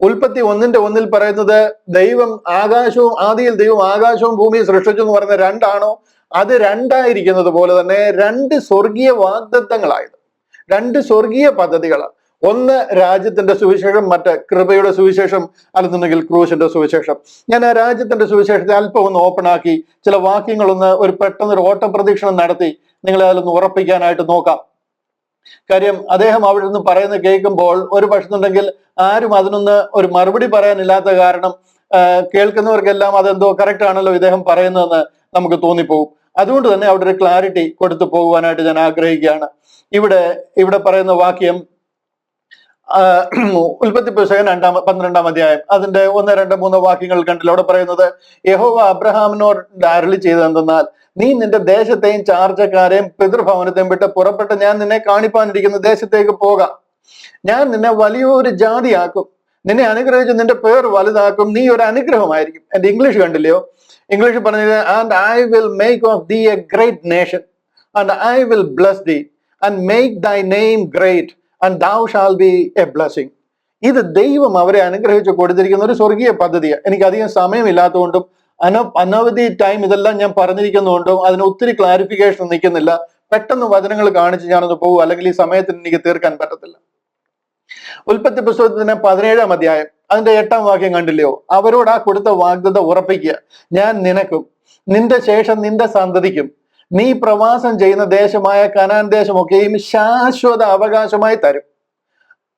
ഉൽപ്പത്തി 1:1 പറയുന്നത് ദൈവം ആകാശവും ആദിയിൽ ദൈവം ആകാശവും ഭൂമിയും സൃഷ്ടിച്ചു എന്ന് പറയുന്നത് രണ്ടാണോ? അത് രണ്ടായിരിക്കുന്നത് പോലെ തന്നെ രണ്ട് സ്വർഗീയ വാഗ്ദത്തങ്ങളായത്, രണ്ട് സ്വർഗീയ പദ്ധതികളാണ്. ഒന്ന് രാജ്യത്തിന്റെ സുവിശേഷം, മറ്റ് കൃപയുടെ സുവിശേഷം, അല്ലെന്നുണ്ടെങ്കിൽ ക്രൂശിന്റെ സുവിശേഷം. ഞാൻ ആ രാജ്യത്തിന്റെ സുവിശേഷത്തെ അല്പം ഒന്ന് ഓപ്പൺ ആക്കി ചില വാക്യങ്ങളൊന്ന് പെട്ടെന്നൊരു ഓട്ടപ്രദക്ഷിണം നടത്തി നിങ്ങളെ അതിലൊന്ന് ഉറപ്പിക്കാനായിട്ട് നോക്കാം. കാര്യം അദ്ദേഹം അവിടെ നിന്ന് പറയുന്നത് കേൾക്കുമ്പോൾ ഒരു പക്ഷത്തുണ്ടെങ്കിൽ ആരും അതിനൊന്ന് ഒരു മറുപടി പറയാനില്ലാത്ത കാരണം കേൾക്കുന്നവർക്കെല്ലാം അതെന്തോ കറക്റ്റ് ആണല്ലോ ഇദ്ദേഹം പറയുന്നതെന്ന് നമുക്ക് തോന്നിപ്പോകും. അതുകൊണ്ട് തന്നെ അവിടെ ഒരു ക്ലാരിറ്റി കൊടുത്തു പോകുവാനായിട്ട് ഞാൻ ആഗ്രഹിക്കുകയാണ്. ഇവിടെ പറയുന്ന വാക്യം ഉൽപ്പത്തി പുസ്തകം 12-ാം അധ്യായം അതിന്റെ 1, 2, 3 വാക്യങ്ങൾ കണ്ടില്ല. അവിടെ പറയുന്നത് യഹോവ അബ്രഹാമിനോട് അരുളി ചെയ്തതെന്നാൽ നീ നിന്റെ ദേശത്തെയും ചാർച്ചക്കാരെയും പിതൃഭവനത്തെയും വിട്ട് പുറപ്പെട്ട് ഞാൻ നിന്നെ കാണിപ്പാനിരിക്കുന്ന ദേശത്തേക്ക് പോകാം. ഞാൻ നിന്നെ വലിയൊരു ജാതിയാക്കും, നിന്നെ അനുഗ്രഹിച്ച് നിന്റെ പേർ വലുതാക്കും, നീ ഒരു അനുഗ്രഹമായിരിക്കും. എന്റെ ഇംഗ്ലീഷ് കണ്ടില്ലയോ? ഇംഗ്ലീഷ് പറഞ്ഞത് and I will make of thee a great nation and I will bless thee and make thy name great and thou shall be a blessing. ഇത് ദൈവം അവരെ അനുഗ്രഹിച്ച് കൊടുത്തിരിക്കുന്ന ഒരു സ്വർഗീയ പദ്ധതിയാണ്. എനിക്ക് അധികം സമയമില്ലാത്തതുകൊണ്ടും അനവധി ടൈം ഇതെല്ലാം ഞാൻ പറഞ്ഞിരിക്കുന്നതുകൊണ്ടും അതിന് ഒത്തിരി ക്ലാരിഫിക്കേഷൻ നിൽക്കുന്നില്ല. പെട്ടെന്ന് വചനങ്ങൾ കാണിച്ച് ഞാനൊന്ന് പോകും, അല്ലെങ്കിൽ ഈ സമയത്തിന് എനിക്ക് തീർക്കാൻ പറ്റത്തില്ല. ഉൽപ്പത്തി പുസ്തകത്തിന് 17-ാം അധ്യായം അതിന്റെ 8-ാം വാക്യം കണ്ടില്ലയോ? അവരോട് ആ കൊടുത്ത വാഗ്ദത്ത ഉറപ്പിക്കുക, ഞാൻ നിനക്കും നിന്റെ ശേഷം നിന്റെ സന്തതിക്കും നീ പ്രവാസം ചെയ്യുന്ന ദേശമായ കനാൻ ദേശമൊക്കെയും ശാശ്വത അവകാശമായി തരും.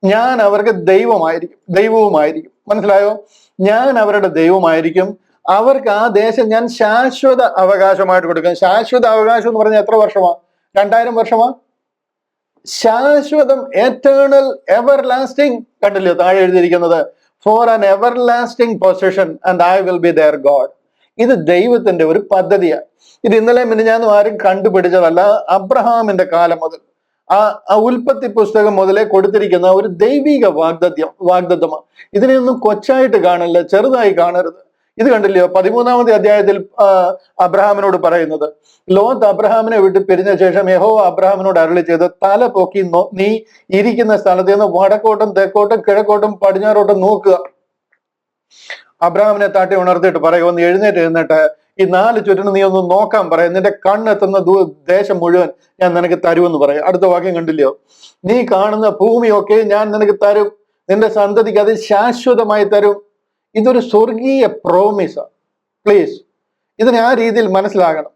ഞാൻ അവർക്ക് ദൈവവുമായിരിക്കും. മനസ്സിലായോ? ഞാൻ അവരുടെ ദൈവമായിരിക്കും, അവർക്ക് ആ ദേശം ഞാൻ ശാശ്വത അവകാശമായിട്ട് കൊടുക്കും. ശാശ്വത അവകാശം എന്ന് പറഞ്ഞാൽ എത്ര വർഷമാ? 2000 വർഷമാ? ശാശ്വതം, എറ്റേണൽ, എവർ ലാസ്റ്റിംഗ്. കണ്ടില്ലയോ താഴെ എഴുതിയിരിക്കുന്നത്? For an everlasting position and I will be their God. ഇത് ദൈവത്തിന്റെ ഒരു പദ്ധതിയാണ്. ഇത് ഇന്നലെ മിനിഞ്ഞാന്നും ആരും കണ്ടുപിടിച്ചതല്ല. അബ്രഹാമിന്റെ കാലം മുതൽ ആ ഉൽപ്പത്തി പുസ്തകം മുതലേ കൊടുത്തിരിക്കുന്ന ഒരു ദൈവിക വാഗ്ദത്തമാണ്. ഇതിനെയൊന്നും കൊച്ചായിട്ട് കാണില്ല, ചെറുതായി കാണരുത്. ഇത് കണ്ടില്ലയോ 13-ാമത്തെ അധ്യായത്തിൽ അബ്രഹാമിനോട് പറയുന്നത്, ലോത്ത് അബ്രഹാമിനെ വിട്ട് പിരിഞ്ഞ ശേഷം യഹോവ അബ്രഹാമിനോട് അരുളി ചെയ്ത് തല പൊക്കി നീ ഇരിക്കുന്ന സ്ഥലത്ത് നിന്ന് വടക്കോട്ടും തെക്കോട്ടും കിഴക്കോട്ടും പടിഞ്ഞാറോട്ടും നോക്കുക. അബ്രഹാമിനെ താട്ടി ഉണർത്തിയിട്ട് പറയുക, ഒന്ന് എഴുന്നേറ്റ് ഈ 4 ചുറ്റിനും നീ ഒന്ന് നോക്കാൻ പറയാം, നിന്റെ കണ്ണെത്തുന്ന ദേശം മുഴുവൻ ഞാൻ നിനക്ക് തരുമെന്ന് പറയാം. അടുത്ത വാക്യം കണ്ടില്ലയോ? നീ കാണുന്ന ഭൂമിയൊക്കെ ഞാൻ നിനക്ക് തരും, നിന്റെ സന്തതിക്ക് അത് ശാശ്വതമായി തരും. ഇതൊരു സ്വർഗീയ പ്രോമിസാണ്. പ്ലീസ് ഇതിനെ ആ രീതിയിൽ മനസ്സിലാകണം.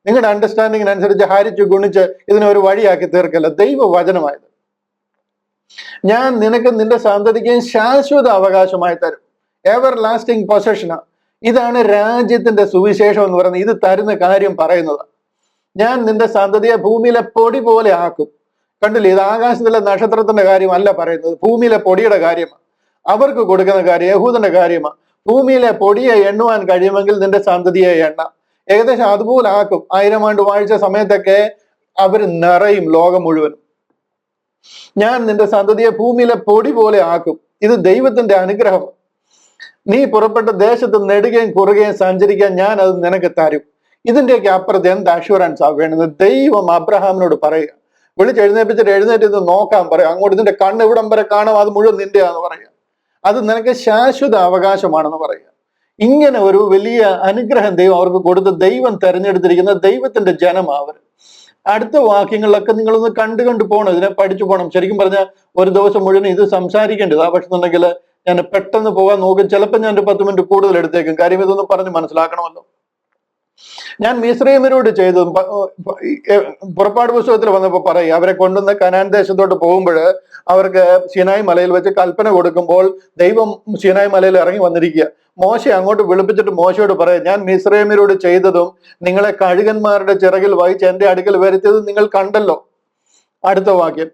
നിങ്ങളുടെ അണ്ടർസ്റ്റാൻഡിങ്ങിനനുസരിച്ച് ഹരിച്ച് ഗുണിച്ച് ഇതിനെ ഒരു വഴിയാക്കി തീർക്കല്ല. ദൈവവചനമായത്. ഞാൻ നിനക്ക് നിന്റെ സന്തതിക്ക് ശാശ്വത അവകാശമായി തരും, എവർ ലാസ്റ്റിംഗ് പൊസഷനാണ്. ഇതാണ് രാജ്യത്തിന്റെ സുവിശേഷം എന്ന് പറയുന്നത്. ഇത് തരുന്ന കാര്യം പറയുന്നത്, ഞാൻ നിന്റെ സന്തതിയെ ഭൂമിയിലെ പൊടി പോലെ ആക്കും. കണ്ടില്ലേ? ഇത് ആകാശത്തിലെ നക്ഷത്രത്തിന്റെ കാര്യമല്ല പറയുന്നത്, ഭൂമിയിലെ പൊടിയുടെ കാര്യമാണ്. അവർക്ക് കൊടുക്കുന്ന കാര്യം യഹൂദന്റെ കാര്യമാണ്. ഭൂമിയിലെ പൊടിയെ എണ്ണുവാൻ കഴിയുമെങ്കിൽ നിന്റെ സന്തതിയെ എണ്ണ. ഏകദേശം അതുപോലെ ആക്കും. 1000 ആണ്ട് വാഴ്ച സമയത്തൊക്കെ അവർ നിറയും ലോകം മുഴുവൻ. ഞാൻ നിന്റെ സന്തതിയെ ഭൂമിയിലെ പൊടി പോലെ ആക്കും. ഇത് ദൈവത്തിന്റെ അനുഗ്രഹം. നീ പുറപ്പെട്ട ദേശത്ത് നെടുകയും കുറുകയും സഞ്ചരിക്കാൻ ഞാൻ അത് നിനക്ക് തരും. ഇതിന്റെയൊക്കെ അപ്പുറത്ത് എന്ത് അഷുറൻസ് ആ വേണ്ടത്? ദൈവം അബ്രഹാമിനോട് പറയുക, വിളിച്ചെഴുന്നേപ്പിച്ചിട്ട് എഴുന്നേറ്റ് ഇത് നോക്കാൻ പറയാം, അങ്ങോട്ട് ഇതിന്റെ കണ്ണ് ഇവിടം വരെ കാണാം, അത് മുഴുവൻ നിന്റെയാന്ന് പറയുക, അത് നിനക്ക് ശാശ്വത അവകാശമാണെന്ന് പറയുക. ഇങ്ങനെ ഒരു വലിയ അനുഗ്രഹം ദൈവം അവർക്ക് കൊടുത്ത് ദൈവം തെരഞ്ഞെടുത്തിരിക്കുന്ന ദൈവത്തിന്റെ ജനമാവർ. അടുത്ത വാക്യങ്ങളിലൊക്കെ നിങ്ങളൊന്ന് കണ്ടു പോകണം, ഇതിനെ പഠിച്ചു പോകണം. ശരിക്കും പറഞ്ഞാൽ ഒരു ദിവസം മുഴുവൻ ഇത് സംസാരിക്കേണ്ടത്. ആ പക്ഷെന്നുണ്ടെങ്കിൽ ഞാൻ പെട്ടെന്ന് പോകാൻ നോക്കും. ചിലപ്പോൾ ഞാൻ ഒരു 10 മിനിറ്റ് കൂടുതൽ എടുത്തേക്കും. കാര്യം ഇതൊന്ന് പറഞ്ഞ് മനസ്സിലാക്കണമല്ലോ. ഞാൻ മിസ്രയീമ്യരോട് ചെയ്തതും പുറപ്പാട് പുസ്തകത്തിൽ വന്നപ്പോൾ പറയും, അവരെ കൊണ്ടുവന്ന് കനാൻ ദേശത്തോട്ട് പോകുമ്പോൾ അവർക്ക് സീനായി മലയിൽ വെച്ച് കൽപ്പന കൊടുക്കുമ്പോൾ ദൈവം സീനായി മലയിൽ ഇറങ്ങി വന്നിരിക്കുക. മോശെ അങ്ങോട്ട് വിളിപ്പിച്ചിട്ട് മോശയോട് പറയാം, ഞാൻ മിസ്രയീമ്യരോട് ചെയ്തതും നിങ്ങളെ കഴുകന്മാരുടെ ചിറകിൽ വഹിച്ച് എന്റെ അടുക്കൽ വരുത്തിയതും നിങ്ങൾ കണ്ടല്ലോ. അടുത്ത വാക്യം,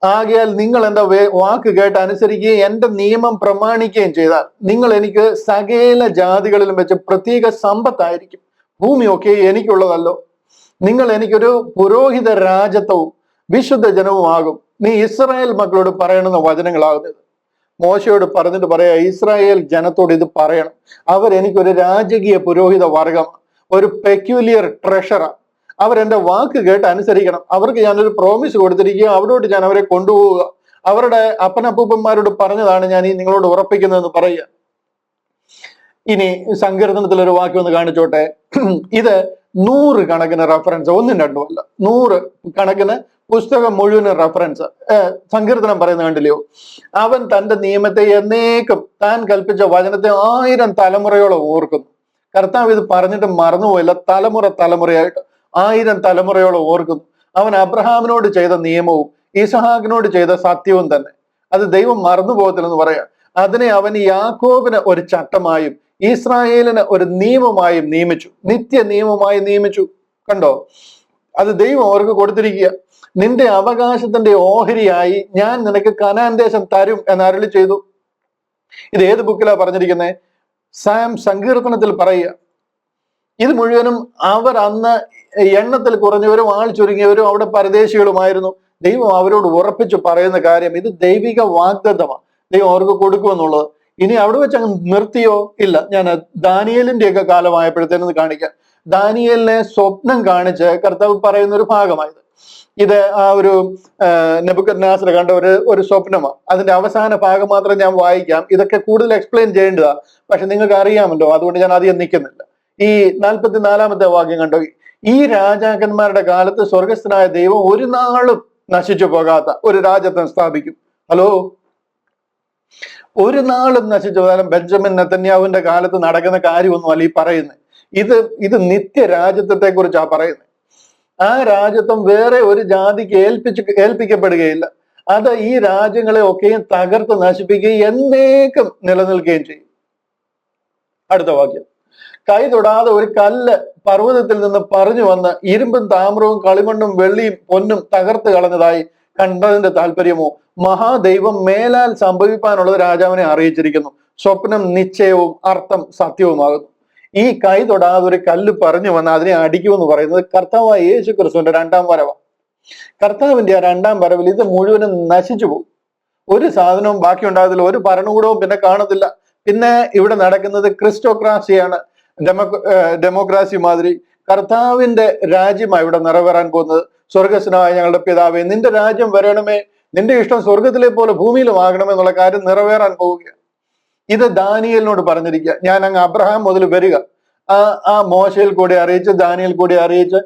ആകയാൽ നിങ്ങൾ എന്റെ വാക്ക് കേട്ട് അനുസരിക്കുകയും എന്റെ നിയമം പ്രമാണിക്കുകയും ചെയ്താൽ നിങ്ങൾ എനിക്ക് സകല ജാതികളിലും വെച്ച് പ്രത്യേക സമ്പത്തായിരിക്കും. ഭൂമിയൊക്കെ എനിക്കുള്ളതല്ലോ. നിങ്ങൾ എനിക്കൊരു പുരോഹിത രാജത്വവും വിശുദ്ധ ജനവുമാകും. നീ ഇസ്രായേൽ മക്കളോട് പറയണമെന്ന വചനങ്ങളാകുന്നത്. മോശയോട് പറഞ്ഞിട്ട് പറയാ, ഇസ്രായേൽ ജനത്തോട് ഇത് പറയണം, അവരെനിക്കൊരു രാജകീയ പുരോഹിത വർഗം, ഒരു പെക്യുലിയർ ട്രഷറാ, അവരെന്റെ വാക്ക് കേട്ട് അനുസരിക്കണം. അവർക്ക് ഞാനൊരു പ്രോമിസ് കൊടുത്തിരിക്കുക, അവിടോട്ട് ഞാൻ അവരെ കൊണ്ടുപോവുക. അവരുടെ അപ്പനപ്പൂപ്പന്മാരോട് പറഞ്ഞതാണ് ഞാൻ ഈ നിങ്ങളോട് ഉറപ്പിക്കുന്നതെന്ന് പറയുക. ഇനി സങ്കീർത്തനത്തിൽ ഒരു വാക്യം ഒന്ന് കാണിച്ചോട്ടെ. ഇത് 100 കണക്കിന് റെഫറൻസ്, ഒന്നും രണ്ടും അല്ല, 100 കണക്കിന് പുസ്തകം മുഴുവൻ റെഫറൻസ്. സങ്കീർത്തനം പറയുന്നത് കണ്ടില്ലയോ, അവൻ തന്റെ നിയമത്തെ എന്നേക്കും താൻ കൽപ്പിച്ച വചനത്തെ 1000 തലമുറയോളം ഓർക്കുന്നു. കർത്താവ് ഇത് പറഞ്ഞിട്ട് മറന്നുപോയില്ല, തലമുറയായിട്ട് 1000 തലമുറയോളം ഓർക്കുന്നു. അവൻ അബ്രഹാമിനോട് ചെയ്ത നിയമവും ഇസഹാക്കിനോട് ചെയ്ത സത്യവും തന്നെ, അത് ദൈവം മറന്നു പോകത്തില്ലെന്ന് പറയാം. അതിനെ അവൻ യാക്കോബിന് ഒരു ചട്ടമായും ഇസ്രായേലിന് ഒരു നിയമമായും നിയമിച്ചു, നിത്യ നിയമമായി നിയമിച്ചു. കണ്ടോ, അത് ദൈവം അവർക്ക് കൊടുത്തിരിക്കുക. നിന്റെ അവകാശത്തിന്റെ ഓഹരിയായി ഞാൻ നിനക്ക് കനാൻ ദേശം തരും എന്ന് അരുളി ചെയ്തു. ഇത് ഏത് ബുക്കിലാ പറഞ്ഞിരിക്കുന്നത്? സങ്കീർത്തനത്തിൽ പറയുക. ഇത് മുഴുവനും അവർ അന്ന് എണ്ണത്തിൽ കുറഞ്ഞവരും ആൾ ചുരുങ്ങിയവരും അവിടെ പരദേശികളുമായിരുന്നു. ദൈവം അവരോട് ഉറപ്പിച്ചു പറയുന്ന കാര്യം, ഇത് ദൈവിക വാഗ്ദത്തമാണ്, ദൈവം അവർക്ക് കൊടുക്കുമെന്നുള്ളത്. ഇനി അവിടെ വെച്ച് അങ്ങ് നിർത്തിയോ? ഇല്ല. ഞാൻ ദാനിയേലിന്റെ ഒക്കെ കാലമായപ്പോഴത്തേനത് കാണിക്കാം. ദാനിയേലിനെ സ്വപ്നം കാണിച്ച് കർത്താവ് പറയുന്ന ഒരു ഭാഗമായത്. ഇത് ആ ഒരു നെബൂഖദ്നേസർ കണ്ട ഒരു സ്വപ്നമാണ്. അതിന്റെ അവസാന ഭാഗം മാത്രം ഞാൻ വായിക്കാം. ഇതൊക്കെ കൂടുതൽ എക്സ്പ്ലെയിൻ ചെയ്യേണ്ടതാ, പക്ഷെ നിങ്ങൾക്ക് അറിയാമല്ലോ, അതുകൊണ്ട് ഞാൻ അധികം നിൽക്കുന്നില്ല. ഈ 44-ാമത്തെ വാക്യം കണ്ടോ, ഈ രാജാക്കന്മാരുടെ കാലത്ത് സ്വർഗസ്ഥനായ ദൈവം ഒരു നാളും നശിച്ചു പോകാത്ത ഒരു രാജ്യത്വം സ്ഥാപിക്കും. ഹലോ, ഒരു നാളും നശിച്ചു പോകാൻ ബെഞ്ചമിൻ നെതന്യാഹുവിന്റെ കാലത്ത് നടക്കുന്ന കാര്യമൊന്നും അല്ല ഈ പറയുന്നത്. ഇത് നിത്യ രാജ്യത്വത്തെ കുറിച്ചാ പറയുന്നത്. ആ രാജ്യത്വം വേറെ ഒരു ജാതിക്ക് ഏൽപ്പിക്കപ്പെടുകയില്ല. അത് ഈ രാജ്യങ്ങളെ ഒക്കെയും തകർത്ത് നശിപ്പിക്കുകയും എന്നേക്കും നിലനിൽക്കുകയും ചെയ്യും. അടുത്ത വാക്യം, കൈ തൊടാതെ ഒരു കല്ല് പർവ്വതത്തിൽ നിന്ന് പറഞ്ഞു വന്ന് ഇരുമ്പും താമ്രവും കളിമണ്ണും വെള്ളിയും പൊന്നും തകർത്ത് കളഞ്ഞതായി കണ്ടതിന്റെ താല്പര്യമോ, മഹാദൈവം മേലാൽ സംഭവിക്കാനുള്ളത് രാജാവിനെ അറിയിച്ചിരിക്കുന്നു. സ്വപ്നം നിശ്ചയവും അർത്ഥം സത്യവുമാകുന്നു. ഈ കൈ തൊടാതെ ഒരു കല്ല് പറഞ്ഞു വന്ന് അതിനെ അടിക്കുമെന്ന് പറയുന്നത് കർത്താവായ യേശു ക്രിസ്തുവിന്റെ 2ാം വരവാണ്. കർത്താവിന്റെ ആ 2ാം വരവിൽ ഇത് മുഴുവനും നശിച്ചു പോകും. ഒരു സാധനവും ബാക്കി ഉണ്ടാകത്തില്ല, ഒരു ഭരണകൂടവും പിന്നെ കാണത്തില്ല. പിന്നെ ഇവിടെ നടക്കുന്നത് ക്രിസ്റ്റോക്രാസിയാണ്, ഡെമോക്രാസി മാതിരി. കർത്താവിന്റെ രാജ്യമാണ് ഇവിടെ നിറവേറാൻ പോകുന്നത്. സ്വർഗസ്വനായ ഞങ്ങളുടെ പിതാവേ, നിന്റെ രാജ്യം വരണമേ, നിന്റെ ഇഷ്ടം സ്വർഗത്തിലെ പോലെ ഭൂമിയിലും ആകണമേ എന്നുള്ള കാര്യം നിറവേറാൻ പോവുകയാണ്. ഇത് ദാനിയേലിനോട് പറഞ്ഞിരിക്കുക. ഞാൻ അങ്ങ് അബ്രഹാം മുതൽ വരിക, ആ മോശയിൽ കൂടി അറിയിച്ച് ദാനിയേൽ കൂടി അറിയിച്ച്,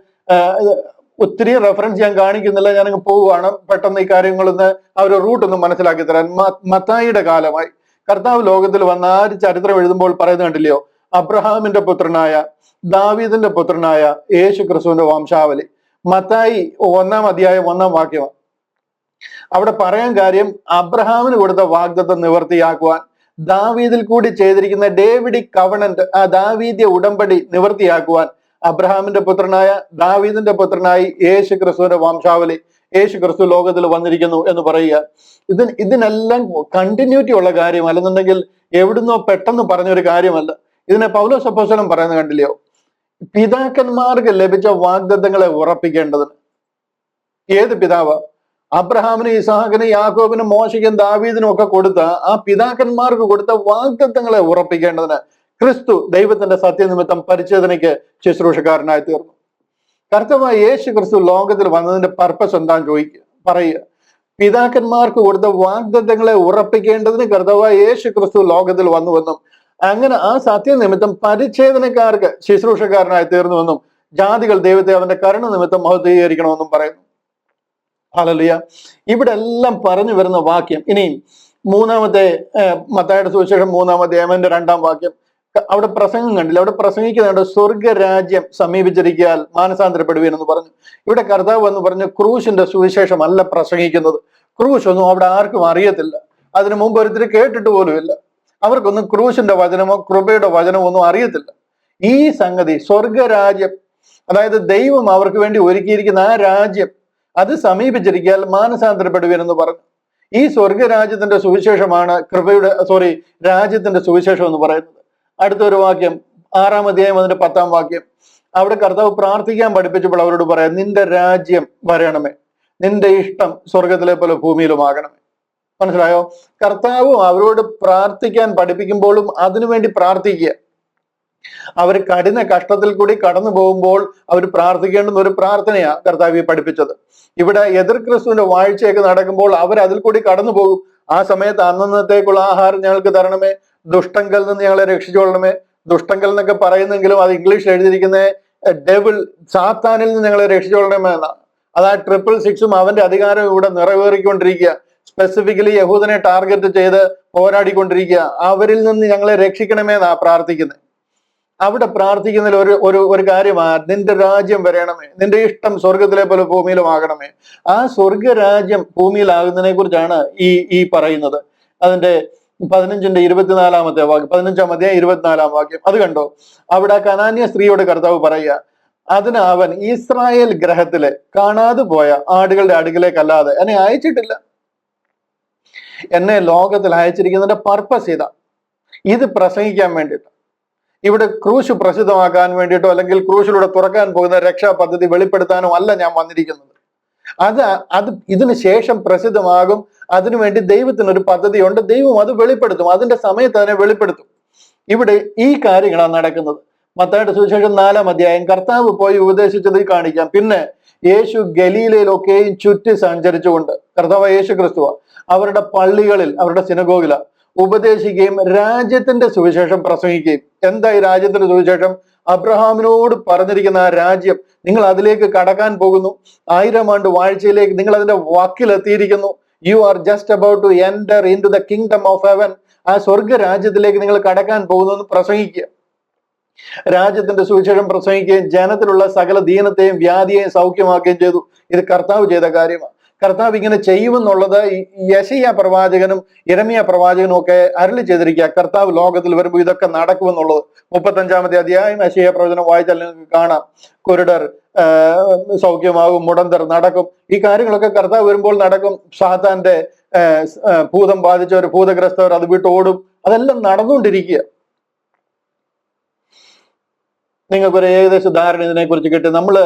ഒത്തിരി റെഫറൻസ് ഞാൻ കാണിക്കുന്നില്ല, ഞാനങ്ങ് പോവുകയാണ്. പെട്ടെന്ന് ഈ കാര്യങ്ങളൊന്ന് ആ ഒരു റൂട്ടൊന്നും മനസ്സിലാക്കി തരാൻ. മത്തായിയുടെ കാലമായി കർത്താവ് ലോകത്തിൽ വന്ന ആ ഒരു ചരിത്രം എഴുതുമ്പോൾ പറയുന്നത് കണ്ടില്ലയോ, അബ്രഹാമിന്റെ പുത്രനായ ദാവീദിന്റെ പുത്രനായ യേശു ക്രിസ്തുവിന്റെ വംശാവലി. മത്തായി 1-ാം അധ്യായം 1-ാം വാക്യമാണ്. അവിടെ പറയാൻ കാര്യം, അബ്രഹാമിന് കൊടുത്ത വാഗ്ദത്തം നിവർത്തിയാക്കുവാൻ ദാവീദിൽ കൂടി ചെയ്തിരിക്കുന്ന ഡേവിഡിക് കവണന്റ്, ആ ദാവീദ്യ ഉടമ്പടി നിവർത്തിയാക്കുവാൻ അബ്രഹാമിന്റെ പുത്രനായ ദാവീദിന്റെ പുത്രനായി യേശു ക്രിസ്തുവിന്റെ വംശാവലി, യേശു ക്രിസ്തു ലോകത്തിൽ വന്നിരിക്കുന്നു എന്ന് പറയുക. ഇതിനെല്ലാം കണ്ടിന്യൂറ്റി ഉള്ള കാര്യം, അല്ലെന്നുണ്ടെങ്കിൽ എവിടുന്നോ പെട്ടെന്ന് പറഞ്ഞൊരു കാര്യമല്ല. ഇതിനെ പൗലോസ് അപ്പോസ്തലൻ പറയുന്നത് കണ്ടില്ലയോ, പിതാക്കന്മാർക്ക് ലഭിച്ച വാഗ്ദത്തങ്ങളെ ഉറപ്പിക്കേണ്ടതിന്. ഏത് പിതാവ്? അബ്രഹാമിന്, ഇസഹാക്കിന്, യാക്കോബിന്, മോശയ്ക്കും ദാവീദിനും ഒക്കെ കൊടുത്ത ആ പിതാക്കന്മാർക്ക് കൊടുത്ത വാഗ്ദത്തങ്ങളെ ഉറപ്പിക്കേണ്ടതിന് ക്രിസ്തു ദൈവത്തിന്റെ സത്യനിമിത്തം പരിച്ഛേദനയ്ക്ക് ശുശ്രൂഷക്കാരനായി തീർന്നു. കർത്താവായ യേശു ക്രിസ്തു ലോകത്തിൽ വന്നതിന്റെ പർപ്പസ് എന്താന്ന് പറയുക. പിതാക്കന്മാർക്ക് കൊടുത്ത വാഗ്ദത്തങ്ങളെ ഉറപ്പിക്കേണ്ടതിന് കർത്താവായ യേശു ക്രിസ്തു ലോകത്തിൽ വന്നുവെന്നും അങ്ങനെ ആ സത്യനിമിത്തം പരിച്ഛേദനക്കാർക്ക് ശുശ്രൂഷക്കാരനായി തീർന്നുവെന്നും ജാതികൾ ദൈവത്തെ അവന്റെ കരുണ നിമിത്തം മഹത്വീകരിക്കണമെന്നും പറയുന്നു. ഹല്ലേലൂയ. ഇവിടെ എല്ലാം പറഞ്ഞു വരുന്ന വാക്യം. ഇനിയും 3-ാമത്തെ മത്തായിയുടെ സുവിശേഷം 3-ാം അധ്യായത്തിന്റെ 2-ാം വാക്യം, അവിടെ പ്രസംഗം കണ്ടില്ല. അവിടെ പ്രസംഗിക്കുന്നുണ്ട്, സ്വർഗരാജ്യം സമീപിച്ചിരിക്കാൻ മാനസാന്തരപ്പെടുവീൻ എന്ന് പറഞ്ഞു. ഇവിടെ കർത്താവ് എന്ന് പറഞ്ഞു, ക്രൂശിന്റെ സുവിശേഷം അല്ല പ്രസംഗിക്കുന്നത്. ക്രൂശ് ഒന്നും അവിടെ ആർക്കും അറിയത്തില്ല. അതിനു മുമ്പ് ഒരിത്തിരി കേട്ടിട്ട് പോലുമില്ല. അവർക്കൊന്നും ക്രൂശിന്റെ വചനമോ കൃപയുടെ വചനമോ ഒന്നും അറിയത്തില്ല. ഈ സംഗതി സ്വർഗരാജ്യം, അതായത് ദൈവം അവർക്ക് വേണ്ടി ഒരുക്കിയിരിക്കുന്ന ആ രാജ്യം, അത് സമീപിച്ചിരിക്കാൻ മാനസാന്തരപ്പെടുവീൻ എന്ന് പറഞ്ഞു. ഈ സ്വർഗരാജ്യത്തിന്റെ സുവിശേഷമാണ് രാജ്യത്തിന്റെ സുവിശേഷം എന്ന് പറയുന്നത്. അടുത്തൊരു വാക്യം, 6-ാം അധ്യായം അതിന്റെ 10-ാം വാക്യം. അവിടെ കർത്താവ് പ്രാർത്ഥിക്കാൻ പഠിപ്പിച്ചപ്പോൾ അവരോട് പറയാം, നിന്റെ രാജ്യം വരണമേ, നിന്റെ ഇഷ്ടം സ്വർഗത്തിലെ പോലെ ഭൂമിയിലും ആകണമേ. മനസ്സിലായോ? കർത്താവും അവരോട് പ്രാർത്ഥിക്കാൻ പഠിപ്പിക്കുമ്പോഴും അതിനുവേണ്ടി പ്രാർത്ഥിക്കുക. അവർ കഠിന കഷ്ടത്തിൽ കൂടി കടന്നു പോകുമ്പോൾ അവർ പ്രാർത്ഥിക്കേണ്ടുന്ന ഒരു പ്രാർത്ഥനയാ കർത്താവ് പഠിപ്പിച്ചത്. ഇവിടെ എതിർ ക്രിസ്തുവിന്റെ വാഴ്ചയൊക്കെ നടക്കുമ്പോൾ അവർ അതിൽ കൂടി കടന്നു പോകും. ആ സമയത്ത് അന്നത്തേക്കുള്ള ആഹാരം ഞങ്ങൾക്ക് തരണമേ, ദുഷ്ടങ്കൽ നിന്ന് ഞങ്ങളെ രക്ഷിച്ചുകൊള്ളണമേ. ദുഷ്ടങ്കൽ എന്നൊക്കെ പറയുന്നെങ്കിലും അത് ഇംഗ്ലീഷിൽ എഴുതിയിരിക്കുന്ന ഡെവിൾ, സാത്താനിൽ നിന്ന് ഞങ്ങളെ രക്ഷിച്ചുകൊള്ളണമേ എന്നാണ്. അത് ആ 666 അവന്റെ അധികാരം ഇവിടെ നിറവേറിക്കൊണ്ടിരിക്കുക. സ്പെസിഫിക്കലി യഹൂദനെ ടാർഗറ്റ് ചെയ്ത് പോരാടിക്കൊണ്ടിരിക്കുക. അവരിൽ നിന്ന് ഞങ്ങളെ രക്ഷിക്കണമേന്നാ പ്രാർത്ഥിക്കുന്നത്. അവിടെ പ്രാർത്ഥിക്കുന്നതിൽ ഒരു കാര്യമാണ്, നിന്റെ രാജ്യം വരണമേ, നിന്റെ ഇഷ്ടം സ്വർഗത്തിലെ പോലെ ഭൂമിയിലും ആകണമേ. ആ സ്വർഗരാജ്യം ഭൂമിയിലാകുന്നതിനെ കുറിച്ചാണ് ഈ പറയുന്നത്. അതിന്റെ 15-ന്റെ 24-ാമത്തെ വാക്യം, 15-ാം അധ്യായം 24-ാം വാക്യം അത് കണ്ടോ? അവിടെ കനാന്യ സ്ത്രീയോട് കർത്താവ് പറയുക, അതിന് അവൻ, ഇസ്രായേൽ ഗ്രഹത്തിലെ കാണാതെ പോയ ആടുകളുടെ അടുക്കലേക്കല്ലാതെ എന്നെ അയച്ചിട്ടില്ല. എന്നെ ലോകത്തിൽ അയച്ചിരിക്കുന്നതിന്റെ പർപ്പസ് ഇതാ, ഇത് പ്രസംഗിക്കാൻ വേണ്ടിയിട്ട്. ഇവിടെ ക്രൂശ് പ്രസിദ്ധമാക്കാൻ വേണ്ടിയിട്ടോ അല്ലെങ്കിൽ ക്രൂശിലൂടെ തുറക്കാൻ പോകുന്ന രക്ഷാ പദ്ധതി വെളിപ്പെടുത്താനോ അല്ല ഞാൻ വന്നിരിക്കുന്നത്. അത് ഇതിന് ശേഷം പ്രസിദ്ധമാകും. അതിനുവേണ്ടി ദൈവത്തിനൊരു പദ്ധതിയുണ്ട്. ദൈവം അത് വെളിപ്പെടുത്തും, അതിന്റെ സമയത്ത് അതിനെ വെളിപ്പെടുത്തും. ഇവിടെ ഈ കാര്യങ്ങളാണ് നടക്കുന്നത്. മത്തായിയുടെ സുവിശേഷം 4-ാം അധ്യായം കർത്താവ് പോയി ഉപദേശിച്ചത് കാണിക്കാം. പിന്നെ യേശു ഗലീലയിലൊക്കെയും ചുറ്റി സഞ്ചരിച്ചുകൊണ്ട്, കർത്താവ് യേശു ക്രിസ്തുവ അവരുടെ പള്ളികളിൽ, അവരുടെ സിനഗോഗില ഉപദേശിക്കുകയും രാജ്യത്തിന്റെ സുവിശേഷം പ്രസംഗിക്കുകയും. എന്താ ഈ രാജ്യത്തിന്റെ സുവിശേഷം? അബ്രഹാമിനോട് പറഞ്ഞിരിക്കുന്ന ആ രാജ്യം, നിങ്ങൾ അതിലേക്ക് കടക്കാൻ പോകുന്നു. 1000 ആണ്ട് വാഴ്ചയിലേക്ക് നിങ്ങൾ അതിന്റെ വാക്കിലെത്തിയിരിക്കുന്നു. You are just about to enter in to the kingdom of heaven. ആ സ്വർഗ രാജ്യത്തിലേക്ക് നിങ്ങൾ കടക്കാൻ പോകുന്നു എന്ന് പ്രസംഗിക്കുക. രാജ്യത്തിന്റെ സുവിശേഷം പ്രസംഗിക്കുകയും ജനത്തിലുള്ള സകല ദീനത്തെയും വ്യാധിയെയും സൗഖ്യമാക്കുകയും ചെയ്തു. ഇത് കർത്താവ് ചെയ്ത കാര്യമാണ്. കർത്താവ് ഇങ്ങനെ ചെയ്യുമെന്നുള്ളത് യെശയ്യാ പ്രവാചകനും യിരെമ്യാ പ്രവാചകനും ഒക്കെ അരുളി ചെയ്തിരിക്കുക. കർത്താവ് ലോകത്തിൽ വരുമ്പോൾ ഇതൊക്കെ നടക്കുമെന്നുള്ളത്. 35-ാമത്തെ അധ്യായം യെശയ്യാ പ്രവചനം വായിച്ചാൽ നിങ്ങൾക്ക് കാണാം. കുരുടർ സൗഖ്യമാകും, മുടന്തർ നടക്കും. ഈ കാര്യങ്ങളൊക്കെ കർത്താവ് വരുമ്പോൾ നടക്കും. സാത്താന്റെ ഭൂതം ബാധിച്ചവർ, ഭൂതഗ്രസ്തവർ അത് വിട്ട് ഓടും. അതെല്ലാം നടന്നുകൊണ്ടിരിക്കുക. നിങ്ങൾക്കൊരു ഏകദേശ ധാരണ ഇതിനെ കുറിച്ച് കിട്ടി.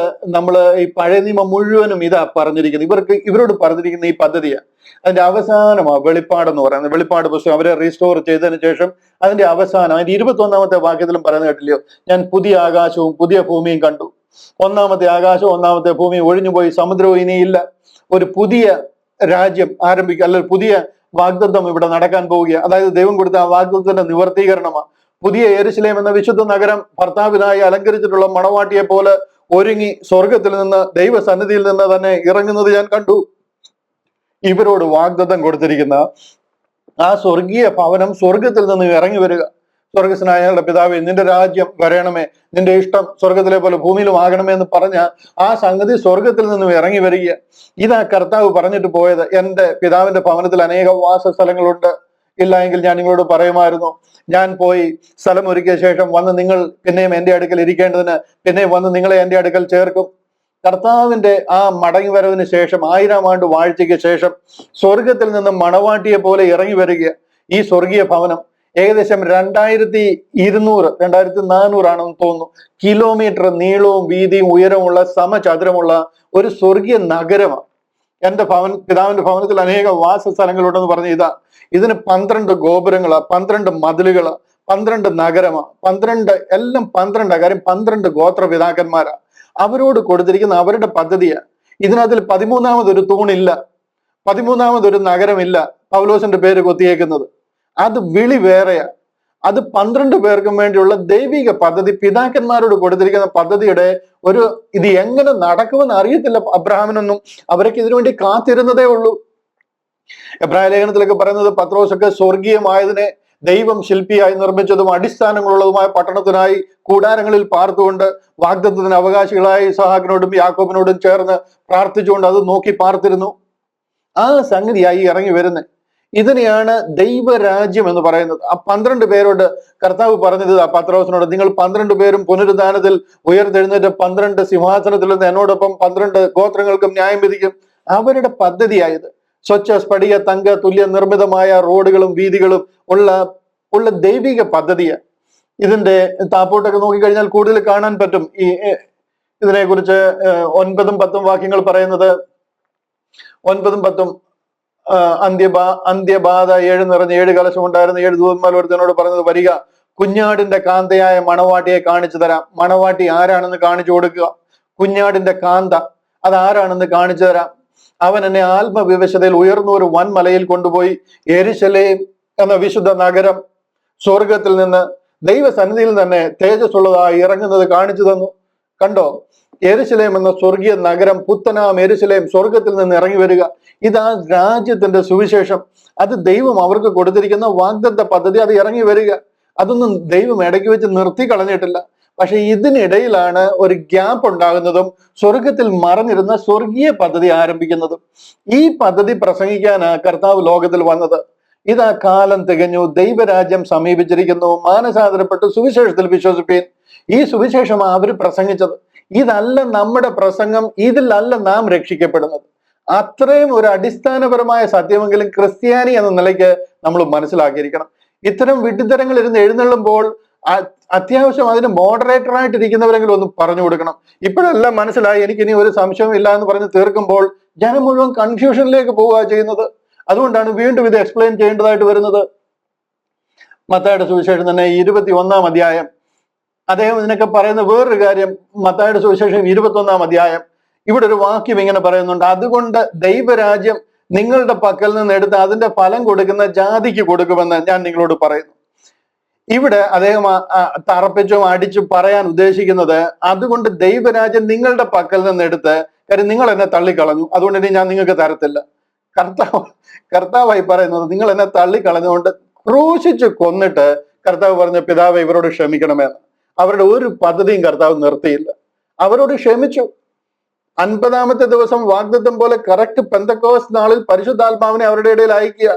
നമ്മള് ഈ പഴയ നിയമം മുഴുവനും ഇതാ പറഞ്ഞിരിക്കുന്നത്. ഇവരോട് പറഞ്ഞിരിക്കുന്ന ഈ പദ്ധതിയാണ്. അതിന്റെ അവസാനമാണ് വെളിപ്പാടെന്ന് പറയുന്നത്. വെളിപ്പാട് പുസ്തകം അവരെ റീസ്റ്റോർ ചെയ്തതിന് ശേഷം അതിന്റെ അവസാനം, അതിന്റെ 21-ാമത്തെ വാക്യത്തിലും പറയുന്നത് കേട്ടില്ലയോ? ഞാൻ പുതിയ ആകാശവും പുതിയ ഭൂമിയും കണ്ടു. 1-ാമത്തെ ആകാശവും 1-ാമത്തെ ഭൂമിയും ഒഴിഞ്ഞുപോയി, സമുദ്രവും ഇനിയില്ല. ഒരു പുതിയ രാജ്യം ആരംഭിക്കുക, അല്ലെങ്കിൽ പുതിയ വാഗ്ദത്തം ഇവിടെ നടക്കാൻ പോവുക. അതായത് ദൈവം കൊടുത്ത ആ വാഗ്ദത്തത്തിന്റെ നിവർത്തീകരണമാണ്. പുതിയ യെരുശലേം എന്ന വിശുദ്ധ നഗരം ഭർത്താവിനായി അലങ്കരിച്ചിട്ടുള്ള മണവാട്ടിയെ പോലെ ഒരുങ്ങി സ്വർഗത്തിൽ നിന്ന്, ദൈവസന്നിധിയിൽ നിന്ന് തന്നെ ഇറങ്ങുന്നത് ഞാൻ കണ്ടു. ഇവരോട് വാഗ്ദത്തം കൊടുത്തിരിക്കുന്ന ആ സ്വർഗീയ ഭവനം സ്വർഗത്തിൽ നിന്ന് ഇറങ്ങി വരിക. സ്വർഗസ്നായ ഞങ്ങളുടെ പിതാവേ, നിന്റെ രാജ്യം വരണമേ, നിന്റെ ഇഷ്ടം സ്വർഗത്തിലെ പോലെ ഭൂമിയിലും ആകണമേ എന്ന് പറഞ്ഞ ആ സംഗതി സ്വർഗത്തിൽ നിന്നും ഇറങ്ങി വരിക. ഇതാ കർത്താവ് പറഞ്ഞിട്ട് പോയത്. എന്റെ പിതാവിന്റെ ഭവനത്തിൽ അനേക വാസസ്ഥലങ്ങളുണ്ട്, ഇല്ല എങ്കിൽ ഞാൻ നിങ്ങളോട് പറയുമായിരുന്നു. ഞാൻ പോയി സ്ഥലം ഒരുക്കിയ ശേഷം വന്ന് നിങ്ങൾ പിന്നെയും എന്റെ അടുക്കൽ ഇരിക്കേണ്ടതിന് പിന്നെയും വന്ന് നിങ്ങളെ എന്റെ അടുക്കൽ ചേർക്കും. കർത്താവിന്റെ ആ മടങ്ങി വരവിന് ശേഷം, 1000 ആണ്ട് വാഴ്ചയ്ക്ക് ശേഷം സ്വർഗത്തിൽ നിന്ന് മണവാട്ടിയെ പോലെ ഇറങ്ങി വരിക ഈ സ്വർഗീയ ഭവനം. ഏകദേശം 2200 2400 ആണെന്ന് തോന്നുന്നു കിലോമീറ്റർ നീളവും വീതിയും ഉയരമുള്ള സമചതുരമുള്ള ഒരു സ്വർഗീയ നഗരമാണ്. എന്റെ പിതാവിന്റെ ഭവനത്തിൽ അനേക വാസസ്ഥലങ്ങളുണ്ടെന്ന് പറഞ്ഞ ഇതിന് 12 ഗോപുരങ്ങളാ, 12 മതിലുകളാ, 12 നഗരമാ, 12 എല്ലാം 12 കാര്യം 12 ഗോത്രപിതാക്കന്മാരാ. അവരോട് കൊടുത്തിരിക്കുന്ന അവരുടെ പദ്ധതിയാ. ഇതിനകത്തിൽ 13-ാമതൊരു തൂണില്ല, 13-ാമതൊരു നഗരമില്ല പൗലോസിന്റെ പേര് കൊത്തിയേക്കുന്നത്. അത് വിളി വേറെയാ. അത് 12 പേർക്കും വേണ്ടിയുള്ള ദൈവിക പദ്ധതി, പിതാക്കന്മാരോട് കൊടുത്തിരിക്കുന്ന പദ്ധതിയുടെ ഇത് എങ്ങനെ നടക്കുമെന്ന് അറിയത്തില്ല അബ്രഹാമിനൊന്നും. അവരൊക്കെ ഇതിനു വേണ്ടി കാത്തിരുന്നതേ ഉള്ളൂ. എബ്രായ ലേഖനത്തിലൊക്കെ പറയുന്നത് പത്രോസൊക്കെ സ്വർഗീയമായതിനെ ദൈവം ശില്പിയായി നിർമ്മിച്ചതും അടിസ്ഥാനങ്ങളുള്ളതുമായ പട്ടണത്തിനായി കൂടാരങ്ങളിൽ പാർത്തുകൊണ്ട് വാഗ്ദത്തത്തിന് അവകാശികളായി ഇസഹാക്കിനോടും യാക്കോബിനോടും ചേർന്ന് പ്രാർത്ഥിച്ചുകൊണ്ട് അത് നോക്കി പാർത്തിരുന്നു. ആ സംഗതിയായി ഇറങ്ങി വരുന്നത്. ഇതിനെയാണ് ദൈവരാജ്യം എന്ന് പറയുന്നത്. ആ 12 പേരോട് കർത്താവ് പറഞ്ഞത് പത്രോസിനോട്, നിങ്ങൾ 12 പേരും പുനരുദ്ധാനത്തിൽ ഉയർത്തെഴുന്നേറ്റ് 12 സിംഹാസനത്തിൽ നിന്ന് എന്നോടൊപ്പം 12 ഗോത്രങ്ങൾക്കും ന്യായം വിധിക്കും. അവരുടെ പദ്ധതിയായത് സ്വച്ഛ സ്ഫടിക തങ്ക തുല്യ നിർമ്മിതമായ റോഡുകളും വീതികളും ഉള്ള ദൈവിക പദ്ധതിയാണ്. ഇതിന്റെ താപ്പോട്ടൊക്കെ നോക്കിക്കഴിഞ്ഞാൽ കൂടുതൽ കാണാൻ പറ്റും. ഇതിനെക്കുറിച്ച് 9-ഉം 10-ഉം വാക്യങ്ങൾ പറയുന്നത്. 9-ഉം 10-ഉം അന്ത്യബാധ 7 നിറഞ്ഞ 7 കലശം ഉണ്ടായിരുന്ന 7 ദൂതന്മാർ ഒരുത്തനോട് പറഞ്ഞത്, വരിക, കുഞ്ഞാടിന്റെ കാന്തയായ മണവാട്ടിയെ കാണിച്ചു തരാം. മണവാട്ടി ആരാണെന്ന് കാണിച്ചു കൊടുക്കുക. കുഞ്ഞാടിന്റെ കാന്ത അതാരാണെന്ന് കാണിച്ചു തരാം. അവൻ എന്നെ ആത്മവിവശതയിൽ ഉയർന്ന ഒരു വൻമലയിൽ കൊണ്ടുപോയി യെരുശലേം എന്ന വിശുദ്ധ നഗരം സ്വർഗത്തിൽ നിന്ന് ദൈവസന്നിധിയിൽ തന്നെ തേജസ്സുള്ളതായി ഇറങ്ങുന്നത് കാണിച്ചു തന്നു. കണ്ടോ, യെരുശലേം എന്ന സ്വർഗീയ നഗരം, പുത്തനാം യെരുശലേം സ്വർഗത്തിൽ നിന്ന് ഇറങ്ങി വരിക. ഇതാ രാജ്യത്തിന്റെ സുവിശേഷം. അത് ദൈവം അവർക്ക് കൊടുത്തിരിക്കുന്ന വാഗ്ദത്ത പദ്ധതി. അത് ഇറങ്ങി വരിക. അതൊന്നും ദൈവം ഇടയ്ക്ക് വെച്ച് നിർത്തി കളഞ്ഞിട്ടില്ല. പക്ഷെ ഇതിനിടയിലാണ് ഒരു ഗ്യാപ്പ് ഉണ്ടാകുന്നതും സ്വർഗത്തിൽ മറഞ്ഞിരുന്ന സ്വർഗീയ പദ്ധതി ആരംഭിക്കുന്നതും. ഈ പദ്ധതി പ്രസംഗിക്കാനാ കർത്താവ് ലോകത്തിൽ വന്നത്. ഇതാ കാലം തികഞ്ഞു, ദൈവരാജ്യം സമീപിച്ചിരിക്കുന്നു, മാനസാന്തരപ്പെട്ട് സുവിശേഷത്തിൽ വിശ്വസിപ്പീൻ. ഈ സുവിശേഷം അവർ പ്രസംഗിച്ചത്. ഇതല്ല നമ്മുടെ പ്രസംഗം, ഇതിലല്ല നാം രക്ഷിക്കപ്പെടുന്നത്. അത്രയും ഒരു അടിസ്ഥാനപരമായ സത്യമെങ്കിലും ക്രിസ്ത്യാനി എന്ന നിലയ്ക്ക് നമ്മൾ മനസ്സിലാക്കിയിരിക്കണം. ഇത്തരം വിഡ്ഢിത്തരങ്ങൾ ഇരുന്ന് എഴുന്നള്ളുമ്പോൾ അത്യാവശ്യം അതിന് മോഡറേറ്ററായിട്ട് ഇരിക്കുന്നവരെങ്കിലും ഒന്ന് പറഞ്ഞു കൊടുക്കണം. ഇപ്പോഴെല്ലാം മനസ്സിലായി, എനിക്ക് ഇനി ഒരു സംശയവും ഇല്ല എന്ന് പറഞ്ഞ് തീർക്കുമ്പോൾ ജനം മുഴുവൻ കൺഫ്യൂഷനിലേക്ക് പോവുക ചെയ്യുന്നത്. അതുകൊണ്ടാണ് വീണ്ടും ഇത് എക്സ്പ്ലെയിൻ ചെയ്യേണ്ടതായിട്ട് വരുന്നത്. മത്തായിയുടെ സുവിശേഷം തന്നെ 21-ാം അധ്യായം, അദ്ദേഹം ഇതിനൊക്കെ പറയുന്ന വേറൊരു കാര്യം. മത്തായിയുടെ സുവിശേഷം 21-ാം അധ്യായം, ഇവിടെ ഒരു വാക്യം ഇങ്ങനെ പറയുന്നുണ്ട്, അതുകൊണ്ട് ദൈവരാജ്യം നിങ്ങളുടെ പക്കൽ നിന്ന് എടുത്ത് അതിന്റെ ഫലം കൊടുക്കുന്ന ജാതിക്ക് കൊടുക്കുമെന്ന് ഞാൻ നിങ്ങളോട് പറയുന്നു. ഇവിടെ അദ്ദേഹം തറപ്പിച്ചും അടിച്ചും പറയാൻ ഉദ്ദേശിക്കുന്നത്, അതുകൊണ്ട് ദൈവരാജ്യം നിങ്ങളുടെ പക്കൽ നിന്ന് എടുത്ത്, കാര്യം നിങ്ങൾ എന്നെ തള്ളിക്കളഞ്ഞു, അതുകൊണ്ട് ഇനി ഞാൻ നിങ്ങൾക്ക് തരത്തില്ല. കർത്താവായി പറയുന്നത്, നിങ്ങൾ എന്നെ തള്ളിക്കളഞ്ഞുകൊണ്ട് ക്രൂശിച്ച് കൊന്നിട്ട് കർത്താവ് പറഞ്ഞ, പിതാവ് ഇവരോട് ക്ഷമിക്കണമെന്ന്. അവരുടെ ഒരു പദ്ധതിയും കർത്താവ് നിർത്തിയില്ല, അവരോട് ക്ഷമിച്ചു. 50-ാമത്തെ ദിവസം വാഗ്ദത്തം പോലെ കറക്റ്റ് പെന്തക്കോസ്ത് നാളിൽ പരിശുദ്ധാത്മാവിനെ അവരുടെ ഇടയിൽ അയക്കുക,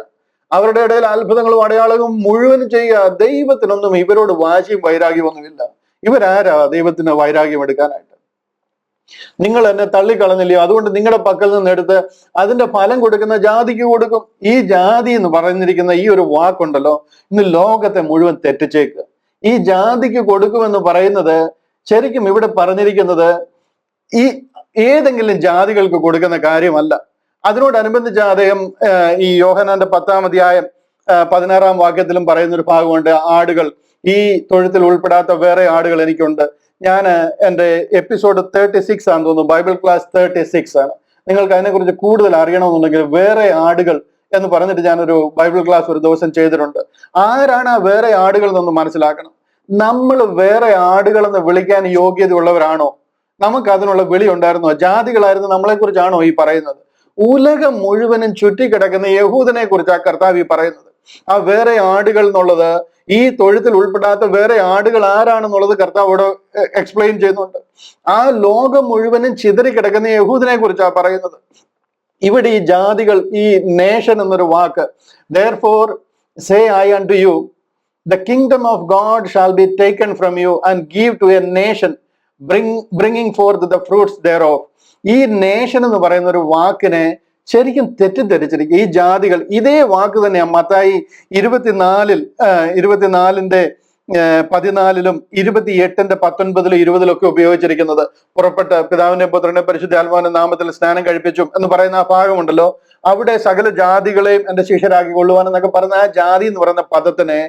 അവരുടെ ഇടയിൽ അത്ഭുതങ്ങളും അടയാളങ്ങളും മുഴുവൻ ചെയ്യുക. ദൈവത്തിനൊന്നും ഇവരോട് വാശിയും വൈരാഗ്യം ഒന്നുമില്ല. ഇവരാരാ ദൈവത്തിന് വൈരാഗ്യം എടുക്കാനായിട്ട്? നിങ്ങൾ എന്നെ തള്ളിക്കളഞ്ഞില്ലയോ, അതുകൊണ്ട് നിങ്ങളുടെ പക്കൽ നിന്ന് എടുത്ത് അതിന്റെ ഫലം കൊടുക്കുന്ന ജാതിക്ക് കൊടുക്കും. ഈ ജാതി എന്ന് പറഞ്ഞിരിക്കുന്ന ഈ ഒരു വാക്കുണ്ടല്ലോ, ഇന്ന് ലോകത്തെ മുഴുവൻ തെറ്റിച്ചേക്കുക. ഈ ജാതിക്ക് കൊടുക്കുമെന്ന് പറയുന്നത് ശരിക്കും ഇവിടെ പറഞ്ഞിരിക്കുന്നത് ഈ ഏതെങ്കിലും ജാതികൾക്ക് കൊടുക്കുന്ന കാര്യമല്ല. അതിനോടനുബന്ധിച്ച് അദ്ദേഹം ഈ യോഹന്നാന്റെ 10-ാം അധ്യായം 16-ാം വാക്യത്തിലും പറയുന്ന ഒരു ഭാഗമുണ്ട്, ആടുകൾ, ഈ തൊഴുത്തിൽ ഉൾപ്പെടാത്ത വേറെ ആടുകൾ എനിക്കുണ്ട്. ഞാൻ എൻ്റെ എപ്പിസോഡ് 36 ആണെന്ന് തോന്നുന്നു, ബൈബിൾ ക്ലാസ് 36 ആണ്. നിങ്ങൾക്ക് അതിനെക്കുറിച്ച് കൂടുതൽ അറിയണമെന്നുണ്ടെങ്കിൽ വേറെ ആടുകൾ എന്ന് പറഞ്ഞിട്ട് ഞാനൊരു ബൈബിൾ ക്ലാസ് ഒരു ദിവസം ചെയ്തിട്ടുണ്ട്. ആരാണ് ആ വേറെ ആടുകൾ എന്നൊന്ന് മനസ്സിലാക്കണം. നമ്മൾ വേറെ ആടുകൾ എന്ന് വിളിക്കാൻ യോഗ്യതയുള്ളവരാണോ? നമുക്ക് അതിനുള്ള വിളി ഉണ്ടായിരുന്നോ? ജാതികളായിരുന്നു നമ്മളെ കുറിച്ചാണോ ഈ പറയുന്നത്? ഉലകം മുഴുവനും ചുറ്റിക്കിടക്കുന്ന യഹൂദനെ കുറിച്ചാണ് കർത്താവ് ഈ പറയുന്നത്. ആ വേറെ ആടുകൾ എന്നുള്ളത്, ഈ തൊഴുത്തിൽ ഉൾപ്പെടാത്ത വേറെ ആടുകൾ ആരാണെന്നുള്ളത് കർത്താവോട് എക്സ്പ്ലെയിൻ ചെയ്യുന്നുണ്ട്. ആ ലോകം മുഴുവനും ചിതറിക്കിടക്കുന്ന യഹൂദനെ കുറിച്ചാണ് പറയുന്നത്. ഇവിടെ ഈ ജാതികൾ, ഈ നേഷൻ എന്നൊരു വാക്ക്, therefore say I unto you, the kingdom of God shall be taken from you and give to a nation, bringing forth the fruits thereof. ഈ നേഷൻ എന്ന് പറയുന്ന ഒരു വാക്കിനെ ശരിക്കും തെറ്റിദ്ധരിച്ചിരിക്കും ഈ ജാതികൾ. ഇതേ വാക്ക് തന്നെയാണ് മത്തായി 24-ൽ 24-ന്റെ 14-ലും 28-ന്റെ 19-ലും 20-ലും ഒക്കെ ഉപയോഗിച്ചിരിക്കുന്നത്. പുറപ്പെട്ട് പിതാവിനെ പുത്രനെ പരിശുദ്ധാത്മാവിന്റെ നാമത്തിൽ സ്നാനം കഴിപ്പിച്ചും എന്ന് പറയുന്ന ആ ഭാഗമുണ്ടല്ലോ, അവിടെ സകല ജാതികളെയും എന്റെ ശിഷ്യരാക്കി കൊള്ളുവാൻ എന്നൊക്കെ പറയുന്ന ആ ജാതി എന്ന് പറയുന്ന പദത്തിനെ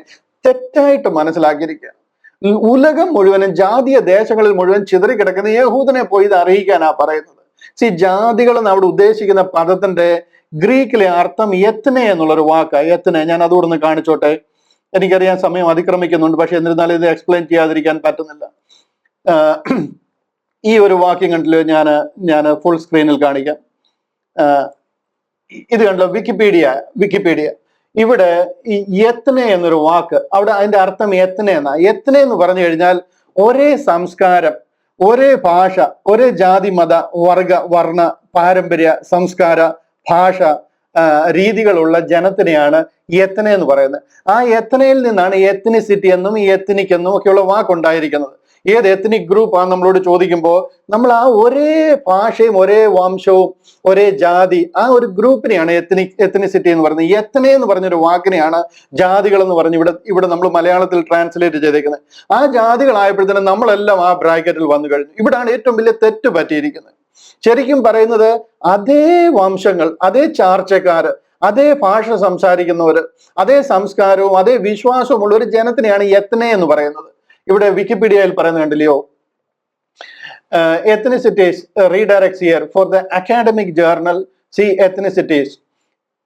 തെറ്റായിട്ട് മനസ്സിലാക്കിയിരിക്കുക. ഉലകം മുഴുവനും ജാതീയ ദേശങ്ങളിൽ മുഴുവൻ ചിതറിക്കിടക്കുന്ന യഹൂദനെ പോയി ഇത് അറിയിക്കാനാ പറയുന്നത്. ജാതികൾ എന്ന് അവിടെ ഉദ്ദേശിക്കുന്ന പദത്തിന്റെ ഗ്രീക്കിലെ അർത്ഥം എത്നെ എന്നുള്ളൊരു വാക്കാണ്. എത്നെ, ഞാൻ അതുകൂടെ ഒന്ന് കാണിച്ചോട്ടെ. എനിക്കറിയാൻ സമയം അതിക്രമിക്കുന്നുണ്ട്, പക്ഷെ എന്നിരുന്നാലും ഇത് എക്സ്പ്ലെയിൻ ചെയ്യാതിരിക്കാൻ പറ്റുന്നില്ല. ഈ ഒരു വാക്യം കണ്ടില്ല, ഞാൻ ഫുൾ സ്ക്രീനിൽ കാണിക്കാം. ഇത് കണ്ടല്ലോ, വിക്കിപീഡിയ. ഇവിടെ ഈ യത്നെ എന്നൊരു വാക്ക്, അവിടെ അതിന്റെ അർത്ഥം യത്നെ എന്നാ. യത്നെ എന്ന് പറഞ്ഞു കഴിഞ്ഞാൽ ഒരേ സംസ്കാരം, ഒരേ ഭാഷ, ഒരേ ജാതി, മത, വർണ്ണ, പാരമ്പര്യ, സംസ്കാര, ഭാഷ, രീതികളുള്ള ജനത്തിനെയാണ് യത്നെ എന്ന് പറയുന്നത്. ആ യത്നയിൽ നിന്നാണ് എത്നിസിറ്റി എന്നും എത്നിക് എന്നും ഒക്കെയുള്ള വാക്കുണ്ടായിരിക്കുന്നത്. ഏത് എത്നിക് ഗ്രൂപ്പാണ് നമ്മളോട് ചോദിക്കുമ്പോൾ നമ്മൾ ആ ഒരേ ഭാഷയും ഒരേ വംശവും ഒരേ ജാതി, ആ ഒരു ഗ്രൂപ്പിനെയാണ് എത്നിസിറ്റി എന്ന് പറയുന്നത്. യത്നെ എന്ന് പറഞ്ഞൊരു വാക്കിനെയാണ് ജാതികൾ എന്ന് പറഞ്ഞ് ഇവിടെ നമ്മൾ മലയാളത്തിൽ ട്രാൻസ്ലേറ്റ് ചെയ്തേക്കുന്നത്. ആ ജാതികളായപ്പോഴത്തേനും നമ്മളെല്ലാം ആ ബ്രാക്കറ്റിൽ വന്നു കഴിഞ്ഞു. ഇവിടാണ് ഏറ്റവും വലിയ തെറ്റ് പറ്റിയിരിക്കുന്നത്. ശരിക്കും പറയുന്നത് അതേ വംശങ്ങൾ, അതേ ചാർച്ചക്കാര്, അതേ ഭാഷ സംസാരിക്കുന്നവര്, അതേ സംസ്കാരവും അതേ വിശ്വാസവും ഉള്ള ഒരു ജനത്തിനെയാണ് എത്നെ എന്ന് പറയുന്നത്. ഇവിടെ വിക്കിപീഡിയയിൽ പറയുന്നത് കണ്ടില്ലയോ, ethnicities redirects here for the academic journal. See ethnicities.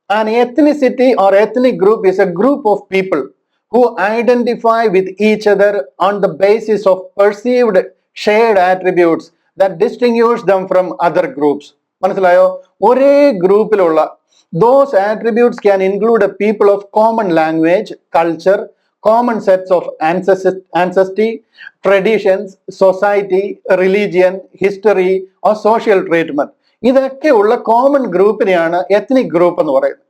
An ethnicity or ethnic group is a group of people who identify with each other on the basis of perceived shared attributes that distinguish them from other groups. മനസ്സിലായോ? ഒരേ ഗ്രൂപ്പിലുള്ള those attributes can include a people of common language, culture, common sets of ancestry, traditions, society, religion, history or social treatment. ഇതൊക്കെ ഉള്ള common ഗ്രൂപ്പിനെയാണ് ethnic group എന്ന് പറയുന്നത്.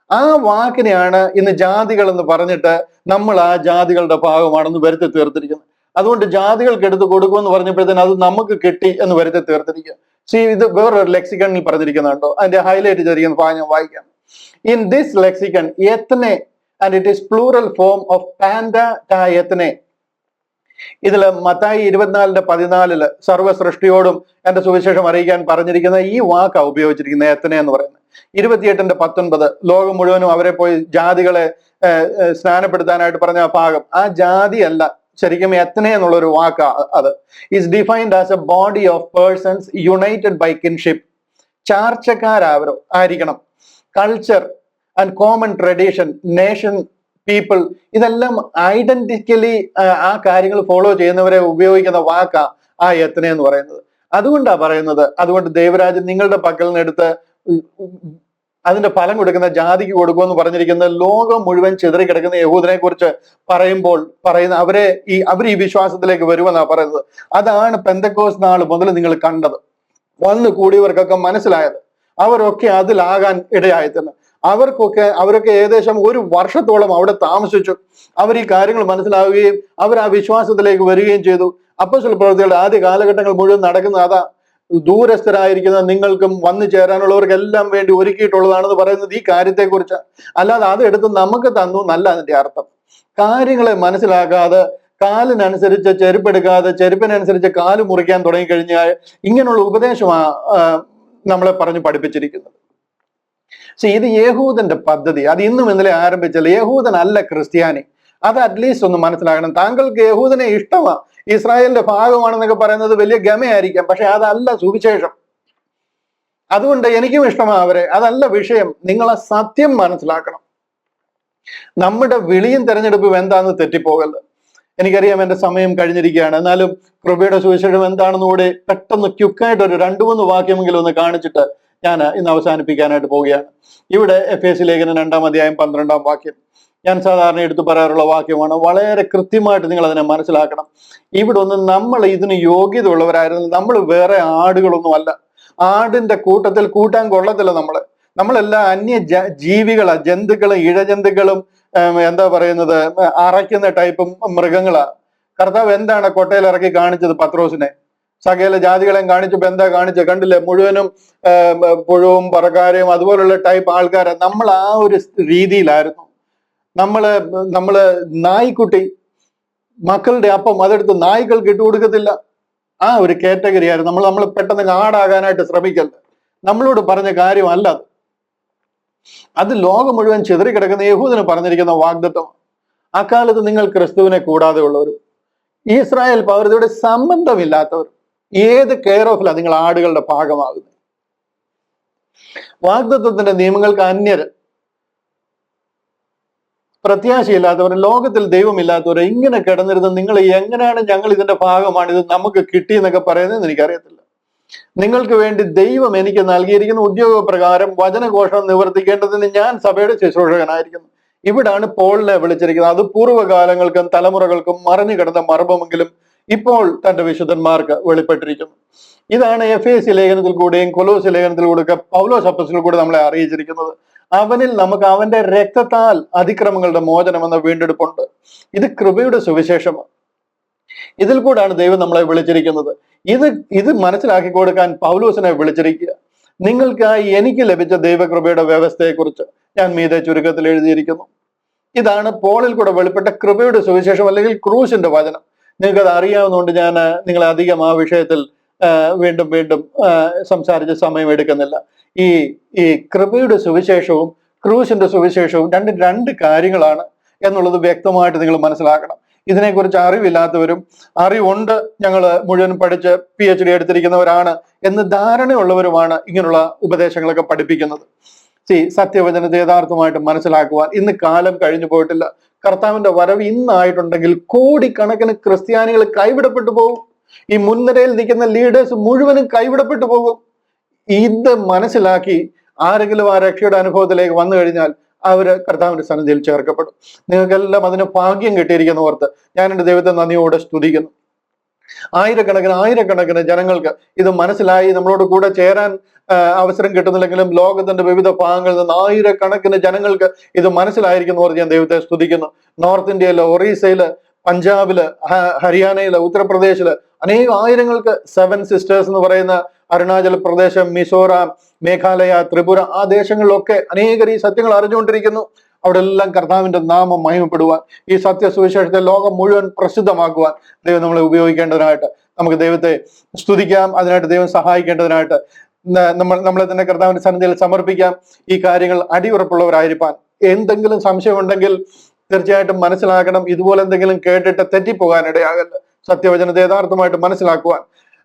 ആ വാക്കിനെയാണ് ഇന്ന് ജാതികൾ എന്ന് പറഞ്ഞിട്ട് നമ്മൾ ആ ജാതികളുടെ ഭാഗമാണെന്ന് വരുത്തി തീർത്തിരിക്കുന്നത്. അതുകൊണ്ട് ജാതികൾക്ക് എടുത്ത് കൊടുക്കുമെന്ന് പറഞ്ഞപ്പോഴത്തേന് അത് നമുക്ക് കിട്ടി എന്ന് വരുത്തി തീർത്തിരിക്കുക. ഇത് വേറൊരു ലെക്സിക്കണിൽ പറഞ്ഞിരിക്കുന്നുണ്ടോ? അതിന്റെ ഹൈലൈറ്റ് ചെയ്തിരിക്കുന്ന ഭാഗം ഞാൻ വായിക്കാം. In this lexicon ethne and it is plural form of panta ta ethne. ഇതില് മത്തായി 24:14 സർവ്വ സൃഷ്ടിയോടും എന്റെ സുവിശേഷം അറിയിക്കാൻ പറഞ്ഞിരിക്കുന്ന ഈ വാക്കാണ് ഉപയോഗിച്ചിരിക്കുന്നത്, എത്നെ എന്ന് പറയുന്നത്. 28:19 ലോകം മുഴുവനും അവരെ പോയി ജാതികളെ സ്നാനപ്പെടുത്താനായിട്ട് പറഞ്ഞ ഭാഗം, ആ ജാതി അല്ല, ശരിക്കും എത്നെ എന്നുള്ള ഒരു വാക്കാ അത്. Is defined as a body of persons united by kinship. ചാർച്ചക്കാരവരോ ആയിരിക്കണം. Culture and common tradition, nation, people, ഇതെല്ലാം ഐഡന്റിക്കലി ആ കാര്യങ്ങൾ ഫോളോ ചെയ്യുന്നവരെ ഉപയോഗിക്കുന്ന വാക്കാ ആ എത്നെ എന്ന് പറയുന്നത്. അതുകൊണ്ടാ പറയുന്നത്, അതുകൊണ്ട് ദൈവരാജ്യം നിങ്ങളുടെ പക്കൽ നിന്ന് എടുത്ത് അതിന്റെ ഫലം കൊടുക്കുന്ന ജാതിക്ക് കൊടുക്കുമെന്ന് പറഞ്ഞിരിക്കുന്നത് ലോകം മുഴുവൻ ചിതറിക്കിടക്കുന്ന യഹൂദനെ കുറിച്ച് പറയുമ്പോൾ പറയുന്ന അവർ ഈ വിശ്വാസത്തിലേക്ക് വരുമെന്നാണ് പറയുന്നത്. അതാണ് പെന്തക്കോസ് നാൾ മുതൽ നിങ്ങൾ കണ്ടത്, വന്നു കൂടിയവർക്കൊക്കെ മനസ്സിലായത്. അവരൊക്കെ അതിലാകാൻ ഇടയായിത്തന്നെ. അവരൊക്കെ ഏകദേശം 1 വർഷത്തോളം അവിടെ താമസിച്ചു. അവർ ഈ കാര്യങ്ങൾ മനസ്സിലാവുകയും അവർ ആ വിശ്വാസത്തിലേക്ക് വരികയും ചെയ്തു. അപ്പോസ്തല പ്രവൃത്തികളുടെ ആദ്യ കാലഘട്ടങ്ങൾ മുഴുവൻ നടക്കുന്നത് അതാ. ദൂരസ്ഥരായിരിക്കുന്ന നിങ്ങൾക്കും വന്നു ചേരാനുള്ളവർക്കെല്ലാം വേണ്ടി ഒരുക്കിയിട്ടുള്ളതാണെന്ന് പറയുന്നത് ഈ കാര്യത്തെക്കുറിച്ച്. അല്ലാതെ അത് എടുത്ത് നമുക്ക് തന്നു എന്നല്ല അതിന്റെ അർത്ഥം. കാര്യങ്ങളെ മനസ്സിലാക്കാതെ, കാലിനനുസരിച്ച് ചെരുപ്പെടുക്കാതെ, ചെരുപ്പിനനുസരിച്ച് കാല് മുറിക്കാൻ തുടങ്ങിക്കഴിഞ്ഞാൽ ഇങ്ങനെയുള്ള ഉപദേശമാണ് നമ്മളെ പറഞ്ഞ് പഠിപ്പിച്ചിരിക്കുന്നത്. ഇത് യഹൂദന്റെ പദ്ധതി. അത് ഇന്നും ഇന്നലെ ആരംഭിച്ചല്ല. യഹൂദനല്ല ക്രിസ്ത്യാനി. അത് അറ്റ്ലീസ്റ്റ് ഒന്ന് മനസ്സിലാക്കണം. താങ്കൾക്ക് യഹൂദനെ ഇഷ്ടമാണ്, ഇസ്രായേലിന്റെ ഭാഗമാണെന്നൊക്കെ പറയുന്നത് വലിയ ഗമയായിരിക്കാം, പക്ഷെ അതല്ല സുവിശേഷം. അതുകൊണ്ട് എനിക്കും ഇഷ്ടമാണ് അവരെ, അതല്ല വിഷയം. നിങ്ങളെ സത്യം മനസ്സിലാക്കണം. നമ്മുടെ വിളിയും തെരഞ്ഞെടുപ്പും എന്താണെന്ന് തെറ്റിപ്പോകരുത്. എനിക്കറിയാം എന്റെ സമയം കഴിഞ്ഞിരിക്കുകയാണ്. എന്നാലും കൃപയുടെ സുവിശേഷം എന്താണെന്ന് കൂടെ പെട്ടെന്ന് ക്യുക്കായിട്ട് ഒരു 2-3 വാക്യമെങ്കിലും ഒന്ന് കാണിച്ചിട്ട് ഞാൻ ഇന്ന് അവസാനിപ്പിക്കാനായിട്ട് പോവുകയാണ്. ഇവിടെ എഫേസ്യ ലേഖനം 2-ാം അധ്യായം 12-ാം വാക്യം ഞാൻ സാധാരണ എടുത്തു പറയാറുള്ള വാക്യമാണ്. വളരെ കൃത്യമായിട്ട് നിങ്ങൾ അതിനെ മനസ്സിലാക്കണം. ഇവിടെ ഒന്നും നമ്മൾ ഇതിന് യോഗ്യത ഉള്ളവരായിരുന്നു. നമ്മൾ വേറെ ആടുകളൊന്നും അല്ല. ആടിന്റെ കൂട്ടത്തിൽ കൂട്ടാൻ കൊള്ളത്തില്ല. നമ്മളെല്ലാം അന്യ ജീവികളാ, ജന്തുക്കളും ഇഴജന്തുക്കളും എന്താ പറയുന്നത്, അറയ്ക്കുന്ന ടൈപ്പും മൃഗങ്ങളാ. കർത്താവ് എന്താണ് കൊട്ടയിൽ ഇറക്കി കാണിച്ചത്? പത്രോസിനെ സകല ജാതികളെയും കാണിച്ചപ്പോ എന്താ കാണിച്ചത്? കണ്ടില്ലേ? മുഴുവനും പുഴവും പറക്കാരെയും അതുപോലുള്ള ടൈപ്പ് ആൾക്കാരെ. നമ്മൾ ആ ഒരു രീതിയിലായിരുന്നു. നമ്മള് നായ്ക്കുട്ടി, മക്കളുടെ അപ്പം അതെടുത്ത് നായ്ക്കൾക്ക് ഇട്ട് കൊടുക്കത്തില്ല. ആ ഒരു കാറ്റഗറി ആയിരുന്നു നമ്മൾ പെട്ടെന്ന് ആടാകാനായിട്ട് ശ്രമിക്കരുത്. നമ്മളോട് പറഞ്ഞ കാര്യമല്ല അത് ലോകം മുഴുവൻ ചിതറിക്കിടക്കുന്ന യഹൂദന് പറഞ്ഞിരിക്കുന്ന വാഗ്ദത്തം. അക്കാലത്ത് നിങ്ങൾ ക്രിസ്തുവിനെ കൂടാതെ ഉള്ളവരും ഇസ്രായേൽ പൗരതയുടെ സംബന്ധമില്ലാത്തവരും ഏത് കെയർ ഓഫിലാണ് നിങ്ങൾ ആടുകളുടെ ഭാഗമാകുന്നത്? വാഗ്ദത്വത്തിന്റെ നിയമങ്ങൾക്ക് അന്യര്, പ്രത്യാശയില്ലാത്തവർ, ലോകത്തിൽ ദൈവമില്ലാത്തവർ ഇങ്ങനെ കിടന്നിരുന്ന് നിങ്ങൾ എങ്ങനെയാണ് ഞങ്ങൾ ഇതിന്റെ ഭാഗമാണ്, ഇത് നമുക്ക് കിട്ടിയെന്നൊക്കെ പറയുന്നത് എനിക്കറിയത്തില്ല. നിങ്ങൾക്ക് വേണ്ടി ദൈവം എനിക്ക് നൽകിയിരിക്കുന്ന ഉദ്യോഗപ്രകാരം വചനഘോഷം നിവർത്തിക്കേണ്ടതിന് ഞാൻ സഭയുടെ ശുശ്രൂഷകനായിരിക്കുന്നു. ഇവിടാണ് പോളിനെ വിളിച്ചിരിക്കുന്നത്. അത് പൂർവ്വകാലങ്ങൾക്കും തലമുറകൾക്കും മറഞ്ഞു കിടന്ന മർമ്മമെങ്കിലും ഇപ്പോൾ തന്റെ വിശുദ്ധന്മാർക്ക് വെളിപ്പെട്ടിരിക്കുന്നു. ഇതാണ് എഫേസ്യ ലേഖനത്തിൽ കൂടെയും കൊലോസ്യ ലേഖനത്തിൽ കൂടെയൊക്കെ പൗലോസ് അപ്പോസ്തലൻ കൂടെ നമ്മളെ അറിയിച്ചിരിക്കുന്നത്. അവനിൽ നമുക്ക് അവന്റെ രക്തത്താൽ അതിക്രമങ്ങളുടെ മോചനം എന്ന വീണ്ടെടുപ്പുണ്ട്. ഇത് കൃപയുടെ സുവിശേഷമാണ്. ഇതിൽ കൂടാണ് ദൈവം നമ്മളെ വിളിച്ചിരിക്കുന്നത്. ഇത് മനസ്സിലാക്കി കൊടുക്കാൻ പൗലോസിനെ വിളിച്ചിരിക്കുക. നിങ്ങൾക്കായി എനിക്ക് ലഭിച്ച ദൈവകൃപയുടെ വ്യവസ്ഥയെക്കുറിച്ച് ഞാൻ മീതെ ചുരുക്കത്തിൽ എഴുതിയിരിക്കുന്നു. ഇതാണ് പോളിൽ കൂടെ വെളിപ്പെട്ട കൃപയുടെ സുവിശേഷം, അല്ലെങ്കിൽ ക്രൂശിന്റെ വചനം. നിങ്ങൾക്കത് അറിയാവുന്നതുകൊണ്ട് ഞാൻ നിങ്ങളെ അധികം ആ വിഷയത്തിൽ വീണ്ടും സംസാരിച്ച് സമയം എടുക്കുന്നില്ല. ഈ കൃപയുടെ സുവിശേഷവും ക്രൂശിന്റെ സുവിശേഷവും രണ്ടും രണ്ട് കാര്യങ്ങളാണ് എന്നുള്ളത് വ്യക്തമായിട്ട് നിങ്ങൾ മനസ്സിലാക്കണം. ഇതിനെക്കുറിച്ച് അറിവില്ലാത്തവരും അറിവുണ്ട്, ഞങ്ങൾ മുഴുവൻ പഠിച്ച് PhD എടുത്തിരിക്കുന്നവരാണ് എന്ന് ധാരണയുള്ളവരുമാണ് ഇങ്ങനെയുള്ള ഉപദേശങ്ങളൊക്കെ പഠിപ്പിക്കുന്നത്. സത്യവചനത്തെ യഥാർത്ഥമായിട്ട് മനസ്സിലാക്കുവാൻ ഇന്ന് കാലം കഴിഞ്ഞു പോയിട്ടില്ല. കർത്താവിന്റെ വരവ് ഇന്നായിട്ടുണ്ടെങ്കിൽ കോടിക്കണക്കിന് ക്രിസ്ത്യാനികൾ കൈവിടപ്പെട്ടു പോകും. ഈ മുൻനിരയിൽ നിൽക്കുന്ന ലീഡേഴ്സ് മുഴുവനും കൈവിടപ്പെട്ടു പോകും. ഇത് മനസ്സിലാക്കി ആരെങ്കിലും ആ രക്ഷയുടെ അനുഭവത്തിലേക്ക് വന്നു കഴിഞ്ഞാൽ അവര് കർത്താവിന്റെ സന്നിധിയിൽ ചേർക്കപ്പെടും. നിങ്ങൾക്കെല്ലാം അതിന് ഭാഗ്യം കിട്ടിയിരിക്കുന്ന ഓർത്ത് ഞാൻ എൻ്റെ ദൈവത്തെ നന്ദിയോടെ സ്തുതിക്കുന്നു. ആയിരക്കണക്കിന് ജനങ്ങൾക്ക് ഇത് മനസ്സിലായി നമ്മളോട് കൂടെ ചേരാൻ അവസരം കിട്ടുന്നില്ലെങ്കിലും ലോകത്തിന്റെ വിവിധ ഭാഗങ്ങളിൽ നിന്ന് ആയിരക്കണക്കിന് ജനങ്ങൾക്ക് ഇത് മനസ്സിലായിരിക്കുന്നവർ ഞാൻ ദൈവത്തെ സ്തുതിക്കുന്നു. നോർത്ത് ഇന്ത്യയില്, ഒറീസയില്, പഞ്ചാബില്, ഹരിയാനയില്, ഉത്തർപ്രദേശില് ആയിരങ്ങൾക്ക് 7 സിസ്റ്റേഴ്സ് എന്ന് പറയുന്ന അരുണാചൽ പ്രദേശ്, മിസോറാം, മേഘാലയ, ത്രിപുര ആ ദേശങ്ങളിലൊക്കെ അനേകർ ഈ സത്യങ്ങൾ അറിഞ്ഞുകൊണ്ടിരിക്കുന്നു. അവിടെ എല്ലാം കർത്താവിന്റെ നാമം മഹിമപ്പെടുവാൻ, ഈ സത്യസുവിശേഷത്തെ ലോകം മുഴുവൻ പ്രസിദ്ധമാക്കുവാൻ ദൈവം നമ്മളെ ഉപയോഗിക്കേണ്ടതിനായിട്ട് നമുക്ക് ദൈവത്തെ സ്തുതിക്കാം. അതിനായിട്ട് ദൈവം സഹായിക്കേണ്ടതിനായിട്ട് നമ്മളെ തന്നെ കർത്താവിന്റെ സന്നിധിയിൽ സമർപ്പിക്കാം. ഈ കാര്യങ്ങൾ അടിയുറപ്പുള്ളവരായിരിക്കാൻ. എന്തെങ്കിലും സംശയമുണ്ടെങ്കിൽ തീർച്ചയായിട്ടും മനസ്സിലാക്കണം. ഇതുപോലെ എന്തെങ്കിലും കേട്ടിട്ട് തെറ്റിപ്പോകാൻ ഇടയാകരുത്. സത്യവചനത്തെ യഥാർത്ഥമായിട്ട് മനസ്സിലാക്കുവാൻ,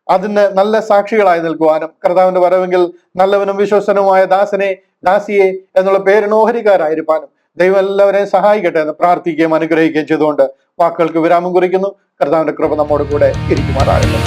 അതിന് നല്ല സാക്ഷികളായി നിൽക്കുവാനും, കർത്താവിന്റെ വരവെങ്കിൽ നല്ലവനും വിശ്വസനുമായ ദാസിയെ എന്നുള്ള പേരിന് ഓഹരിക്കാരായിരിക്കാനും ദൈവം എല്ലാവരെയും സഹായിക്കട്ടെ എന്ന് പ്രാർത്ഥിക്കുകയും അനുഗ്രഹിക്കുകയും ചെയ്തുകൊണ്ട് വാക്കുകൾക്ക് വിരാമം കുറിക്കുന്നു. കർത്താവിന്റെ കൃപ നമ്മോട് കൂടെ ഇരിക്കുമാറാകട്ടെ.